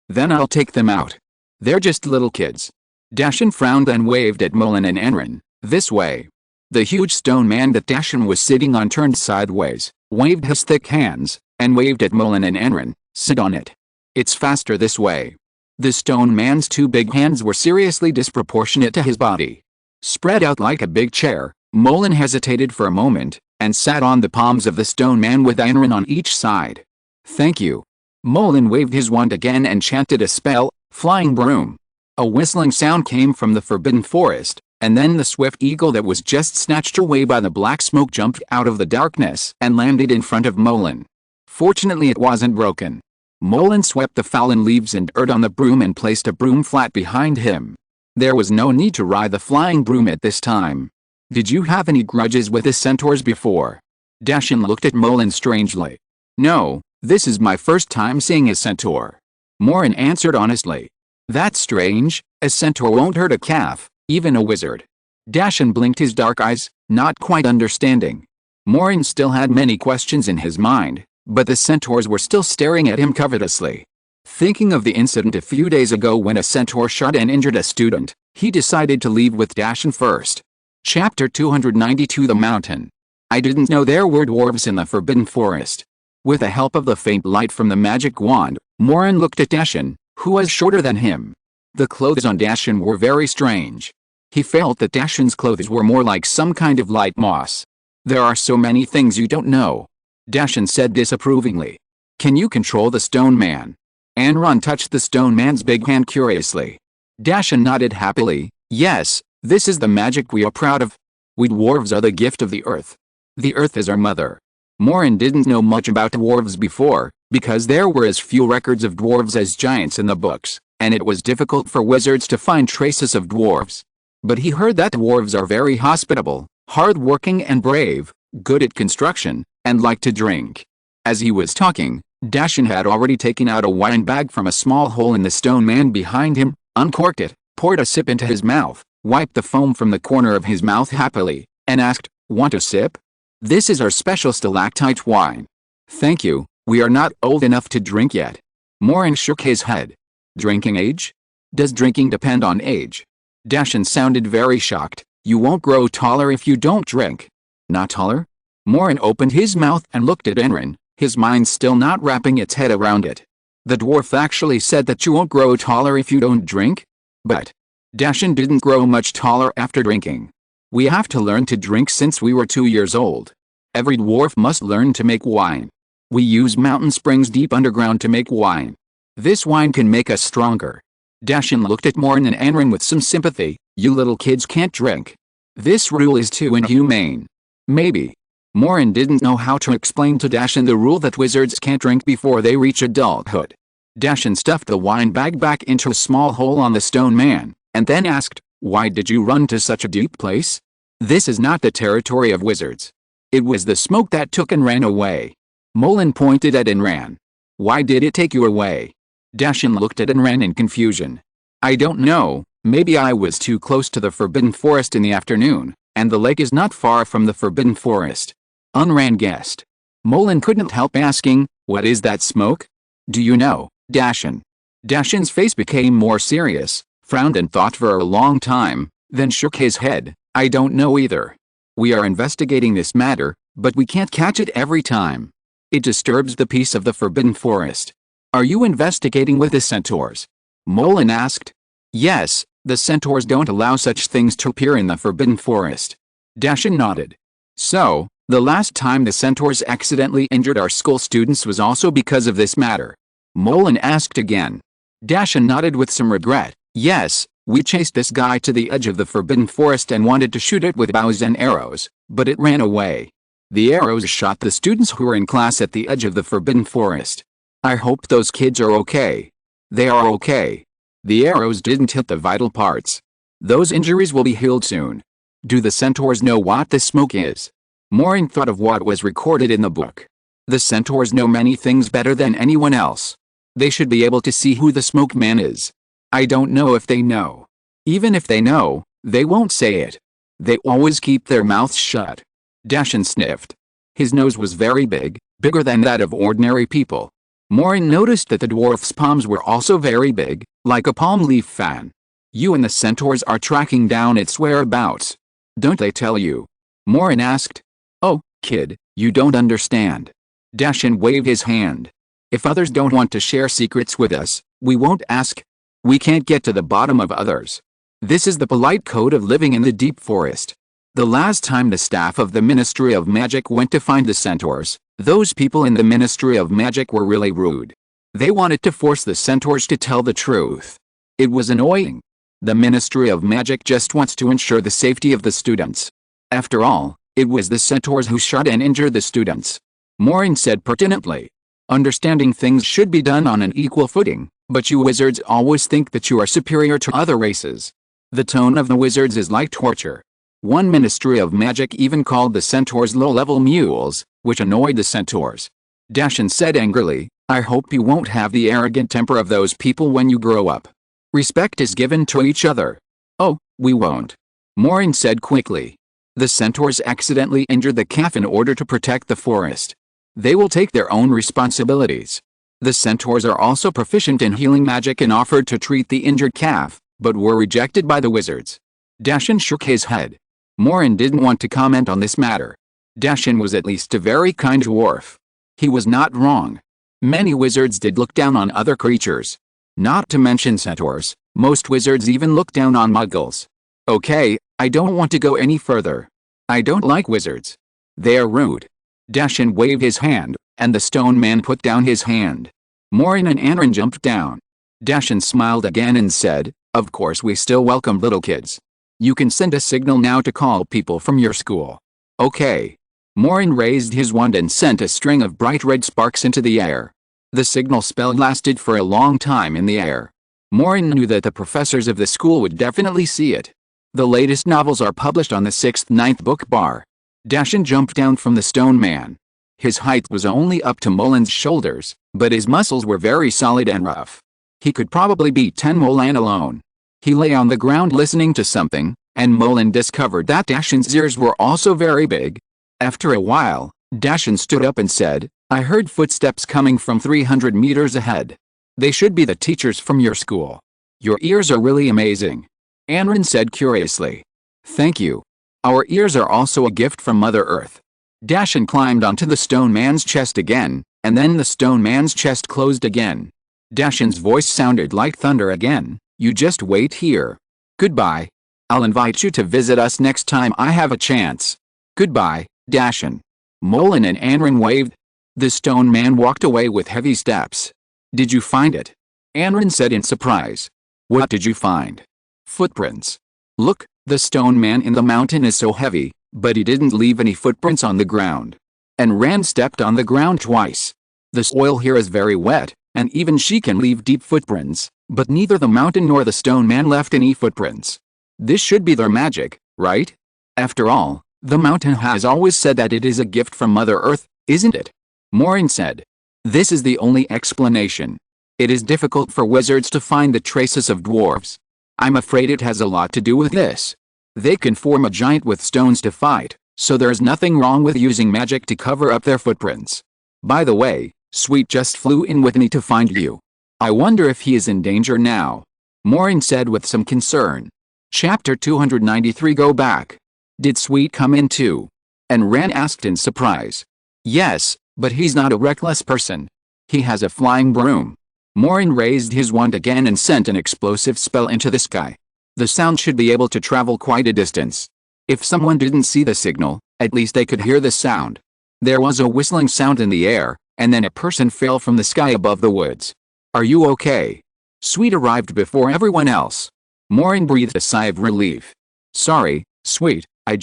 Then I'll take them out. They're just little kids. Dashin frowned and waved at Mullen and Enrin. This way. The huge stone man that Dashin was sitting on turned sideways, waved his thick hands, and waved at Mullen and Enrin. Sit on it. It's faster this way. The stone man's 2 big hands were seriously disproportionate to his body. Spread out like a big chair, Mullen hesitated for a moment, and sat on the palms of the stone man with Enrin on each side. Thank you. Mullen waved his wand again and chanted a spell, Flying Broom. A whistling sound came from the forbidden forest, and then the swift eagle that was just snatched away by the black smoke jumped out of the darkness and landed in front of Mullen. Fortunately it wasn't broken. Mullen swept the fallen leaves and dirt on the broom and placed a broom flat behind him. There was no need to ride the flying broom at this time. Did you have any grudges with the centaurs before? Dashin looked at Mullen strangely. No, this is my first time seeing a centaur. Maureen answered honestly. That's strange, a centaur won't hurt a calf, even a wizard. Dashin blinked his dark eyes, not quite understanding. Maureen still had many questions in his mind, but the centaurs were still staring at him covetously. Thinking of the incident a few days ago when a centaur shot and injured a student, he decided to leave with Dashin first. Chapter 292 The Mountain. I didn't know there were dwarves in the Forbidden Forest. With the help of the faint light from the magic wand, Maureen looked at Dashin, who was shorter than him. The clothes on Dashin were very strange. He felt that Dashin's clothes were more like some kind of light moss. There are so many things you don't know. Dashin said disapprovingly. Can you control the stone man? Anran touched the stone man's big hand curiously. Dashin nodded happily. Yes, this is the magic we are proud of. We dwarves are the gift of the earth. The earth is our mother. Maureen didn't know much about dwarves before, because there were as few records of dwarves as giants in the books, and it was difficult for wizards to find traces of dwarves. But he heard that dwarves are very hospitable, hard-working and brave, good at construction, and like to drink. As he was talking, Dashin had already taken out a wine bag from a small hole in the stone man behind him, uncorked it, poured a sip into his mouth, wiped the foam from the corner of his mouth happily, and asked, Want a sip? This is our special stalactite wine. Thank you, We are not old enough to drink yet. Maureen shook his head. Drinking age? Does drinking depend on age? Dashan sounded very shocked. You won't grow taller if you don't drink. Not taller? Maureen opened his mouth and looked at Enrin, his mind still not wrapping its head around it. The dwarf actually said that you won't grow taller if you don't drink? But Dashan didn't grow much taller after drinking. We have to learn to drink since we were 2 years old. Every dwarf must learn to make wine. We use mountain springs deep underground to make wine. This wine can make us stronger. Dashan looked at Maureen and Enrin with some sympathy. You little kids can't drink. This rule is too inhumane. Maybe. Maureen didn't know how to explain to Dashan the rule that wizards can't drink before they reach adulthood. Dashan stuffed the wine bag back into a small hole on the stone man, and then asked, why did you run to such a deep place? This is not the territory of wizards. It was the smoke that took and ran away. Molen pointed at Enran. Why did it take you away? Dashan looked at Enran in confusion. I don't know, maybe I was too close to the Forbidden Forest in the afternoon, and the lake is not far from the Forbidden Forest. Enran guessed. Molen couldn't help asking, what is that smoke? Do you know, Dashan? Dashan's face became more serious, frowned and thought for a long time, then shook his head. I don't know either. We are investigating this matter, but we can't catch it every time. It disturbs the peace of the Forbidden Forest. Are you investigating with the centaurs? Molen asked. Yes, the centaurs don't allow such things to appear in the Forbidden Forest. Dashan nodded. So, the last time the centaurs accidentally injured our school students was also because of this matter. Molen asked again. Dashan nodded with some regret. Yes, we chased this guy to the edge of the Forbidden Forest and wanted to shoot it with bows and arrows, but it ran away. The arrows shot the students who were in class at the edge of the Forbidden Forest. I hope those kids are okay. They are okay. The arrows didn't hit the vital parts. Those injuries will be healed soon. Do the centaurs know what the smoke is? Maureen thought of what was recorded in the book. The centaurs know many things better than anyone else. They should be able to see who the smoke man is. I don't know if they know. Even if they know, they won't say it. They always keep their mouths shut. Dashan sniffed. His nose was very big, bigger than that of ordinary people. Maureen noticed that the dwarf's palms were also very big, like a palm leaf fan. You and the centaurs are tracking down its whereabouts. Don't they tell you? Maureen asked. Oh, kid, you don't understand. Dashan waved his hand. If others don't want to share secrets with us, we won't ask. We can't get to the bottom of others. This is the polite code of living in the deep forest. The last time the staff of the Ministry of Magic went to find the centaurs, those people in the Ministry of Magic were really rude. They wanted to force the centaurs to tell the truth. It was annoying. The Ministry of Magic just wants to ensure the safety of the students. After all, it was the centaurs who shot and injured the students. Maureen said pertinently. Understanding things should be done on an equal footing, but you wizards always think that you are superior to other races. The tone of the wizards is like torture. One Ministry of Magic even called the centaurs low-level mules, which annoyed the centaurs. Dashan said angrily, I hope you won't have the arrogant temper of those people when you grow up. Respect is given to each other. Oh, we won't. Maureen said quickly. The centaurs accidentally injured the calf in order to protect the forest. They will take their own responsibilities. The centaurs are also proficient in healing magic and offered to treat the injured calf, but were rejected by the wizards. Dashan shook his head. Maureen didn't want to comment on this matter. Dashan was at least a very kind dwarf. He was not wrong. Many wizards did look down on other creatures. Not to mention centaurs, most wizards even look down on muggles. Okay, I don't want to go any further. I don't like wizards. They are rude. Dashan waved his hand, and the stone man put down his hand. Maureen and Enrin jumped down. Dashan smiled again and said, of course we still welcome little kids. You can send a signal now to call people from your school. Okay. Maureen raised his wand and sent a string of bright red sparks into the air. The signal spell lasted for a long time in the air. Maureen knew that the professors of the school would definitely see it. The latest novels are published on the 6th-9th book bar. Dashan jumped down from the stone man. His height was only up to Molen's shoulders, but his muscles were very solid and rough. He could probably beat 10 Molen alone. He lay on the ground listening to something, and Molen discovered that Dashan's ears were also very big. After a while, Dashin stood up and said, I heard footsteps coming from 300 meters ahead. They should be the teachers from your school. Your ears are really amazing. Anrin said curiously. Thank you. Our ears are also a gift from Mother Earth. Dashin climbed onto the stone man's chest again, and then the stone man's chest closed again. Dashin's voice sounded like thunder again. You just wait here. Goodbye. I'll invite you to visit us next time I have a chance. Goodbye, Dashin. Molin and Anrin waved. The stone man walked away with heavy steps. Did you find it? Anrin said in surprise. What did you find? Footprints. Look, the stone man in the mountain is so heavy, but he didn't leave any footprints on the ground. And Rand stepped on the ground twice. The soil here is very wet, and even she can leave deep footprints, but neither the mountain nor the stone man left any footprints. This should be their magic, right? After all, the mountain has always said that it is a gift from Mother Earth, isn't it? Maureen said. This is the only explanation. It is difficult for wizards to find the traces of dwarves. I'm afraid it has a lot to do with this. They can form a giant with stones to fight, so there's nothing wrong with using magic to cover up their footprints. By the way, Sweet just flew in with me to find you. I wonder if he is in danger now. Maureen said with some concern. Chapter 293 Go back. Did Sweet come in too? And Ran asked in surprise. Yes, but he's not a reckless person. He has a flying broom. Maureen raised his wand again and sent an explosive spell into the sky. The sound should be able to travel quite a distance. If someone didn't see the signal, at least they could hear the sound. There was a whistling sound in the air, and then a person fell from the sky above the woods. Are you okay? Sweet arrived before everyone else. Maureen breathed a sigh of relief. Sorry, Sweet, I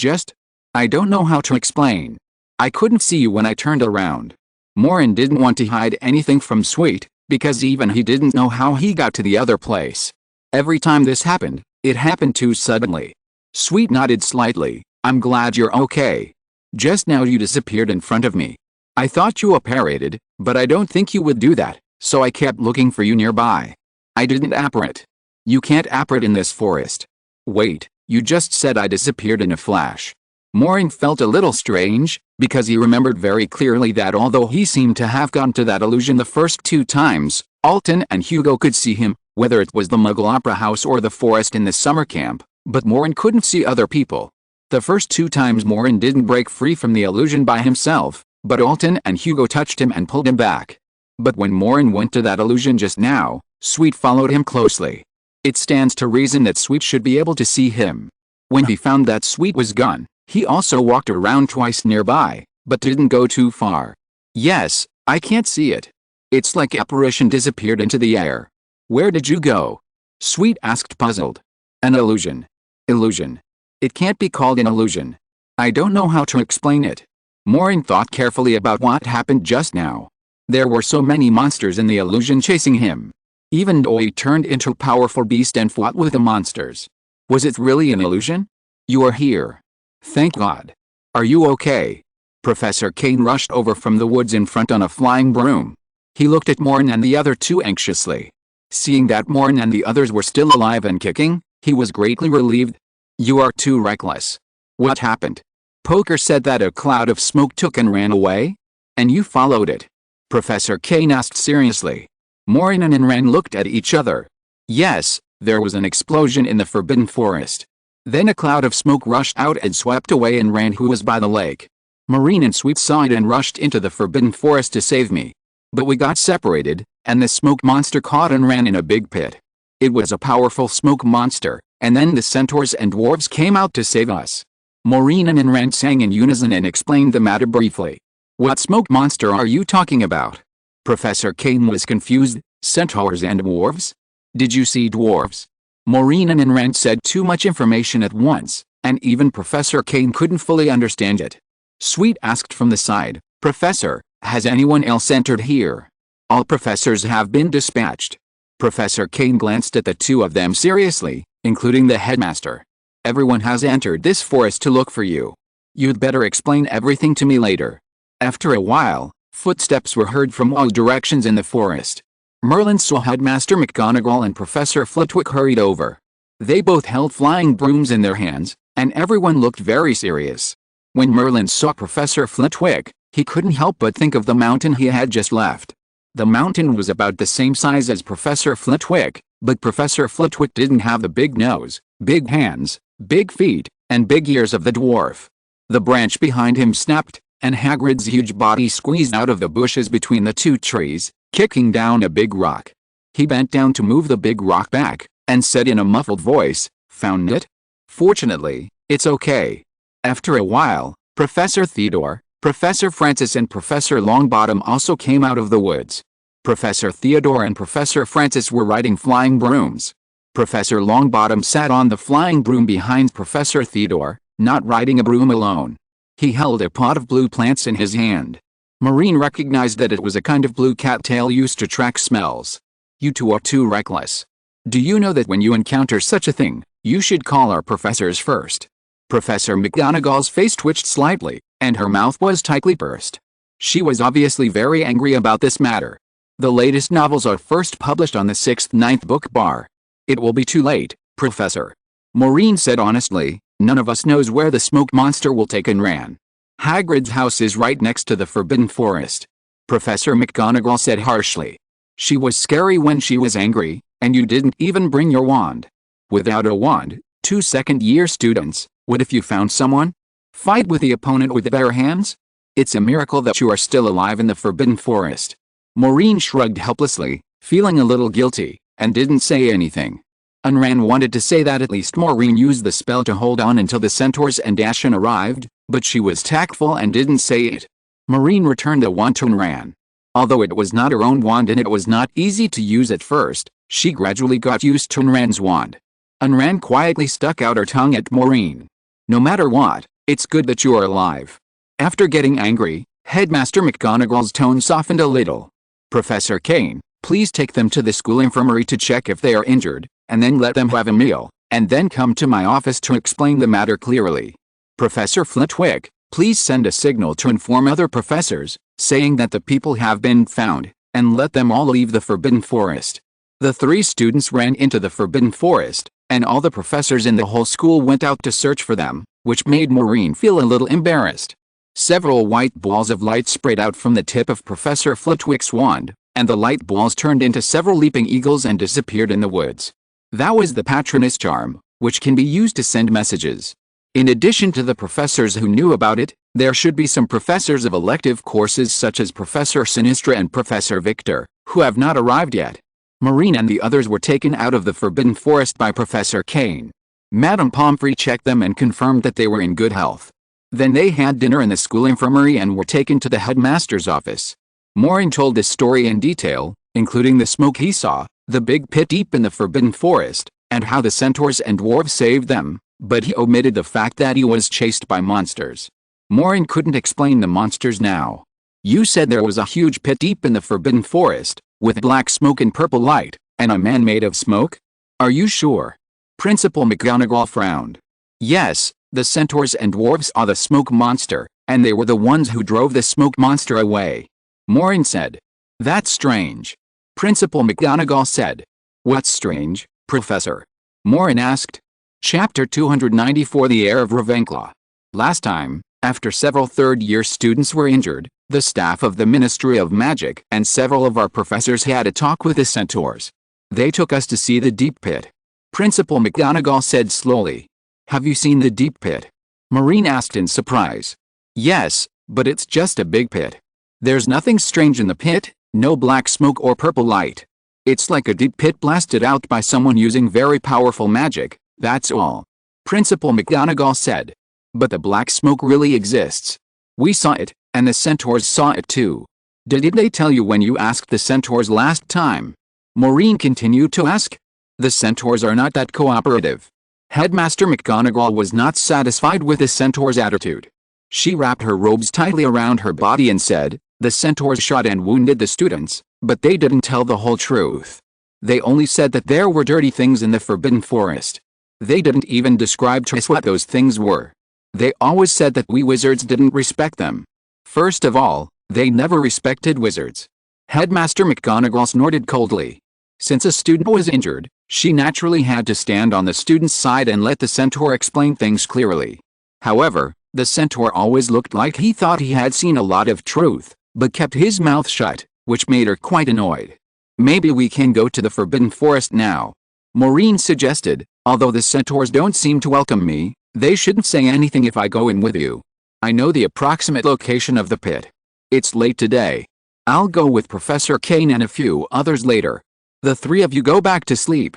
don't know how to explain. I couldn't see you when I turned around. Maureen didn't want to hide anything from Sweet, because even he didn't know how he got to the other place. Every time this happened, it happened too suddenly. Sweet nodded slightly. I'm glad you're okay. Just now you disappeared in front of me. I thought you apparated, but I don't think you would do that, so I kept looking for you nearby. I didn't apparate. You can't apparate in this forest. Wait, you just said I disappeared in a flash. Maureen felt a little strange, because he remembered very clearly that although he seemed to have gone to that illusion the first 2 times, Alton and Hugo could see him, whether it was the Muggle Opera House or the forest in the summer camp, but Maureen couldn't see other people. The first 2 times Maureen didn't break free from the illusion by himself, but Alton and Hugo touched him and pulled him back. But when Maureen went to that illusion just now, Sweet followed him closely. It stands to reason that Sweet should be able to see him. When he found that Sweet was gone, he also walked around twice nearby, but didn't go too far. Yes, I can't see it. It's like apparition disappeared into the air. Where did you go? Sweet asked puzzled. An illusion. Illusion. It can't be called an illusion. I don't know how to explain it. Maureen thought carefully about what happened just now. There were so many monsters in the illusion chasing him. Even though he turned into a powerful beast and fought with the monsters. Was it really an illusion? You are here. Thank God. Are you okay? Professor Kane rushed over from the woods in front on a flying broom. He looked at Maureen and the other 2 anxiously. Seeing that Maureen and the others were still alive and kicking, he was greatly relieved. You are too reckless. What happened? Poker said that a cloud of smoke took and ran away? And you followed it? Professor Kane asked seriously. Maureen and Ran looked at each other. Yes, there was an explosion in the Forbidden Forest. Then a cloud of smoke rushed out and swept away Ran, who was by the lake. Maureen and Sweet saw it and rushed into the Forbidden Forest to save me. But we got separated, and the smoke monster caught Ran in a big pit. It was a powerful smoke monster, and then the centaurs and dwarves came out to save us. Maureen and Ran sang in unison and explained the matter briefly. What smoke monster are you talking about? Professor Kane was confused. Centaurs and dwarves? Did you see dwarves? Maureen and Ran said too much information at once, and even Professor Kane couldn't fully understand it. Sweet asked from the side, Professor, has anyone else entered here? All professors have been dispatched. Professor Kane glanced at the 2 of them seriously, including the headmaster. Everyone has entered this forest to look for you. You'd better explain everything to me later. After a while, footsteps were heard from all directions in the forest. Merlin saw Headmaster McGonagall and Professor Flitwick hurried over. They both held flying brooms in their hands, and everyone looked very serious. When Merlin saw Professor Flitwick, He couldn't help but think of the mountain he had just left. The mountain was about the same size as Professor Flitwick, but Professor Flitwick didn't have the big nose, big hands, big feet, and big ears of the dwarf. The branch behind him snapped, and Hagrid's huge body squeezed out of the bushes between the two trees, kicking down a big rock. He bent down to move the big rock back, and said in a muffled voice, "Found it? Fortunately, it's okay." After a while, Professor Theodore, Professor Francis and Professor Longbottom also came out of the woods. Professor Theodore and Professor Francis were riding flying brooms. Professor Longbottom sat on the flying broom behind Professor Theodore, not riding a broom alone. He held a pot of blue plants in his hand. Maureen recognized that it was a kind of blue cattail used to track smells. "You two are too reckless. Do you know that when you encounter such a thing, you should call our professors first?" Professor McGonagall's face twitched slightly, and her mouth was tightly pursed. She was obviously very angry about this matter. The latest novels are first published on the 6th-9th book bar. "It will be too late, Professor," Maureen said honestly. "None of us knows where the smoke monster will take and ran. Hagrid's house is right next to the Forbidden Forest," Professor McGonagall said harshly. "She was scary when she was angry, and you didn't even bring your wand. Without a wand, 2 second-year students, what if you found someone? Fight with the opponent with the bare hands? It's a miracle that you are still alive in the Forbidden Forest." Maureen shrugged helplessly, feeling a little guilty, and didn't say anything. Unran wanted to say that at least Maureen used the spell to hold on until the centaurs and Ashen arrived, but she was tactful and didn't say it. Maureen returned the wand to Unran. Although it was not her own wand and it was not easy to use at first, she gradually got used to Unran's wand. Unran quietly stuck out her tongue at Maureen. "No matter what, it's good that you are alive." After getting angry, Headmaster McGonagall's tone softened a little. "Professor Kane, please take them to the school infirmary to check if they are injured, and then let them have a meal, and then come to my office to explain the matter clearly. Professor Flitwick, please send a signal to inform other professors, saying that the people have been found, and let them all leave the Forbidden Forest." The 3 students ran into the Forbidden Forest, and all the professors in the whole school went out to search for them, which made Maureen feel a little embarrassed. Several white balls of light sprayed out from the tip of Professor Flitwick's wand, and the light balls turned into several leaping eagles and disappeared in the woods. That was the Patronus charm, which can be used to send messages. In addition to the professors who knew about it, there should be some professors of elective courses such as Professor Sinistra and Professor Victor, who have not arrived yet. Maureen and the others were taken out of the Forbidden Forest by Professor Kane. Madame Pomfrey checked them and confirmed that they were in good health. Then they had dinner in the school infirmary and were taken to the headmaster's office. Maureen told the story in detail, including the smoke he saw, the big pit deep in the Forbidden Forest, and how the centaurs and dwarves saved them, but he omitted the fact that he was chased by monsters. Maureen couldn't explain the monsters now. "You said there was a huge pit deep in the Forbidden Forest, with black smoke and purple light, and a man made of smoke? Are you sure?" Principal McGonagall frowned. "Yes, the centaurs and dwarves are the smoke monster, and they were the ones who drove the smoke monster away," Maureen said. "That's strange," Principal McGonagall said. "What's strange, Professor?" Maureen asked. Chapter 294 The Heir of Ravenclaw. Last time, after several third-year students were injured, the staff of the Ministry of Magic and several of our professors had a talk with the centaurs. "They took us to see the deep pit," Principal McGonagall said slowly. "Have you seen the deep pit?" Maureen asked in surprise. "Yes, but it's just a big pit. There's nothing strange in the pit, no black smoke or purple light. It's like a deep pit blasted out by someone using very powerful magic, that's all," Principal McGonagall said. "But the black smoke really exists. We saw it, and the centaurs saw it too." Did they tell you when you asked the centaurs last time?" Maureen continued to ask. "The centaurs are not that cooperative." Headmaster McGonagall was not satisfied with the centaur's attitude. She wrapped her robes tightly around her body and said, "The centaurs shot and wounded the students, but they didn't tell the whole truth. They only said that there were dirty things in the Forbidden Forest. They didn't even describe to us what those things were. They always said that we wizards didn't respect them. First of all, they never respected wizards." Headmaster McGonagall snorted coldly. Since a student was injured, she naturally had to stand on the student's side and let the centaur explain things clearly. However, The centaur always looked like he thought he had seen a lot of truth, but kept his mouth shut, which made her quite annoyed. Maybe we can go to the Forbidden Forest now, Maureen suggested. Although the centaurs don't seem to welcome me, they shouldn't say anything if I go in with you. I know the approximate location of the pit. It's late today. I'll go with Professor Kane and a few others later. The three of you go back to sleep.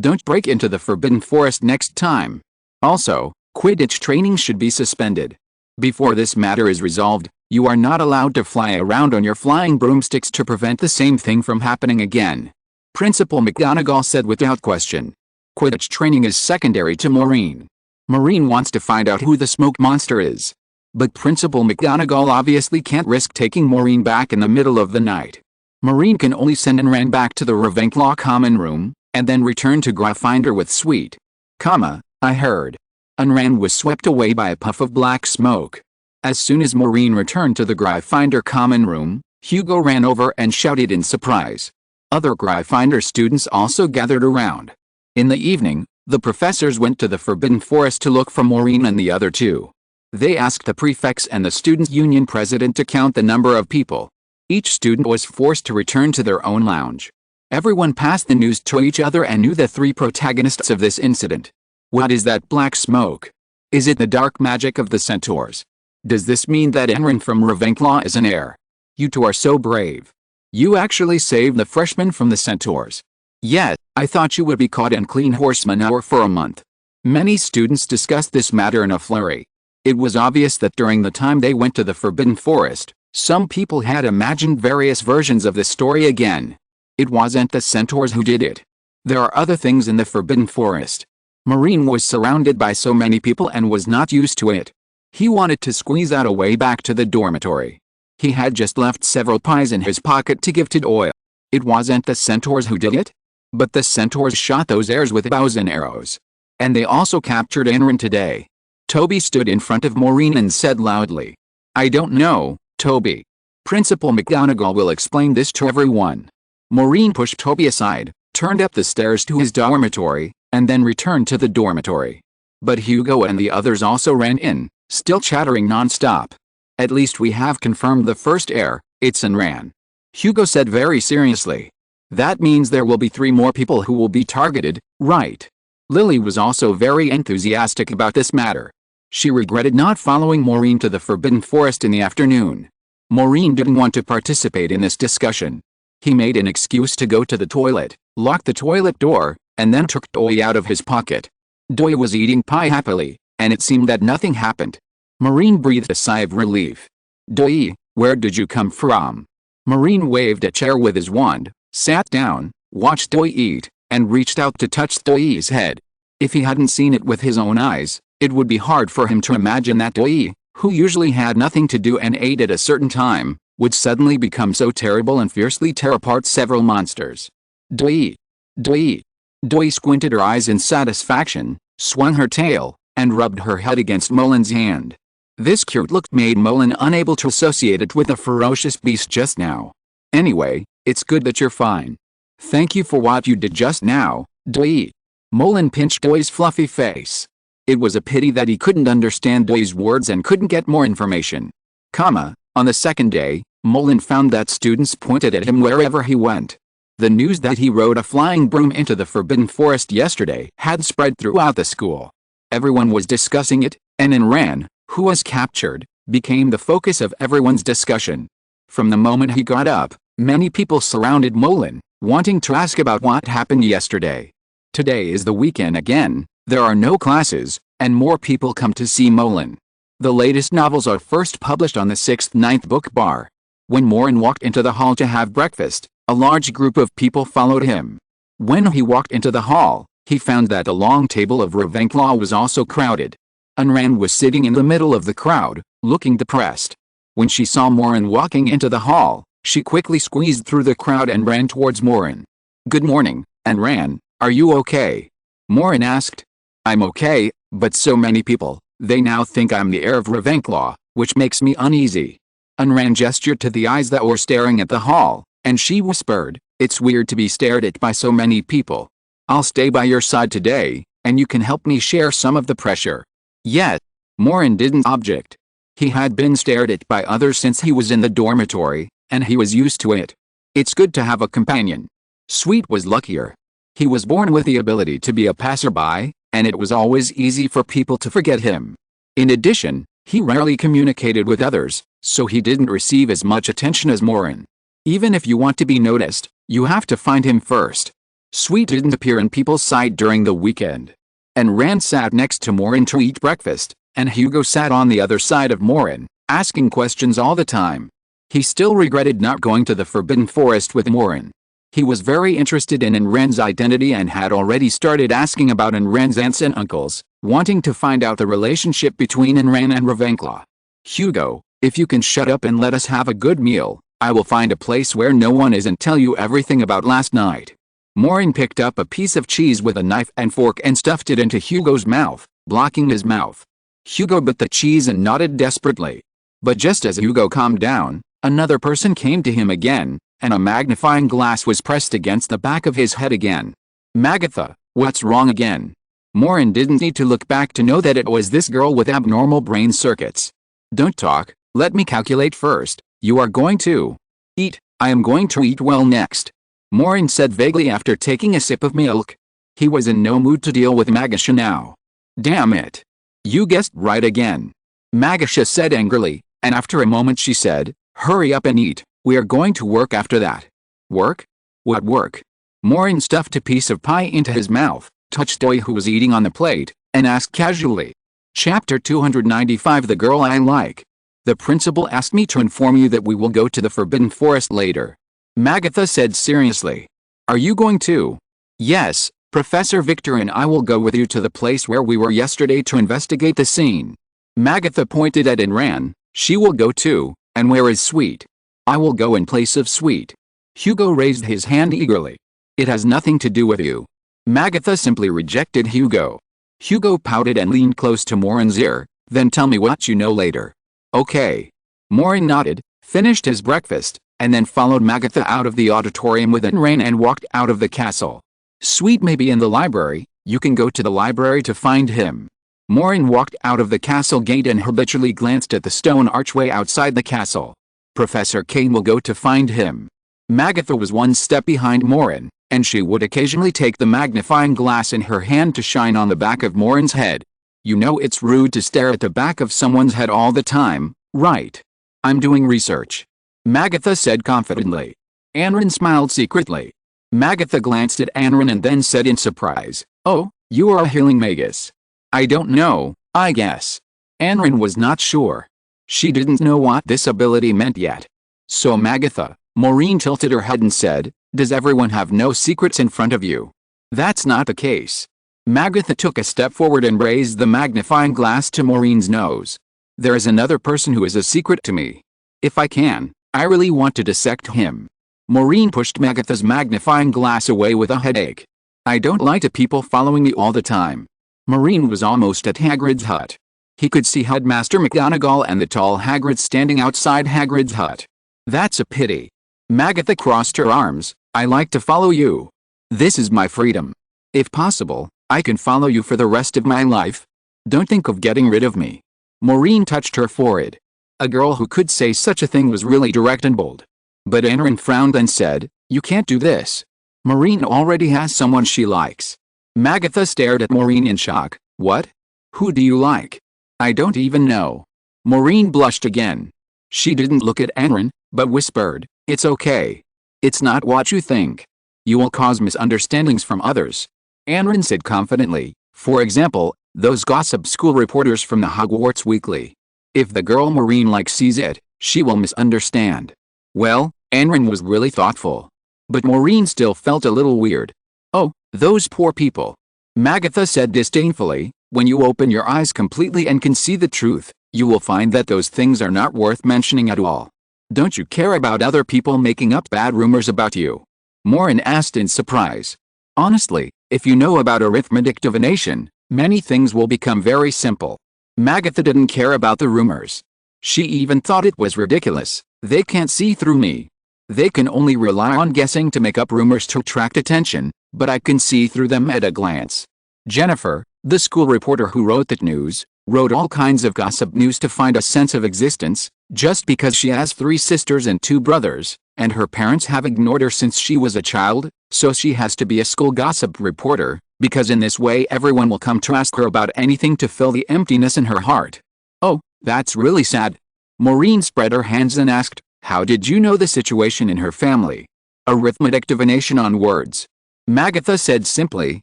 Don't break into the Forbidden Forest next time. Also, Quidditch training should be suspended. Before this matter is resolved, you are not allowed to fly around on your flying broomsticks to prevent the same thing from happening again, Principal McGonagall said without question. Quidditch training is secondary to Maureen. Maureen wants to find out who the smoke monster is. But Principal McGonagall obviously can't risk taking Maureen back in the middle of the night. Maureen can only send Anran back to the Ravenclaw common room, and then return to Gryffindor with Sweet. I heard. Anran was swept away by a puff of black smoke. As soon as Maureen returned to the Gryffindor common room, Hugo ran over and shouted in surprise. Other Gryffindor students also gathered around. In the evening, the professors went to the Forbidden Forest to look for Maureen and the other two. They asked the prefects and the Students' Union president to count the number of people. Each student was forced to return to their own lounge. Everyone passed the news to each other and knew the three protagonists of this incident. What is that black smoke? Is it the dark magic of the centaurs? Does this mean that Enron from Ravenclaw is an heir? You two are so brave. You actually saved the freshmen from the centaurs. Yet, I thought you would be caught in clean horse manure for a month. Many students discussed this matter in a flurry. It was obvious that during the time they went to the Forbidden Forest, some people had imagined various versions of the story again. It wasn't the centaurs who did it. There are other things in the Forbidden Forest. Maureen was surrounded by so many people and was not used to it. He wanted to squeeze out a way back to the dormitory. He had just left several pies in his pocket to give to Doyle. It wasn't the centaurs who did it? But the centaurs shot those heirs with bows and arrows. And they also captured Enron today. Toby stood in front of Maureen and said loudly, I don't know, Toby. Principal McGonagall will explain this to everyone. Maureen pushed Toby aside, turned up the stairs to his dormitory, and then returned to the dormitory. But Hugo and the others also ran in, still chattering non-stop. At least we have confirmed the first heir, it's Enran. Hugo said very seriously. That means there will be 3 more people who will be targeted, right? Lily was also very enthusiastic about this matter. She regretted not following Maureen to the Forbidden Forest in the afternoon. Maureen didn't want to participate in this discussion. He made an excuse to go to the toilet, locked the toilet door, and then took Doy out of his pocket. Doy was eating pie happily, and it seemed that nothing happened. Maureen breathed a sigh of relief. Doy, where did you come from? Maureen waved a chair with his wand, sat down, watched Doy eat, and reached out to touch Doy's head. If he hadn't seen it with his own eyes, it would be hard for him to imagine that Doy, who usually had nothing to do and ate at a certain time, would suddenly become so terrible and fiercely tear apart several monsters. Doy. Doy. Doy squinted her eyes in satisfaction, swung her tail, and rubbed her head against Mullen's hand. This cute look made Mullen unable to associate it with a ferocious beast just now. Anyway, it's good that you're fine. Thank you for what you did just now, Doy. Mullen pinched Doy's fluffy face. It was a pity that he couldn't understand Doy's words and couldn't get more information. On the second day, Mullen found that students pointed at him wherever he went. The news that he rode a flying broom into the Forbidden Forest yesterday had spread throughout the school. Everyone was discussing it, and Enran, who was captured, became the focus of everyone's discussion. From the moment he got up, many people surrounded Mullen, wanting to ask about what happened yesterday. Today is the weekend again, there are no classes, and more people come to see Mullen. The latest novels are first published on the 6th-9th book bar. When Maureen walked into the hall to have breakfast, a large group of people followed him. When he walked into the hall, he found that the long table of Ravenclaw was also crowded. Enran was sitting in the middle of the crowd, looking depressed. When she saw Maureen walking into the hall, she quickly squeezed through the crowd and ran towards Maureen. Good morning, Enran, are you okay? Maureen asked. I'm okay, but so many people, they now think I'm the heir of Ravenclaw, which makes me uneasy. Enran gestured to the eyes that were staring at the hall, and she whispered, it's weird to be stared at by so many people. I'll stay by your side today, and you can help me share some of the pressure. Yet, Maureen didn't object. He had been stared at by others since he was in the dormitory, and he was used to it. It's good to have a companion. Sweet was luckier. He was born with the ability to be a passerby, and it was always easy for people to forget him. In addition, he rarely communicated with others, so he didn't receive as much attention as Maureen. Even if you want to be noticed, you have to find him first. Sweet didn't appear in people's sight during the weekend. And Ran sat next to Maureen to eat breakfast, and Hugo sat on the other side of Maureen, asking questions all the time. He still regretted not going to the Forbidden Forest with Maureen. He was very interested in Ren's identity and had already started asking about Ren's aunts and uncles, wanting to find out the relationship between Ren and Ravenclaw. Hugo, if you can shut up and let us have a good meal, I will find a place where no one is and tell you everything about last night. Maureen picked up a piece of cheese with a knife and fork and stuffed it into Hugo's mouth, blocking his mouth. Hugo bit the cheese and nodded desperately. But just as Hugo calmed down, another person came to him again, and a magnifying glass was pressed against the back of his head again. Magatha, what's wrong again? Maureen didn't need to look back to know that it was this girl with abnormal brain circuits. Don't talk, let me calculate first. You are going to eat. I am going to eat well next, Maureen said vaguely after taking a sip of milk. He was in no mood to deal with Magasha now. Damn it. You guessed right again, Magasha said angrily, and after a moment she said, hurry up and eat, we are going to work after that. Work? What work? Maureen stuffed a piece of pie into his mouth, touched Doi who was eating on the plate, and asked casually. Chapter 295 The Girl I Like. The principal asked me to inform you that we will go to the Forbidden Forest later, Magatha said seriously. Are you going to? Yes, Professor Victor and I will go with you to the place where we were yesterday to investigate the scene. Magatha pointed at Ran. She will go too, and where is Sweet? I will go in place of Sweet. Hugo raised his hand eagerly. It has nothing to do with you. Magatha simply rejected Hugo. Hugo pouted and leaned close to Maureen's ear. Then tell me what you know later. Okay. Maureen nodded, finished his breakfast, and then followed Magatha out of the auditorium with Ran and walked out of the castle. Sweet may be in the library, you can go to the library to find him. Maureen walked out of the castle gate and habitually glanced at the stone archway outside the castle. Professor Kane will go to find him. Magatha was one step behind Maureen, and she would occasionally take the magnifying glass in her hand to shine on the back of Maureen's head. You know it's rude to stare at the back of someone's head all the time, right? I'm doing research, Magatha said confidently. Anrin smiled secretly. Magatha glanced at Anrin and then said in surprise, oh, you are a healing magus. I don't know, I guess. Anrin was not sure. She didn't know what this ability meant yet. So Magatha, Maureen tilted her head and said, does everyone have no secrets in front of you? That's not the case. Magatha took a step forward and raised the magnifying glass to Maureen's nose. There is another person who is a secret to me. If I can, I really want to dissect him. Maureen pushed Magatha's magnifying glass away with a headache. I don't like the people following me all the time. Maureen was almost at Hagrid's hut. He could see Headmaster McGonagall and the tall Hagrid standing outside Hagrid's hut. That's a pity. Magatha crossed her arms. I like to follow you. This is my freedom. If possible, I can follow you for the rest of my life. Don't think of getting rid of me. Maureen touched her forehead. A girl who could say such a thing was really direct and bold. But Anrin frowned and said, you can't do this. Maureen already has someone she likes. Magatha stared at Maureen in shock. What? Who do you like? I don't even know. Maureen blushed again. She didn't look at Anrin, but whispered, it's okay. It's not what you think. You will cause misunderstandings from others. Anrin said confidently, for example, those gossip school reporters from the Hogwarts Weekly. If the girl Maureen likes sees it, she will misunderstand. Well, Anrin was really thoughtful. But Maureen still felt a little weird. Oh, those poor people. Magatha said disdainfully, when you open your eyes completely and can see the truth, you will find that those things are not worth mentioning at all. Don't you care about other people making up bad rumors about you? Maureen asked in surprise. Honestly, if you know about arithmetic divination, many things will become very simple. Magatha didn't care about the rumors. She even thought it was ridiculous. They can't see through me. They can only rely on guessing to make up rumors to attract attention, but I can see through them at a glance. Jennifer, The school reporter who wrote that news, wrote all kinds of gossip news to find a sense of existence, just because she has 3 sisters and 2 brothers, and her parents have ignored her since she was a child, so she has to be a school gossip reporter, because in this way everyone will come to ask her about anything to fill the emptiness in her heart. Oh, that's really sad. Maureen spread her hands and asked, how did you know the situation in her family? Arithmetic divination on words. Magatha said simply,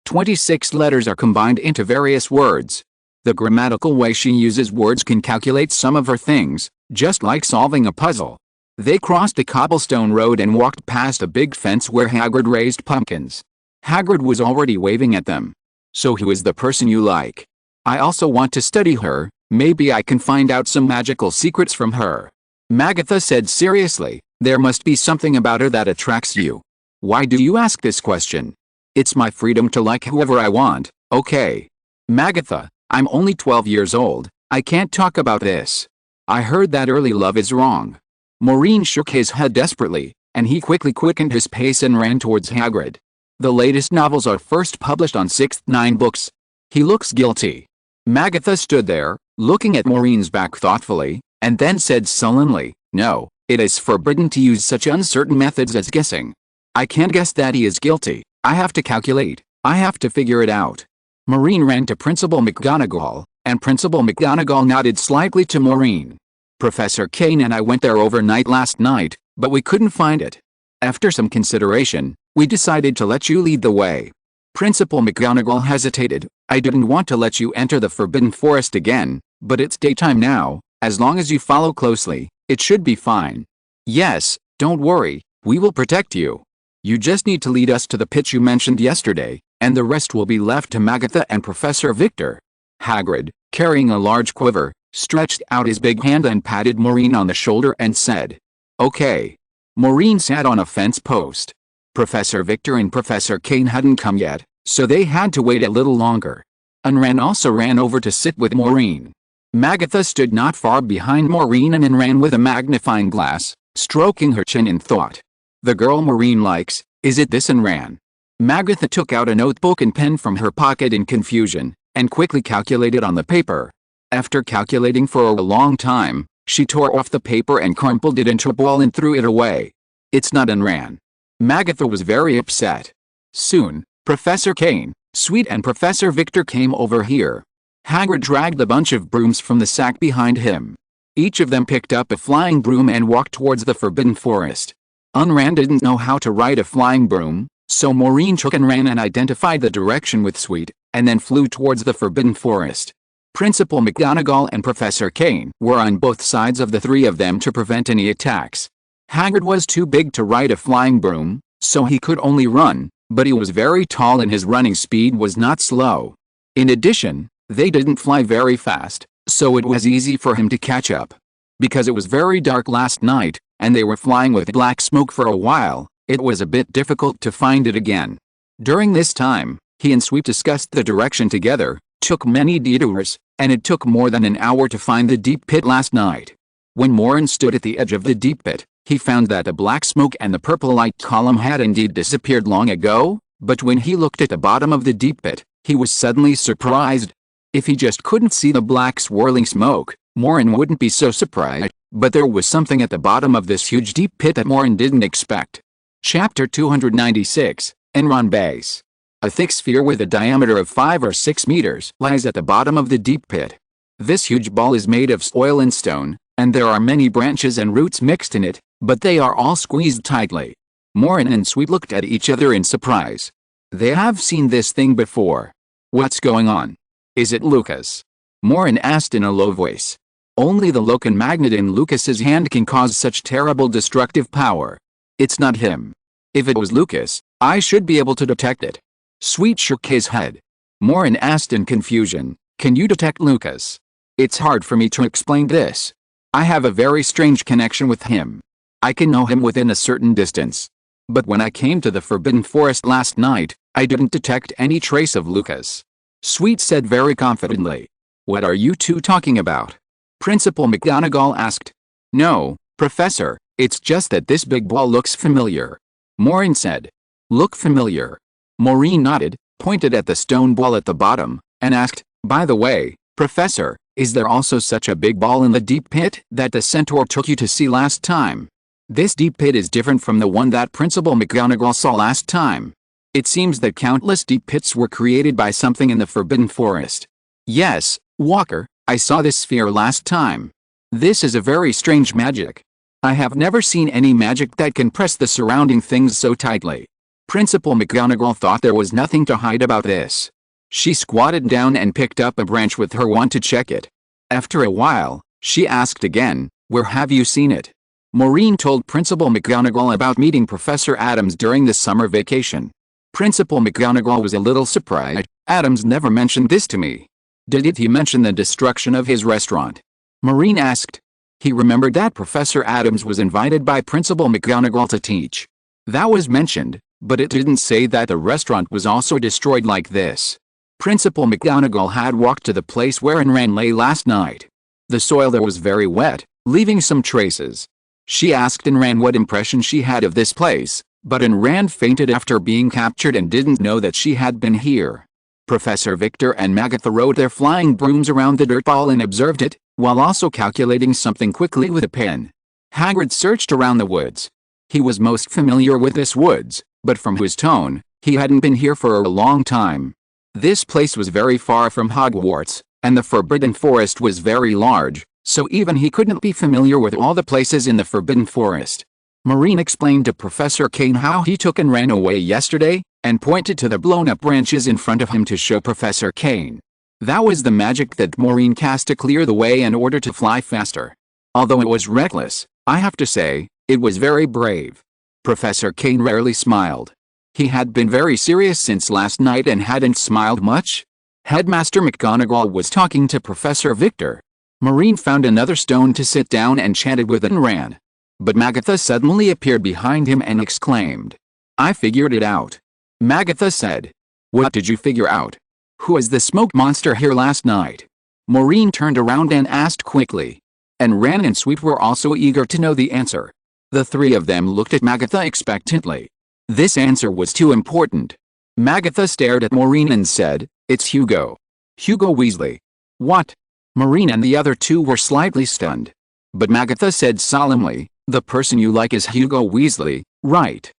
26 letters are combined into various words. The grammatical way she uses words can calculate some of her things, just like solving a puzzle. They crossed a cobblestone road and walked past a big fence where Hagrid raised pumpkins. Hagrid was already waving at them. So he was the person you like. I also want to study her, maybe I can find out some magical secrets from her. Magatha said seriously, there must be something about her that attracts you. Why do you ask this question? It's my freedom to like whoever I want, okay? Magatha, I'm only 12 years old, I can't talk about this. I heard that early love is wrong. Maureen shook his head desperately, and he quickly quickened his pace and ran towards Hagrid. The latest novels are first published on 6th 9 books. He looks guilty. Magatha stood there, looking at Maureen's back thoughtfully, and then said sullenly, no, it is forbidden to use such uncertain methods as guessing. I can't guess that he is guilty, I have to calculate, I have to figure it out. Maureen ran to Principal McGonagall, and Principal McGonagall nodded slightly to Maureen. Professor Kane and I went there overnight last night, but we couldn't find it. After some consideration, we decided to let you lead the way. Principal McGonagall hesitated. I didn't want to let you enter the Forbidden Forest again, but it's daytime now, as long as you follow closely, it should be fine. Yes, don't worry, we will protect you. You just need to lead us to the pit you mentioned yesterday, and the rest will be left to Magatha and Professor Victor. Hagrid, carrying a large quiver, stretched out his big hand and patted Maureen on the shoulder and said, okay. Maureen sat on a fence post. Professor Victor and Professor Kane hadn't come yet, so they had to wait a little longer. Unran also ran over to sit with Maureen. Magatha stood not far behind Maureen and ran with a magnifying glass, stroking her chin in thought. The girl Maureen likes, is it this Unran? Magatha took out a notebook and pen from her pocket in confusion, and quickly calculated on the paper. After calculating for a long time, she tore off the paper and crumpled it into a ball and threw it away. It's not Unran. Magatha was very upset. Soon, Professor Kane, Sweet and Professor Victor came over here. Hagrid dragged a bunch of brooms from the sack behind him. Each of them picked up a flying broom and walked towards the Forbidden Forest. Unran didn't know how to ride a flying broom, so Maureen took Unran and identified the direction with Sweet, and then flew towards the Forbidden Forest. Principal McGonagall and Professor Kane were on both sides of the 3 of them to prevent any attacks. Hagrid was too big to ride a flying broom, so he could only run, but he was very tall and his running speed was not slow. In addition, they didn't fly very fast, so it was easy for him to catch up. Because it was very dark last night, and they were flying with black smoke for a while, it was a bit difficult to find it again. During this time, he and Sweet discussed the direction together, took many detours, and it took more than an hour to find the deep pit last night. When Maureen stood at the edge of the deep pit, he found that the black smoke and the purple light column had indeed disappeared long ago, but when he looked at the bottom of the deep pit, he was suddenly surprised. If he just couldn't see the black swirling smoke, Maureen wouldn't be so surprised, but there was something at the bottom of this huge deep pit that Maureen didn't expect. Chapter 296, Enron Base. A thick sphere with a diameter of 5 or 6 meters lies at the bottom of the deep pit. This huge ball is made of soil and stone, and there are many branches and roots mixed in it, but they are all squeezed tightly. Maureen and Sweet looked at each other in surprise. They have seen this thing before. What's going on? Is it Lucas? Maureen asked in a low voice. Only the Locan magnet in Lucas's hand can cause such terrible destructive power. It's not him. If it was Lucas, I should be able to detect it. Sweet shook his head. Maureen asked in confusion, can you detect Lucas? It's hard for me to explain this. I have a very strange connection with him. I can know him within a certain distance. But when I came to the Forbidden Forest last night, I didn't detect any trace of Lucas. Sweet said very confidently. What are you two talking about? Principal McGonagall asked. No, Professor, it's just that this big ball looks familiar. Maureen said. Look familiar. Maureen nodded, pointed at the stone ball at the bottom, and asked, "By the way, Professor, is there also such a big ball in the deep pit that the centaur took you to see last time? This deep pit is different from the one that Principal McGonagall saw last time. It seems that countless deep pits were created by something in the Forbidden Forest." "Yes, Walker, I saw this sphere last time. This is a very strange magic. I have never seen any magic that can press the surrounding things so tightly." Principal McGonagall thought there was nothing to hide about this. She squatted down and picked up a branch with her wand to check it. After a while, she asked again, "Where have you seen it?" Maureen told Principal McGonagall about meeting Professor Adams during the summer vacation. Principal McGonagall was a little surprised. "Adams never mentioned this to me." "Did he mention the destruction of his restaurant?" Maureen asked. He remembered that Professor Adams was invited by Principal McGonagall to teach. That was mentioned, but it didn't say that the restaurant was also destroyed like this. Principal McGonagall had walked to the place where Anran lay last night. The soil there was very wet, leaving some traces. She asked Anran what impression she had of this place, but Anran fainted after being captured and didn't know that she had been here. Professor Victor and Magatha rode their flying brooms around the dirt ball and observed it, while also calculating something quickly with a pen. Hagrid searched around the woods. He was most familiar with this woods, but from his tone, he hadn't been here for a long time. This place was very far from Hogwarts, and the Forbidden Forest was very large, so even he couldn't be familiar with all the places in the Forbidden Forest. Maureen explained to Professor Kane how he took and ran away yesterday, and pointed to the blown-up branches in front of him to show Professor Kane. That was the magic that Maureen cast to clear the way in order to fly faster. Although it was reckless, I have to say, it was very brave. Professor Kane rarely smiled. He had been very serious since last night and hadn't smiled much. Headmaster McGonagall was talking to Professor Victor. Maureen found another stone to sit down and chatted with and ran. But Magatha suddenly appeared behind him and exclaimed, "I figured it out." Magatha said, "What did you figure out? Who was the smoke monster here last night?" Maureen turned around and asked quickly. And Ran and Sweet were also eager to know the answer. The three of them looked at Magatha expectantly. This answer was too important. Magatha stared at Maureen and said, "It's Hugo. Hugo Weasley." "What?" Maureen and the other two were slightly stunned. But Magatha said solemnly, "The person you like is Hugo Weasley, right?"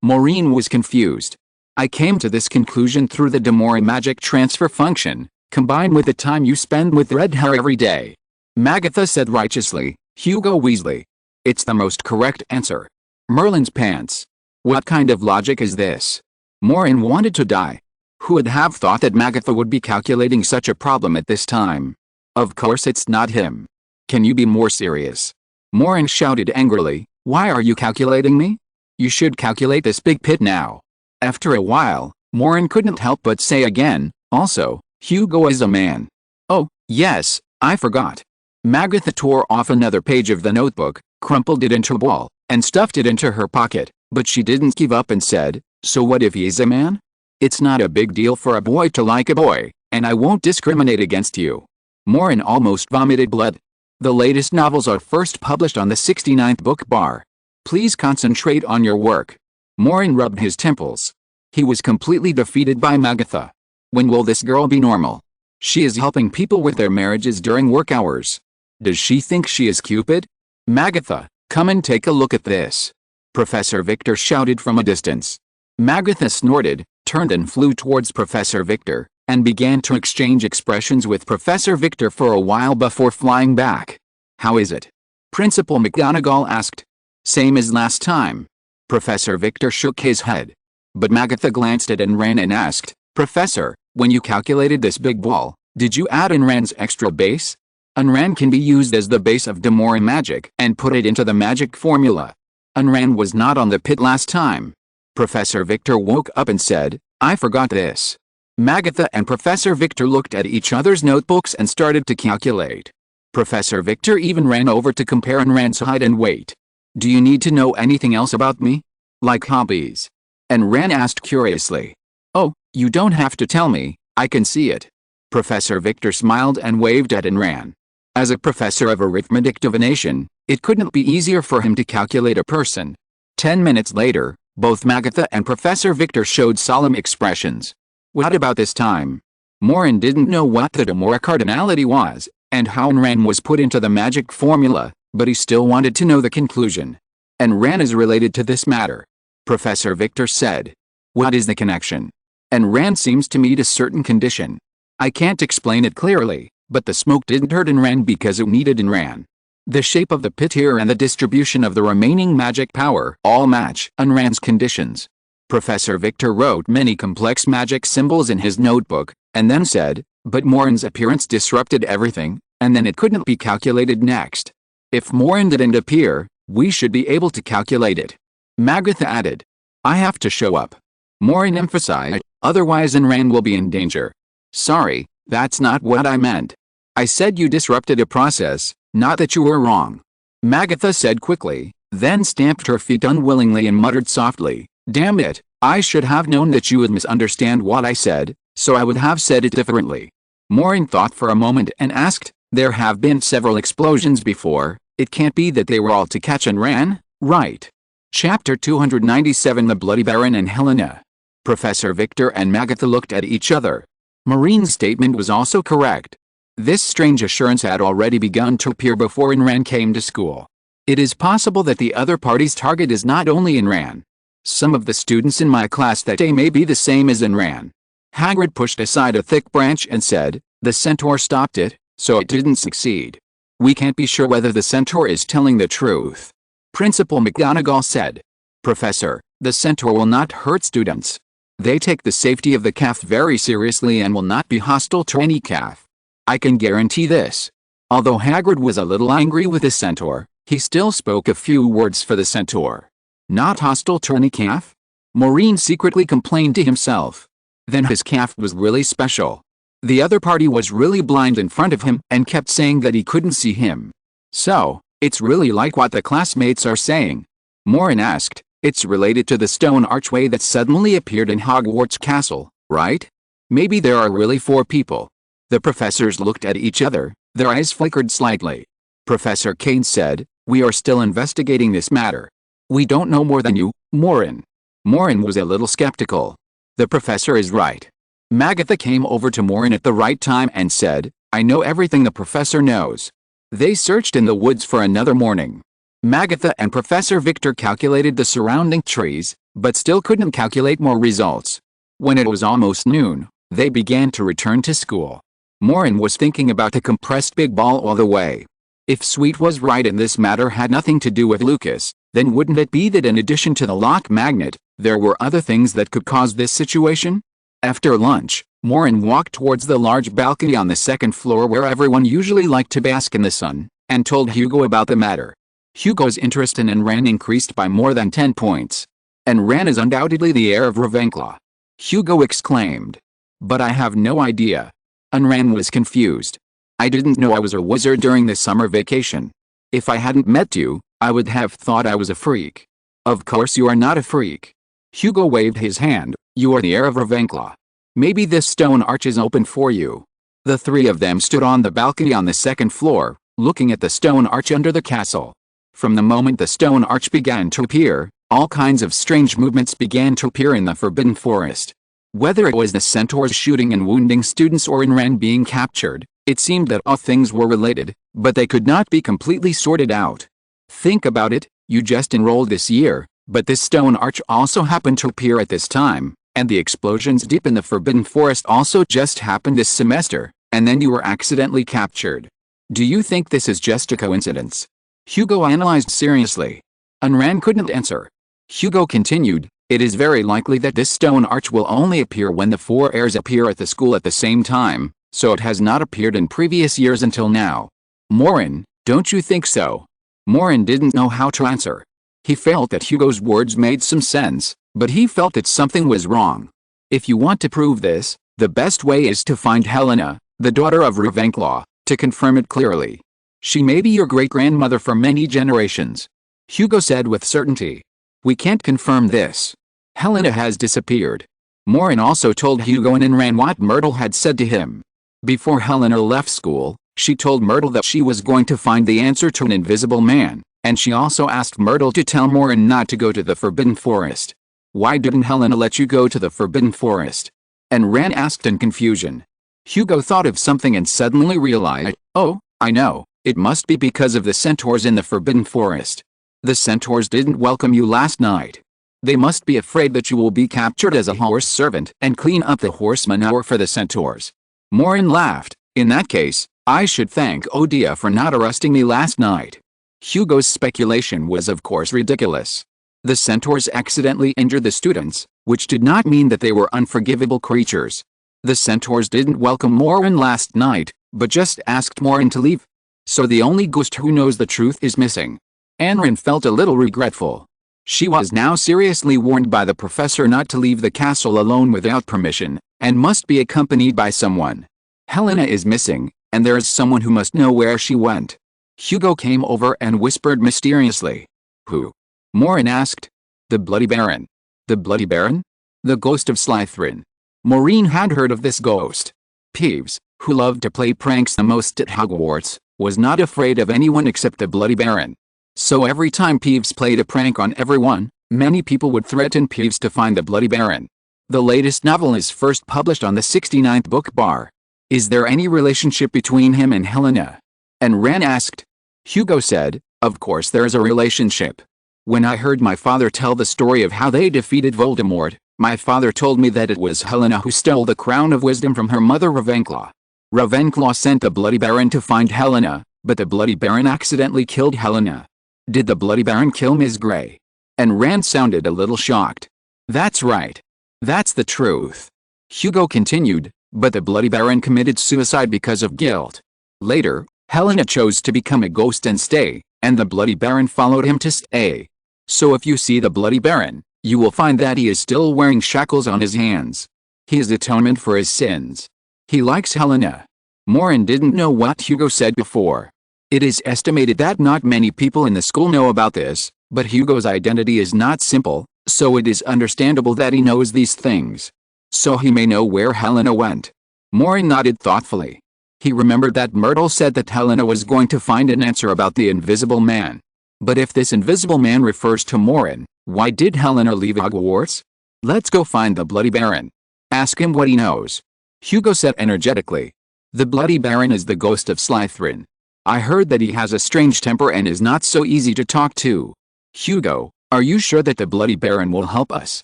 Maureen was confused. "I came to this conclusion through the Demore magic transfer function, combined with the time you spend with red hair every day." Magatha said righteously, "Hugo Weasley. It's the most correct answer. Merlin's pants. What kind of logic is this?" Maureen wanted to die. Who would have thought that Magatha would be calculating such a problem at this time? Of course it's not him. "Can you be more serious?" Maureen shouted angrily, "Why are you calculating me? You should calculate this big pit now." After a while, Maureen couldn't help but say again, "Also, Hugo is a man." "Oh, yes, I forgot." Magatha tore off another page of the notebook, crumpled it into a ball, and stuffed it into her pocket, but she didn't give up and said, "So what if he's a man? It's not a big deal for a boy to like a boy, and I won't discriminate against you." Maureen almost vomited blood. The latest novels are first published on the 69th book bar. Please concentrate on your work. Maureen rubbed his temples. He was completely defeated by Magatha. When will this girl be normal? She is helping people with their marriages during work hours. Does she think she is Cupid? "Magatha, come and take a look at this." Professor Victor shouted from a distance. Magatha snorted, turned and flew towards Professor Victor, and began to exchange expressions with Professor Victor for a while before flying back. "How is it?" Principal McGonagall asked. "Same as last time." Professor Victor shook his head. But Magatha glanced at Anran and asked, "Professor, when you calculated this big ball, did you add Anran's extra base?" Anran can be used as the base of Demore magic and put it into the magic formula. Anran was not on the pit last time. Professor Victor woke up and said, "I forgot this." Magatha and Professor Victor looked at each other's notebooks and started to calculate. Professor Victor even ran over to compare Anran's height and weight. "Do you need to know anything else about me? Like hobbies?" Anran asked curiously. "Oh, you don't have to tell me, I can see it." Professor Victor smiled and waved at Anran. As a professor of arithmetic divination, it couldn't be easier for him to calculate a person. 10 minutes later, both Magatha and Professor Victor showed solemn expressions. "What about this time?" Maureen didn't know what the Demora cardinality was, and how Ran was put into the magic formula, but he still wanted to know the conclusion. And Ran is related to this matter. Professor Victor said. What is the connection? And Ran seems to meet a certain condition. I can't explain it clearly, but the smoke didn't hurt Ran because it needed Ran. The shape of the pit here and the distribution of the remaining magic power all match Ran's conditions. Professor Victor wrote many complex magic symbols in his notebook, and then said, but Maureen's appearance disrupted everything, and then it couldn't be calculated next. If Maureen didn't appear, we should be able to calculate it. Magatha added. I have to show up. Maureen emphasized, otherwise Ran will be in danger. Sorry, that's not what I meant. I said you disrupted a process, not that you were wrong. Magatha said quickly, then stamped her feet unwillingly and muttered softly, damn it, I should have known that you would misunderstand what I said, so I would have said it differently. Maureen thought for a moment and asked, there have been several explosions before, it can't be that they were all to catch Ran, right? Chapter 297 The Bloody Baron and Helena. Professor Victor and Magatha looked at each other. Maureen's statement was also correct. This strange assurance had already begun to appear before Ran came to school. It is possible that the other party's target is not only Ran. Some of the students in my class that day may be the same as Ran. Hagrid pushed aside a thick branch and said, the centaur stopped it, so it didn't succeed. We can't be sure whether the centaur is telling the truth. Principal McGonagall said. Professor, the centaur will not hurt students. They take the safety of the calf very seriously and will not be hostile to any calf. I can guarantee this. Although Hagrid was a little angry with the centaur, he still spoke a few words for the centaur. Not hostile to any calf? Maureen secretly complained to himself. Then his calf was really special. The other party was really blind in front of him and kept saying that he couldn't see him. So, it's really like what the classmates are saying. Maureen asked, it's related to the stone archway that suddenly appeared in Hogwarts Castle, right? Maybe there are really 4 people. The professors looked at each other, their eyes flickered slightly. Professor Kane said, we are still investigating this matter. We don't know more than you, Maureen. Maureen was a little skeptical. The professor is right. Magatha came over to Maureen at the right time and said, I know everything the professor knows. They searched in the woods for another morning. Magatha and Professor Victor calculated the surrounding trees, but still couldn't calculate more results. When it was almost noon, they began to return to school. Maureen was thinking about the compressed big ball all the way. If Sweet was right and this matter had nothing to do with Lucas, then wouldn't it be that in addition to the lock magnet, there were other things that could cause this situation? After lunch, Maureen walked towards the large balcony on the second floor where everyone usually liked to bask in the sun, and told Hugo about the matter. Hugo's interest in Ran increased by more than 10 points. And Ran is undoubtedly the heir of Ravenclaw. Hugo exclaimed. But I have no idea. Ran was confused. I didn't know I was a wizard during the summer vacation. If I hadn't met you, I would have thought I was a freak. Of course you are not a freak. Hugo waved his hand, you are the heir of Ravenclaw. Maybe this stone arch is open for you. The 3 of them stood on the balcony on the second floor, looking at the stone arch under the castle. From the moment the stone arch began to appear, all kinds of strange movements began to appear in the Forbidden Forest. Whether it was the centaurs shooting and wounding students or Ran being captured, it seemed that all things were related, but they could not be completely sorted out. Think about it, you just enrolled this year, but this stone arch also happened to appear at this time, and the explosions deep in the Forbidden Forest also just happened this semester, and then you were accidentally captured. Do you think this is just a coincidence? Hugo analyzed seriously. Ran couldn't answer. Hugo continued, it is very likely that this stone arch will only appear when the 4 heirs appear at the school at the same time, so it has not appeared in previous years until now. Maureen, don't you think so? Maureen didn't know how to answer. He felt that Hugo's words made some sense, but he felt that something was wrong. If you want to prove this, the best way is to find Helena, the daughter of Ravenclaw, to confirm it clearly. She may be your great-grandmother for many generations. Hugo said with certainty. We can't confirm this. Helena has disappeared. Maureen also told Hugo and Ran what Myrtle had said to him. Before Helena left school, she told Myrtle that she was going to find the answer to an invisible man, and she also asked Myrtle to tell Maureen not to go to the Forbidden Forest. Why didn't Helena let you go to the Forbidden Forest? And Ran asked in confusion. Hugo thought of something and suddenly realized, oh, I know, it must be because of the centaurs in the Forbidden Forest. The centaurs didn't welcome you last night. They must be afraid that you will be captured as a horse servant and clean up the horse manure for the centaurs. Maureen laughed. In that case, I should thank Odia for not arresting me last night. Hugo's speculation was of course ridiculous. The centaurs accidentally injured the students, which did not mean that they were unforgivable creatures. The centaurs didn't welcome Maureen last night, but just asked Maureen to leave. So the only ghost who knows the truth is missing. Anrin felt a little regretful. She was now seriously warned by the professor not to leave the castle alone without permission, and must be accompanied by someone. Helena is missing, and there is someone who must know where she went. Hugo came over and whispered mysteriously. Who? Maureen asked. The Bloody Baron. The Bloody Baron? The ghost of Slytherin. Maureen had heard of this ghost. Peeves, who loved to play pranks the most at Hogwarts, was not afraid of anyone except the Bloody Baron. So every time Peeves played a prank on everyone, many people would threaten Peeves to find the Bloody Baron. The latest novel is first published on the 69th book bar. Is there any relationship between him and Helena? And Ran asked. Hugo said, of course there is a relationship. When I heard my father tell the story of how they defeated Voldemort, my father told me that it was Helena who stole the crown of wisdom from her mother Ravenclaw. Ravenclaw sent the Bloody Baron to find Helena, but the Bloody Baron accidentally killed Helena. Did the Bloody Baron kill Ms. Grey? And Rand sounded a little shocked. That's right. That's the truth. Hugo continued, but the Bloody Baron committed suicide because of guilt. Later, Helena chose to become a ghost and stay, and the Bloody Baron followed him to stay. So if you see the Bloody Baron, you will find that he is still wearing shackles on his hands. He is atonement for his sins. He likes Helena. Maureen didn't know what Hugo said before. It is estimated that not many people in the school know about this, but Hugo's identity is not simple, so it is understandable that he knows these things. So he may know where Helena went. Maureen nodded thoughtfully. He remembered that Myrtle said that Helena was going to find an answer about the Invisible Man. But if this Invisible Man refers to Maureen, why did Helena leave Hogwarts? Let's go find the Bloody Baron. Ask him what he knows. Hugo said energetically. The Bloody Baron is the ghost of Slytherin. I heard that he has a strange temper and is not so easy to talk to. Hugo, are you sure that the Bloody Baron will help us?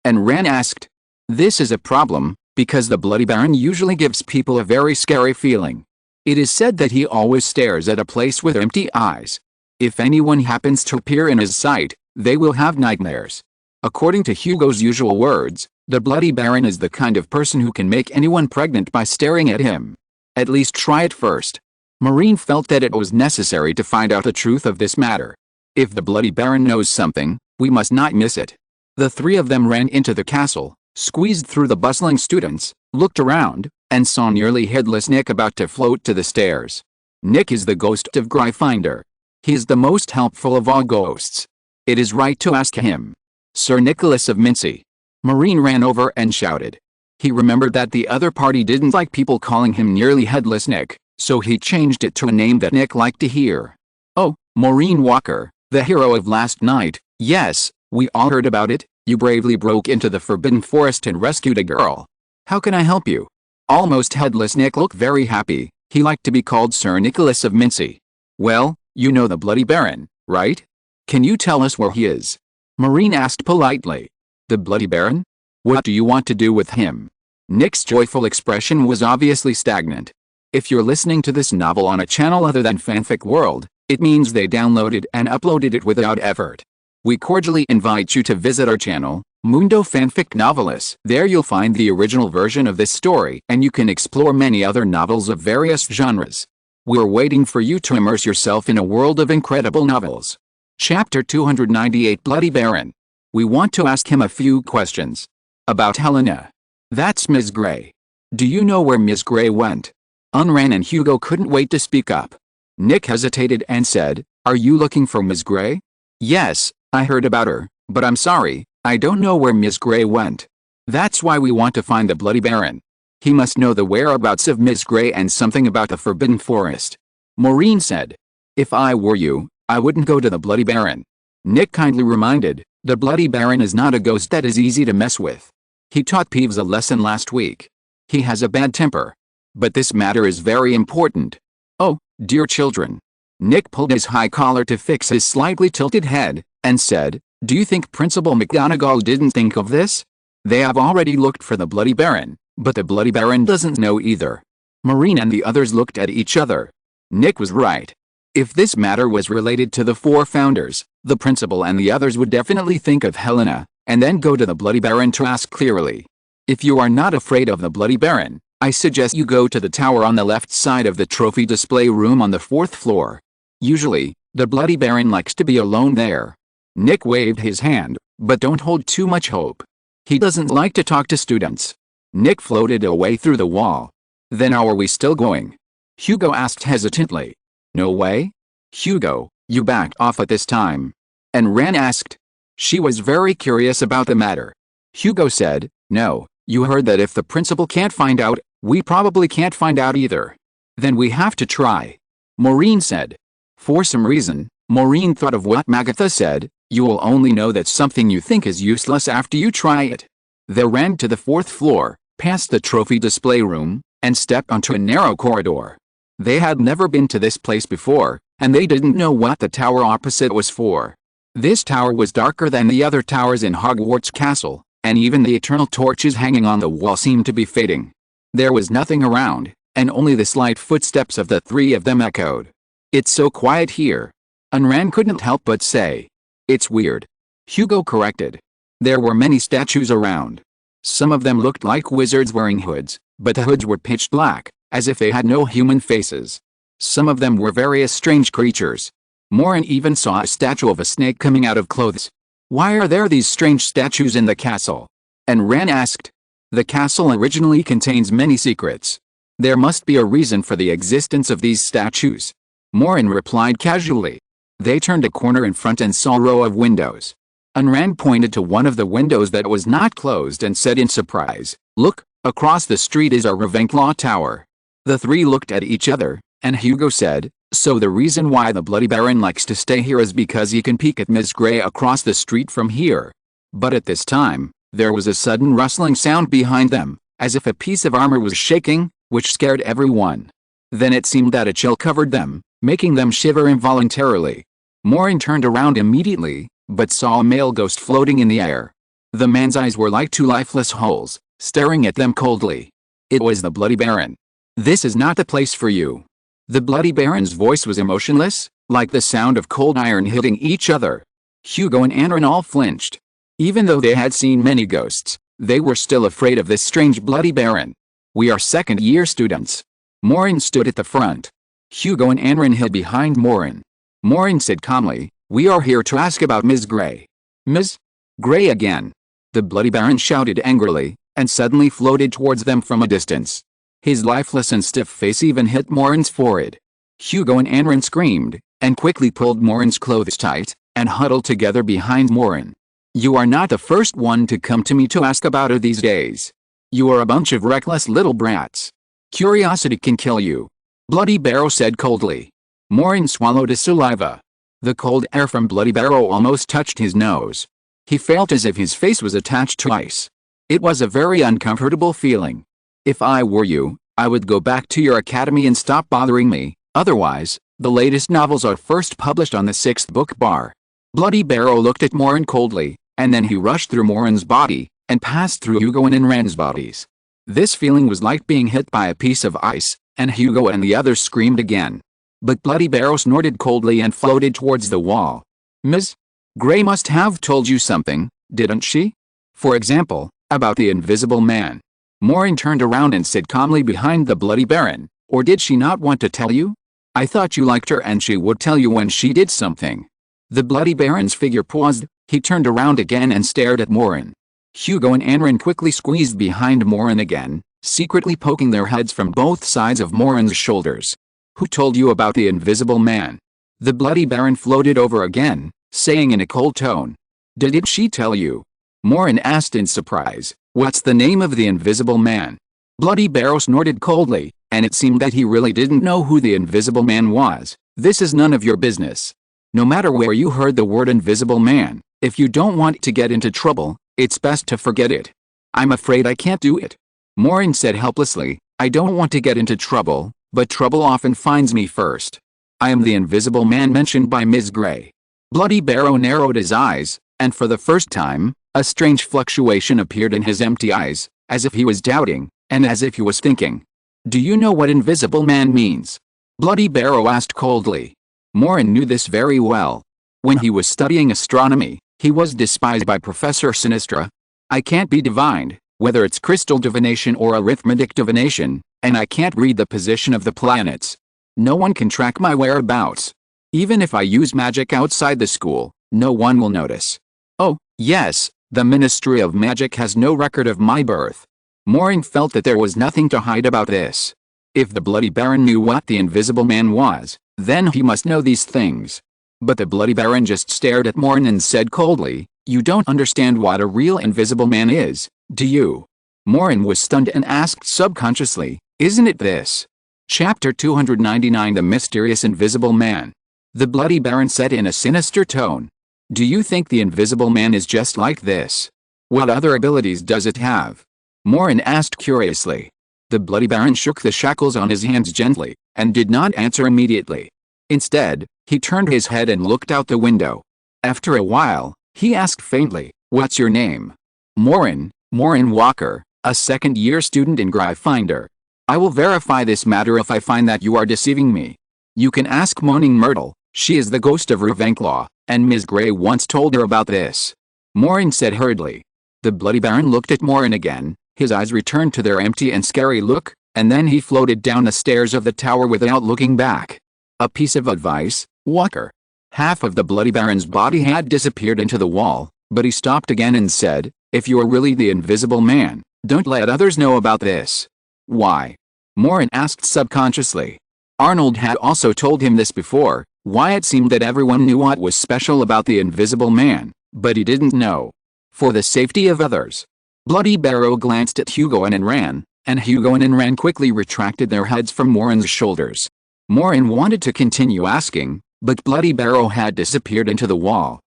And Ran asked. This is a problem, because the Bloody Baron usually gives people a very scary feeling. It is said that he always stares at a place with empty eyes. If anyone happens to appear in his sight, they will have nightmares. According to Hugo's usual words, the Bloody Baron is the kind of person who can make anyone pregnant by staring at him. At least try it first. Maureen felt that it was necessary to find out the truth of this matter. If the Bloody Baron knows something, we must not miss it. The three of them ran into the castle, squeezed through the bustling students, looked around, and saw nearly headless Nick about to float to the stairs. Nick is the ghost of Gryffindor. He is the most helpful of all ghosts. It is right to ask him. Sir Nicholas of Mincy. Maureen ran over and shouted. He remembered that the other party didn't like people calling him nearly headless Nick, so he changed it to a name that Nick liked to hear. Oh, Maureen Walker, the hero of last night. Yes, we all heard about it. You bravely broke into the Forbidden Forest and rescued a girl. How can I help you? Almost headless Nick looked very happy. He liked to be called Sir Nicholas of Mincy. Well, you know the Bloody Baron, right? Can you tell us where he is? Maureen asked politely. The Bloody Baron? What do you want to do with him? Nick's joyful expression was obviously stagnant. If you're listening to this novel on a channel other than Fanfic World, it means they downloaded and uploaded it without effort. We cordially invite you to visit our channel, Mundo Fanfic Novelist. There you'll find the original version of this story and you can explore many other novels of various genres. We're waiting for you to immerse yourself in a world of incredible novels. Chapter 298 Bloody Baron. We want to ask him a few questions. About Helena. That's Ms. Grey. Do you know where Ms. Grey went? Unran and Hugo couldn't wait to speak up. Nick hesitated and said, Are you looking for Ms. Grey? Yes, I heard about her, but I'm sorry, I don't know where Ms. Grey went. That's why we want to find the Bloody Baron. He must know the whereabouts of Ms. Grey and something about the Forbidden Forest. Maureen said. If I were you, I wouldn't go to the Bloody Baron. Nick kindly reminded, the Bloody Baron is not a ghost that is easy to mess with. He taught Peeves a lesson last week. He has a bad temper. But this matter is very important. Oh, dear children. Nick pulled his high collar to fix his slightly tilted head, and said, do you think Principal McGonagall didn't think of this? They have already looked for the Bloody Baron, but the Bloody Baron doesn't know either. Maureen and the others looked at each other. Nick was right. If this matter was related to the 4 founders, the principal and the others would definitely think of Helena, and then go to the Bloody Baron to ask clearly. If you are not afraid of the Bloody Baron, I suggest you go to the tower on the left side of the trophy display room on the 4th floor. Usually, the Bloody Baron likes to be alone there. Nick waved his hand, but don't hold too much hope. He doesn't like to talk to students. Nick floated away through the wall. Then how are we still going? Hugo asked hesitantly. No way? Hugo, you backed off at this time. And Ren asked. She was very curious about the matter. Hugo said, no, you heard that if the principal can't find out, we probably can't find out either. Then we have to try. Maureen said. For some reason, Maureen thought of what Magatha said, you will only know that something you think is useless after you try it. They ran to the 4th floor, past the trophy display room, and stepped onto a narrow corridor. They had never been to this place before, and they didn't know what the tower opposite was for. This tower was darker than the other towers in Hogwarts Castle, and even the eternal torches hanging on the wall seemed to be fading. There was nothing around, and only the slight footsteps of the 3 of them echoed. It's so quiet here. Unran couldn't help but say. It's weird. Hugo corrected. There were many statues around. Some of them looked like wizards wearing hoods, but the hoods were pitch black, as if they had no human faces. Some of them were various strange creatures. Maureen even saw a statue of a snake coming out of clothes. Why are there these strange statues in the castle? And Ren asked. The castle originally contains many secrets. There must be a reason for the existence of these statues. Maureen replied casually. They turned a corner in front and saw a row of windows. Unran pointed to one of the windows that was not closed and said in surprise, look, across the street is our Ravenclaw Tower. The 3 looked at each other, and Hugo said, so the reason why the Bloody Baron likes to stay here is because he can peek at Ms. Grey across the street from here. But at this time, there was a sudden rustling sound behind them, as if a piece of armor was shaking, which scared everyone. Then it seemed that a chill covered them, making them shiver involuntarily. Maureen turned around immediately, but saw a male ghost floating in the air. The man's eyes were like 2 lifeless holes, staring at them coldly. It was the Bloody Baron. This is not the place for you. The Bloody Baron's voice was emotionless, like the sound of cold iron hitting each other. Hugo and Anran all flinched. Even though they had seen many ghosts, they were still afraid of this strange Bloody Baron. We are second-year students. Maureen stood at the front. Hugo and Anran hid behind Maureen. Maureen said calmly, we are here to ask about Ms. Grey. Ms. Grey again. The Bloody Baron shouted angrily, and suddenly floated towards them from a distance. His lifeless and stiff face even hit Maureen's forehead. Hugo and Anran screamed, and quickly pulled Maureen's clothes tight, and huddled together behind Maureen. You are not the first one to come to me to ask about her these days. You are a bunch of reckless little brats. Curiosity can kill you. Bloody Barrow said coldly. Maureen swallowed his saliva. The cold air from Bloody Barrow almost touched his nose. He felt as if his face was attached to ice. It was a very uncomfortable feeling. If I were you, I would go back to your academy and stop bothering me, otherwise, the latest novels are first published on the 6th book bar. Bloody Barrow looked at Maureen coldly, and then he rushed through Maureen's body, and passed through Hugo and Anran's bodies. This feeling was like being hit by a piece of ice, and Hugo and the others screamed again. But Bloody Barrow snorted coldly and floated towards the wall. Ms. Grey must have told you something, didn't she? For example, about the Invisible Man. Maureen turned around and said calmly behind the Bloody Baron, or did she not want to tell you? I thought you liked her and she would tell you when she did something. The Bloody Baron's figure paused, he turned around again and stared at Maureen. Hugo and Anran quickly squeezed behind Maureen again, secretly poking their heads from both sides of Maureen's shoulders. Who told you about the Invisible Man? The Bloody Baron floated over again, saying in a cold tone. Did she tell you? Maureen asked in surprise. What's the name of the Invisible Man? Bloody Barrow snorted coldly, and it seemed that he really didn't know who the Invisible Man was. This is none of your business. No matter where you heard the word Invisible Man, if you don't want to get into trouble, it's best to forget it. I'm afraid I can't do it. Maureen said helplessly, I don't want to get into trouble, but trouble often finds me first. I am the Invisible Man mentioned by Ms. Gray. Bloody Barrow narrowed his eyes, and for the first time, a strange fluctuation appeared in his empty eyes, as if he was doubting, and as if he was thinking. Do you know what Invisible Man means? Bloody Barrow asked coldly. Maureen knew this very well. When he was studying astronomy, he was despised by Professor Sinistra. I can't be divined, whether it's crystal divination or arithmetic divination, and I can't read the position of the planets. No one can track my whereabouts. Even if I use magic outside the school, no one will notice. Oh, yes, the Ministry of Magic has no record of my birth. Maureen felt that there was nothing to hide about this. If the Bloody Baron knew what the Invisible Man was, then he must know these things. But the Bloody Baron just stared at Maureen and said coldly, "You don't understand what a real Invisible Man is, do you?" Maureen was stunned and asked subconsciously, "Isn't it this?" Chapter 299 The Mysterious Invisible Man. The Bloody Baron said in a sinister tone. Do you think the Invisible Man is just like this? What other abilities does it have? Maureen asked curiously. The Bloody Baron shook the shackles on his hands gently, and did not answer immediately. Instead, he turned his head and looked out the window. After a while, he asked faintly, "What's your name?" Maureen Walker, a second-year student in Gryffindor. I will verify this matter if I find that you are deceiving me. You can ask Moaning Myrtle, she is the ghost of Ravenclaw, and Ms. Gray once told her about this. Maureen said hurriedly. The Bloody Baron looked at Maureen again, his eyes returned to their empty and scary look, and then he floated down the stairs of the tower without looking back. A piece of advice, Walker. Half of the Bloody Baron's body had disappeared into the wall, but he stopped again and said, if you're really the Invisible Man, don't let others know about this. Why? Maureen asked subconsciously. Arnold had also told him this before, why it seemed that everyone knew what was special about the Invisible Man, but he didn't know. For the safety of others. Bloody Barrow glanced at Hugo and Ran, and Hugo and Ran quickly retracted their heads from Maureen's shoulders. Maureen wanted to continue asking, but Bloody Barrow had disappeared into the wall.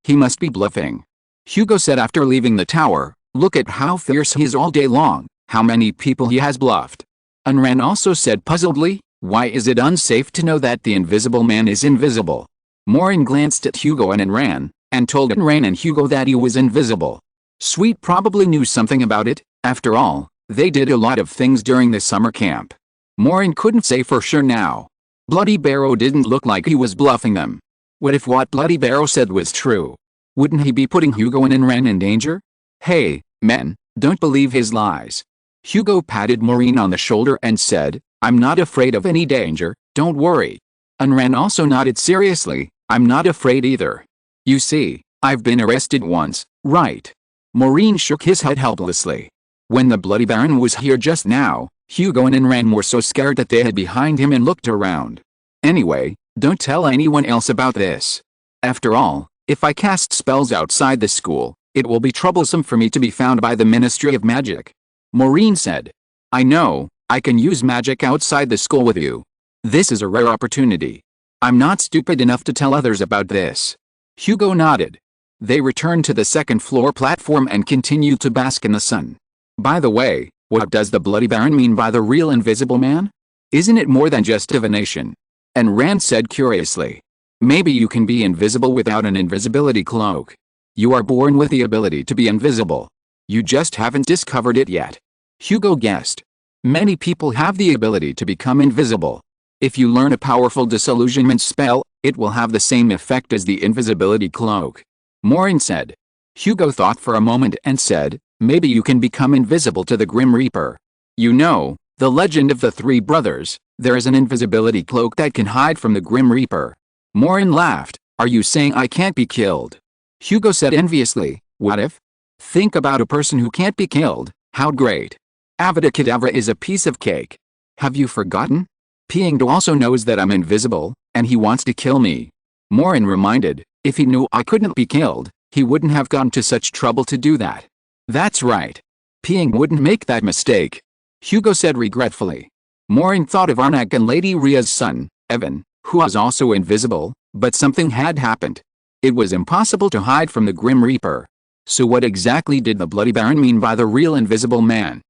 He must be bluffing. Hugo said after leaving the tower, look at how fierce he is all day long, how many people he has bluffed. And Ran also said puzzledly, why is it unsafe to know that the Invisible Man is invisible? Maureen glanced at Hugo and Ran, and told Ran and Hugo that he was invisible. Sweet probably knew something about it, after all, they did a lot of things during the summer camp. Maureen couldn't say for sure now. Bloody Barrow didn't look like he was bluffing them. What if what Bloody Barrow said was true? Wouldn't he be putting Hugo and Ran in danger? Hey, men, don't believe his lies. Hugo patted Maureen on the shoulder and said, I'm not afraid of any danger, don't worry. And Ran also nodded seriously, I'm not afraid either. You see, I've been arrested once, right? Maureen shook his head helplessly. When the Bloody Baron was here just now, Hugo and Ran were so scared that they hid behind him and looked around. Anyway, don't tell anyone else about this. After all, if I cast spells outside the school, it will be troublesome for me to be found by the Ministry of Magic. Maureen said. I know, I can use magic outside the school with you. This is a rare opportunity. I'm not stupid enough to tell others about this. Hugo nodded. They returned to the second-floor platform and continued to bask in the sun. By the way, what does the Bloody Baron mean by the real Invisible Man? Isn't it more than just divination? And Rand said curiously. Maybe you can be invisible without an invisibility cloak. You are born with the ability to be invisible. You just haven't discovered it yet. Hugo guessed. Many people have the ability to become invisible. If you learn a powerful disillusionment spell, it will have the same effect as the invisibility cloak. Maureen said. Hugo thought for a moment and said, maybe you can become invisible to the Grim Reaper. You know, the legend of the three brothers, there is an invisibility cloak that can hide from the Grim Reaper. Maureen laughed. Are you saying I can't be killed? Hugo said enviously, what if? Think about a person who can't be killed, how great. Avada Kedavra is a piece of cake. Have you forgotten? Piangdo also knows that I'm invisible, and he wants to kill me. Maureen reminded, if he knew I couldn't be killed, he wouldn't have gone to such trouble to do that. That's right. Piang wouldn't make that mistake. Hugo said regretfully. Maureen thought of Arnak and Lady Ria's son, Evan, who was also invisible, but something had happened. It was impossible to hide from the Grim Reaper. So what exactly did the Bloody Baron mean by the real Invisible Man?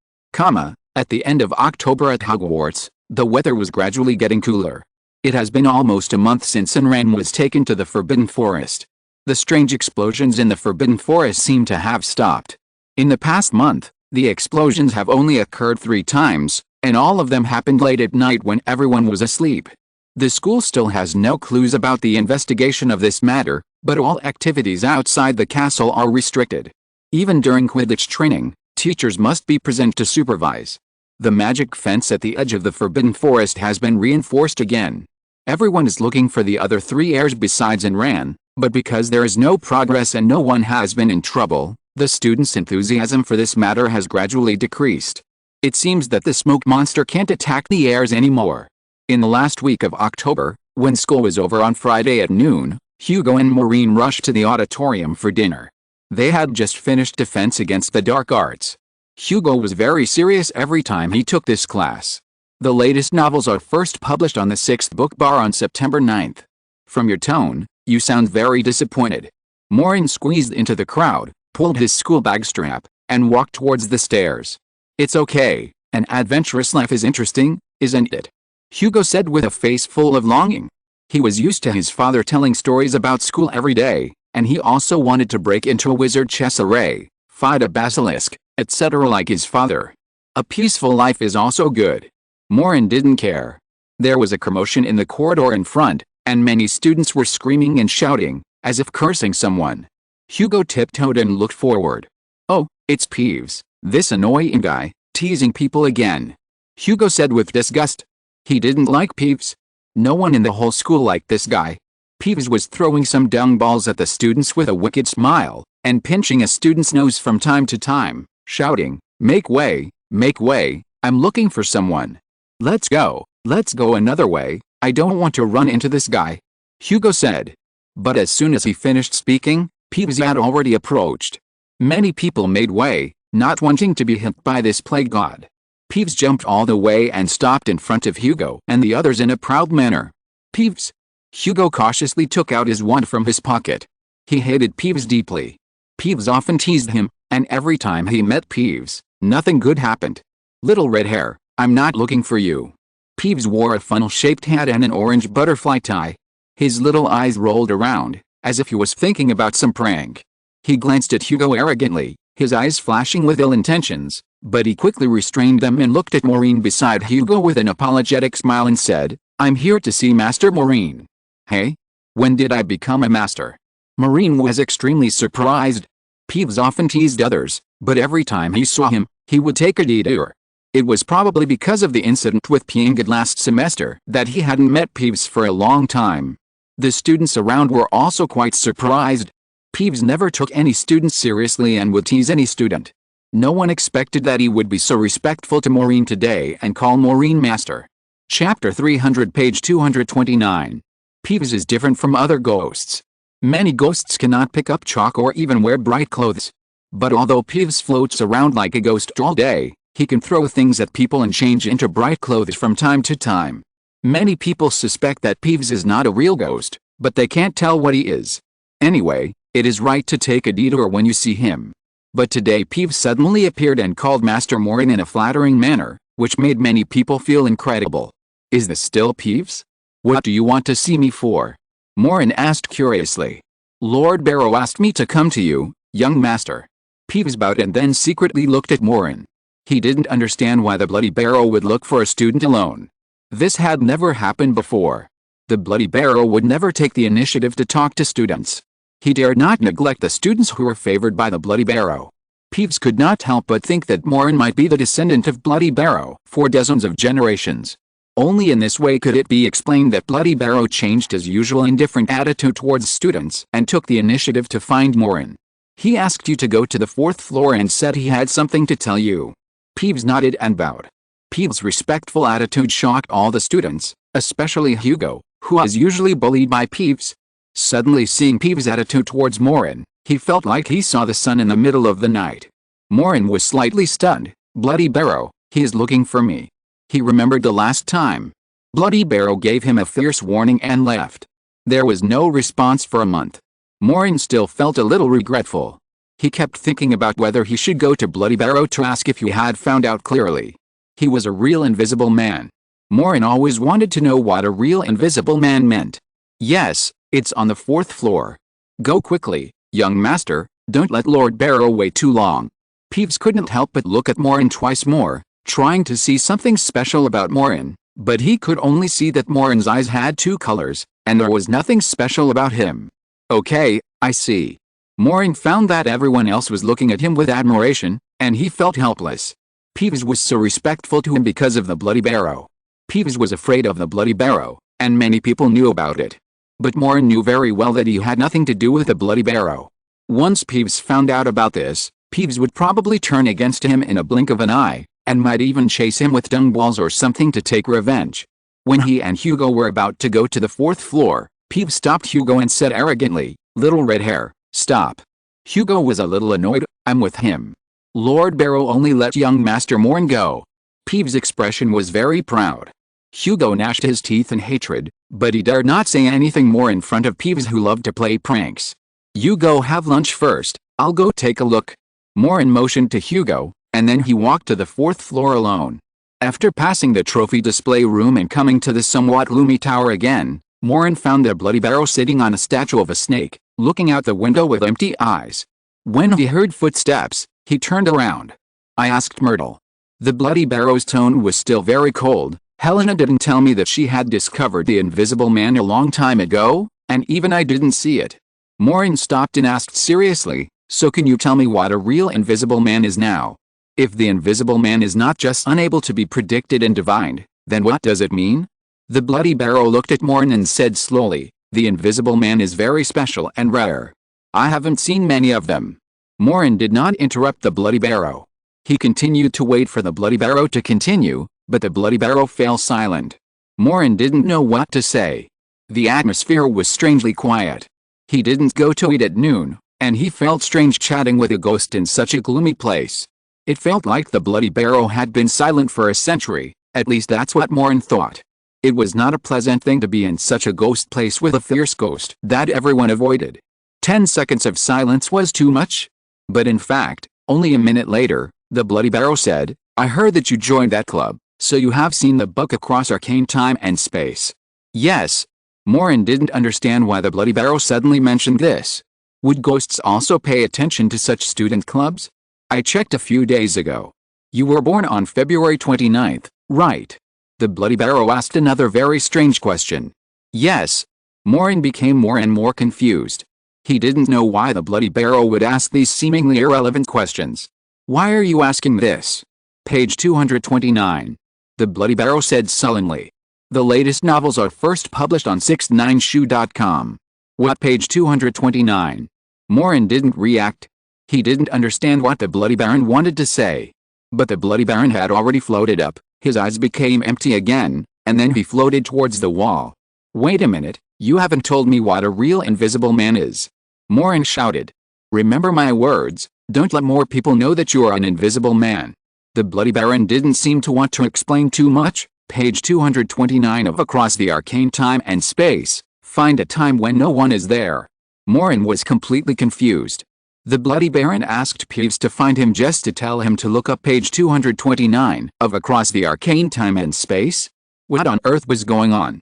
At the end of October at Hogwarts, the weather was gradually getting cooler. It has been almost a month since Anran was taken to the Forbidden Forest. The strange explosions in the Forbidden Forest seem to have stopped. In the past month, the explosions have only occurred 3 times, and all of them happened late at night when everyone was asleep. The school still has no clues about the investigation of this matter, but all activities outside the castle are restricted. Even during Quidditch training, teachers must be present to supervise. The magic fence at the edge of the Forbidden Forest has been reinforced again. Everyone is looking for the other 3 heirs besides Anran, but because there is no progress and no one has been in trouble, the students' enthusiasm for this matter has gradually decreased. It seems that the smoke monster can't attack the heirs anymore. In the last week of October, when school was over on Friday at noon, Hugo and Maureen rushed to the auditorium for dinner. They had just finished Defense Against the Dark Arts. Hugo was very serious every time he took this class. The latest novels are first published on the 6th book bar on September 9th. From your tone, you sound very disappointed. Maureen squeezed into the crowd, pulled his school bag strap, and walked towards the stairs. It's okay, an adventurous life is interesting, isn't it? Hugo said with a face full of longing. He was used to his father telling stories about school every day, and he also wanted to break into a wizard chess array, fight a basilisk, etc. like his father. A peaceful life is also good. Maureen didn't care. There was a commotion in the corridor in front, and many students were screaming and shouting, as if cursing someone. Hugo tiptoed and looked forward. Oh, it's Peeves, this annoying guy, teasing people again. Hugo said with disgust. He didn't like Peeves. No one in the whole school liked this guy. Peeves was throwing some dung balls at the students with a wicked smile, and pinching a student's nose from time to time, shouting, make way, I'm looking for someone. Let's go another way, I don't want to run into this guy. Hugo said. But as soon as he finished speaking, Peeves had already approached. Many people made way, not wanting to be hit by this plague god. Peeves jumped all the way and stopped in front of Hugo and the others in a proud manner. Peeves. Hugo cautiously took out his wand from his pocket. He hated Peeves deeply. Peeves often teased him, and every time he met Peeves, nothing good happened. Little red hair, I'm not looking for you. Peeves wore a funnel-shaped hat and an orange butterfly tie. His little eyes rolled around, as if he was thinking about some prank. He glanced at Hugo arrogantly, his eyes flashing with ill intentions, but he quickly restrained them and looked at Maureen beside Hugo with an apologetic smile and said, I'm here to see Master Maureen. Hey? When did I become a master? Maureen was extremely surprised. Peeves often teased others, but every time he saw him, he would take a detour. It was probably because of the incident with Piangid last semester that he hadn't met Peeves for a long time. The students around were also quite surprised. Peeves never took any student seriously and would tease any student. No one expected that he would be so respectful to Maureen today and call Maureen master. Chapter 300 page 229. Peeves is different from other ghosts. Many ghosts cannot pick up chalk or even wear bright clothes. But although Peeves floats around like a ghost all day, he can throw things at people and change into bright clothes from time to time. Many people suspect that Peeves is not a real ghost, but they can't tell what he is. Anyway, it is right to take a detour when you see him. But today Peeves suddenly appeared and called Master Maureen in a flattering manner, which made many people feel incredible. Is this still Peeves? What do you want to see me for? Maureen asked curiously. Lord Barrow asked me to come to you, young master. Peeves bowed and then secretly looked at Maureen. He didn't understand why the Bloody Barrow would look for a student alone. This had never happened before. The Bloody Barrow would never take the initiative to talk to students. He dared not neglect the students who were favored by the Bloody Barrow. Peeves could not help but think that Maureen might be the descendant of Bloody Barrow for dozens of generations. Only in this way could it be explained that Bloody Barrow changed his usual indifferent attitude towards students and took the initiative to find Maureen. He asked you to go to the 4th floor and said he had something to tell you. Peeves nodded and bowed. Peeves' respectful attitude shocked all the students, especially Hugo, who was usually bullied by Peeves. Suddenly seeing Peeves' attitude towards Maureen, he felt like he saw the sun in the middle of the night. Maureen was slightly stunned. Bloody Barrow, he is looking for me. He remembered the last time. Bloody Barrow gave him a fierce warning and left. There was no response for a month. Maureen still felt a little regretful. He kept thinking about whether he should go to Bloody Barrow to ask if he had found out clearly. He was a real invisible man. Maureen always wanted to know what a real invisible man meant. Yes, it's on the 4th floor. Go quickly, young master, don't let Lord Barrow wait too long. Peeves couldn't help but look at Maureen twice more, trying to see something special about Maureen, but he could only see that Maureen's eyes had 2 colors, and there was nothing special about him. Okay, I see. Maureen found that everyone else was looking at him with admiration, and he felt helpless. Peeves was so respectful to him because of the Bloody Barrow. Peeves was afraid of the Bloody Barrow, and many people knew about it. But Maureen knew very well that he had nothing to do with the Bloody Barrow. Once Peeves found out about this, Peeves would probably turn against him in a blink of an eye, and might even chase him with dung balls or something to take revenge. When he and Hugo were about to go to the 4th floor, Peeves stopped Hugo and said arrogantly, "Little red hair, stop." Hugo was a little annoyed. "I'm with him. Lord Barrow only let young Master Maureen go." Peeves' expression was very proud. Hugo gnashed his teeth in hatred, but he dared not say anything more in front of Peeves, who loved to play pranks. "You go have lunch first, I'll go take a look." Maureen motioned to Hugo, and then he walked to the 4th floor alone. After passing the trophy display room and coming to the somewhat gloomy tower again, Maureen found the Bloody Barrow sitting on a statue of a snake, looking out the window with empty eyes. When he heard footsteps, he turned around. "I asked Myrtle." The Bloody Barrow's tone was still very cold. "Helena didn't tell me that she had discovered the Invisible Man a long time ago, and even I didn't see it." Maureen stopped and asked seriously, "So can you tell me what a real Invisible Man is now? If the Invisible Man is not just unable to be predicted and divined, then what does it mean?" The Bloody Barrow looked at Maureen and said slowly, "The Invisible Man is very special and rare. I haven't seen many of them." Maureen did not interrupt the Bloody Barrow. He continued to wait for the Bloody Barrow to continue, but the Bloody Barrow fell silent. Maureen didn't know what to say. The atmosphere was strangely quiet. He didn't go to eat at noon, and he felt strange chatting with a ghost in such a gloomy place. It felt like the Bloody Barrow had been silent for a century, at least that's what Maureen thought. It was not a pleasant thing to be in such a ghost place with a fierce ghost that everyone avoided. 10 seconds of silence was too much. But in fact, only a minute later, the Bloody Barrow said, "I heard that you joined that club, so you have seen the book Across Arcane Time and Space." "Yes." Maureen didn't understand why the Bloody Barrow suddenly mentioned this. Would ghosts also pay attention to such student clubs? "I checked a few days ago. You were born on February 29th, right?" The Bloody Barrow asked another very strange question. "Yes." Maureen became more and more confused. He didn't know why the Bloody Barrow would ask these seemingly irrelevant questions. "Why are you asking this?" Page 229. The Bloody Barrow said sullenly. "The latest novels are first published on 69shoe.com. What? Page 229. Maureen didn't react. He didn't understand what the Bloody Baron wanted to say. But the Bloody Baron had already floated up, his eyes became empty again, and then he floated towards the wall. "Wait a minute, you haven't told me what a real invisible man is." Maureen shouted. "Remember my words, don't let more people know that you are an invisible man." The Bloody Baron didn't seem to want to explain too much. Page 229 of Across the Arcane Time and Space. Find a time when no one is there. Maureen was completely confused. The Bloody Baron asked Peeves to find him just to tell him to look up page 229 of Across the Arcane Time and Space? What on earth was going on?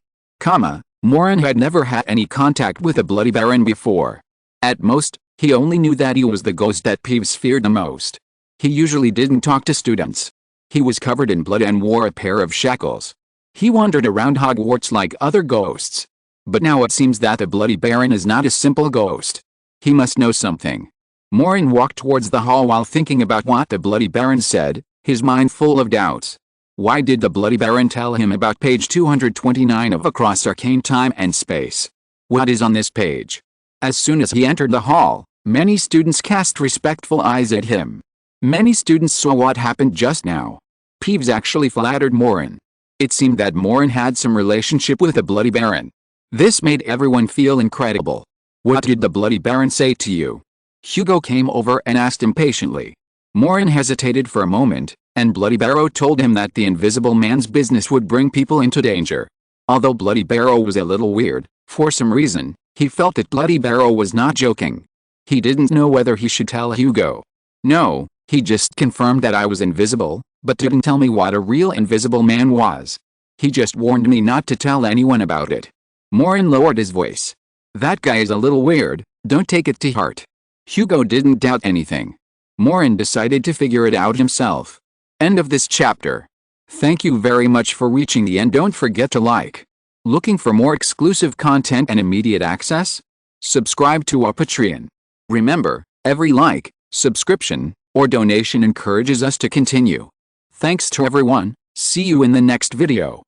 Maureen had never had any contact with the Bloody Baron before. At most, he only knew that he was the ghost that Peeves feared the most. He usually didn't talk to students. He was covered in blood and wore a pair of shackles. He wandered around Hogwarts like other ghosts. But now it seems that the Bloody Baron is not a simple ghost. He must know something. Maureen walked towards the hall while thinking about what the Bloody Baron said, his mind full of doubts. Why did the Bloody Baron tell him about page 229 of Across Arcane Time and Space? What is on this page? As soon as he entered the hall, many students cast respectful eyes at him. Many students saw what happened just now. Peeves actually flattered Maureen. It seemed that Maureen had some relationship with the Bloody Baron. This made everyone feel incredible. "What did the Bloody Baron say to you?" Hugo came over and asked impatiently. Maureen hesitated for a moment, and Bloody Barrow told him that the Invisible Man's business would bring people into danger. Although Bloody Barrow was a little weird, for some reason, he felt that Bloody Barrow was not joking. He didn't know whether he should tell Hugo. No, He just confirmed that I was invisible, but didn't tell me what a real invisible man was. He just warned me not to tell anyone about it. Maureen lowered his voice. That guy is a little weird, don't take it to heart. Hugo didn't doubt anything. Maureen decided to figure it out himself. End of this chapter. Thank you very much for reaching the end. Don't forget to like. Looking for more exclusive content and immediate access? Subscribe to our Patreon. Remember, every like, subscription, or donation encourages us to continue. Thanks to everyone. See you in the next video.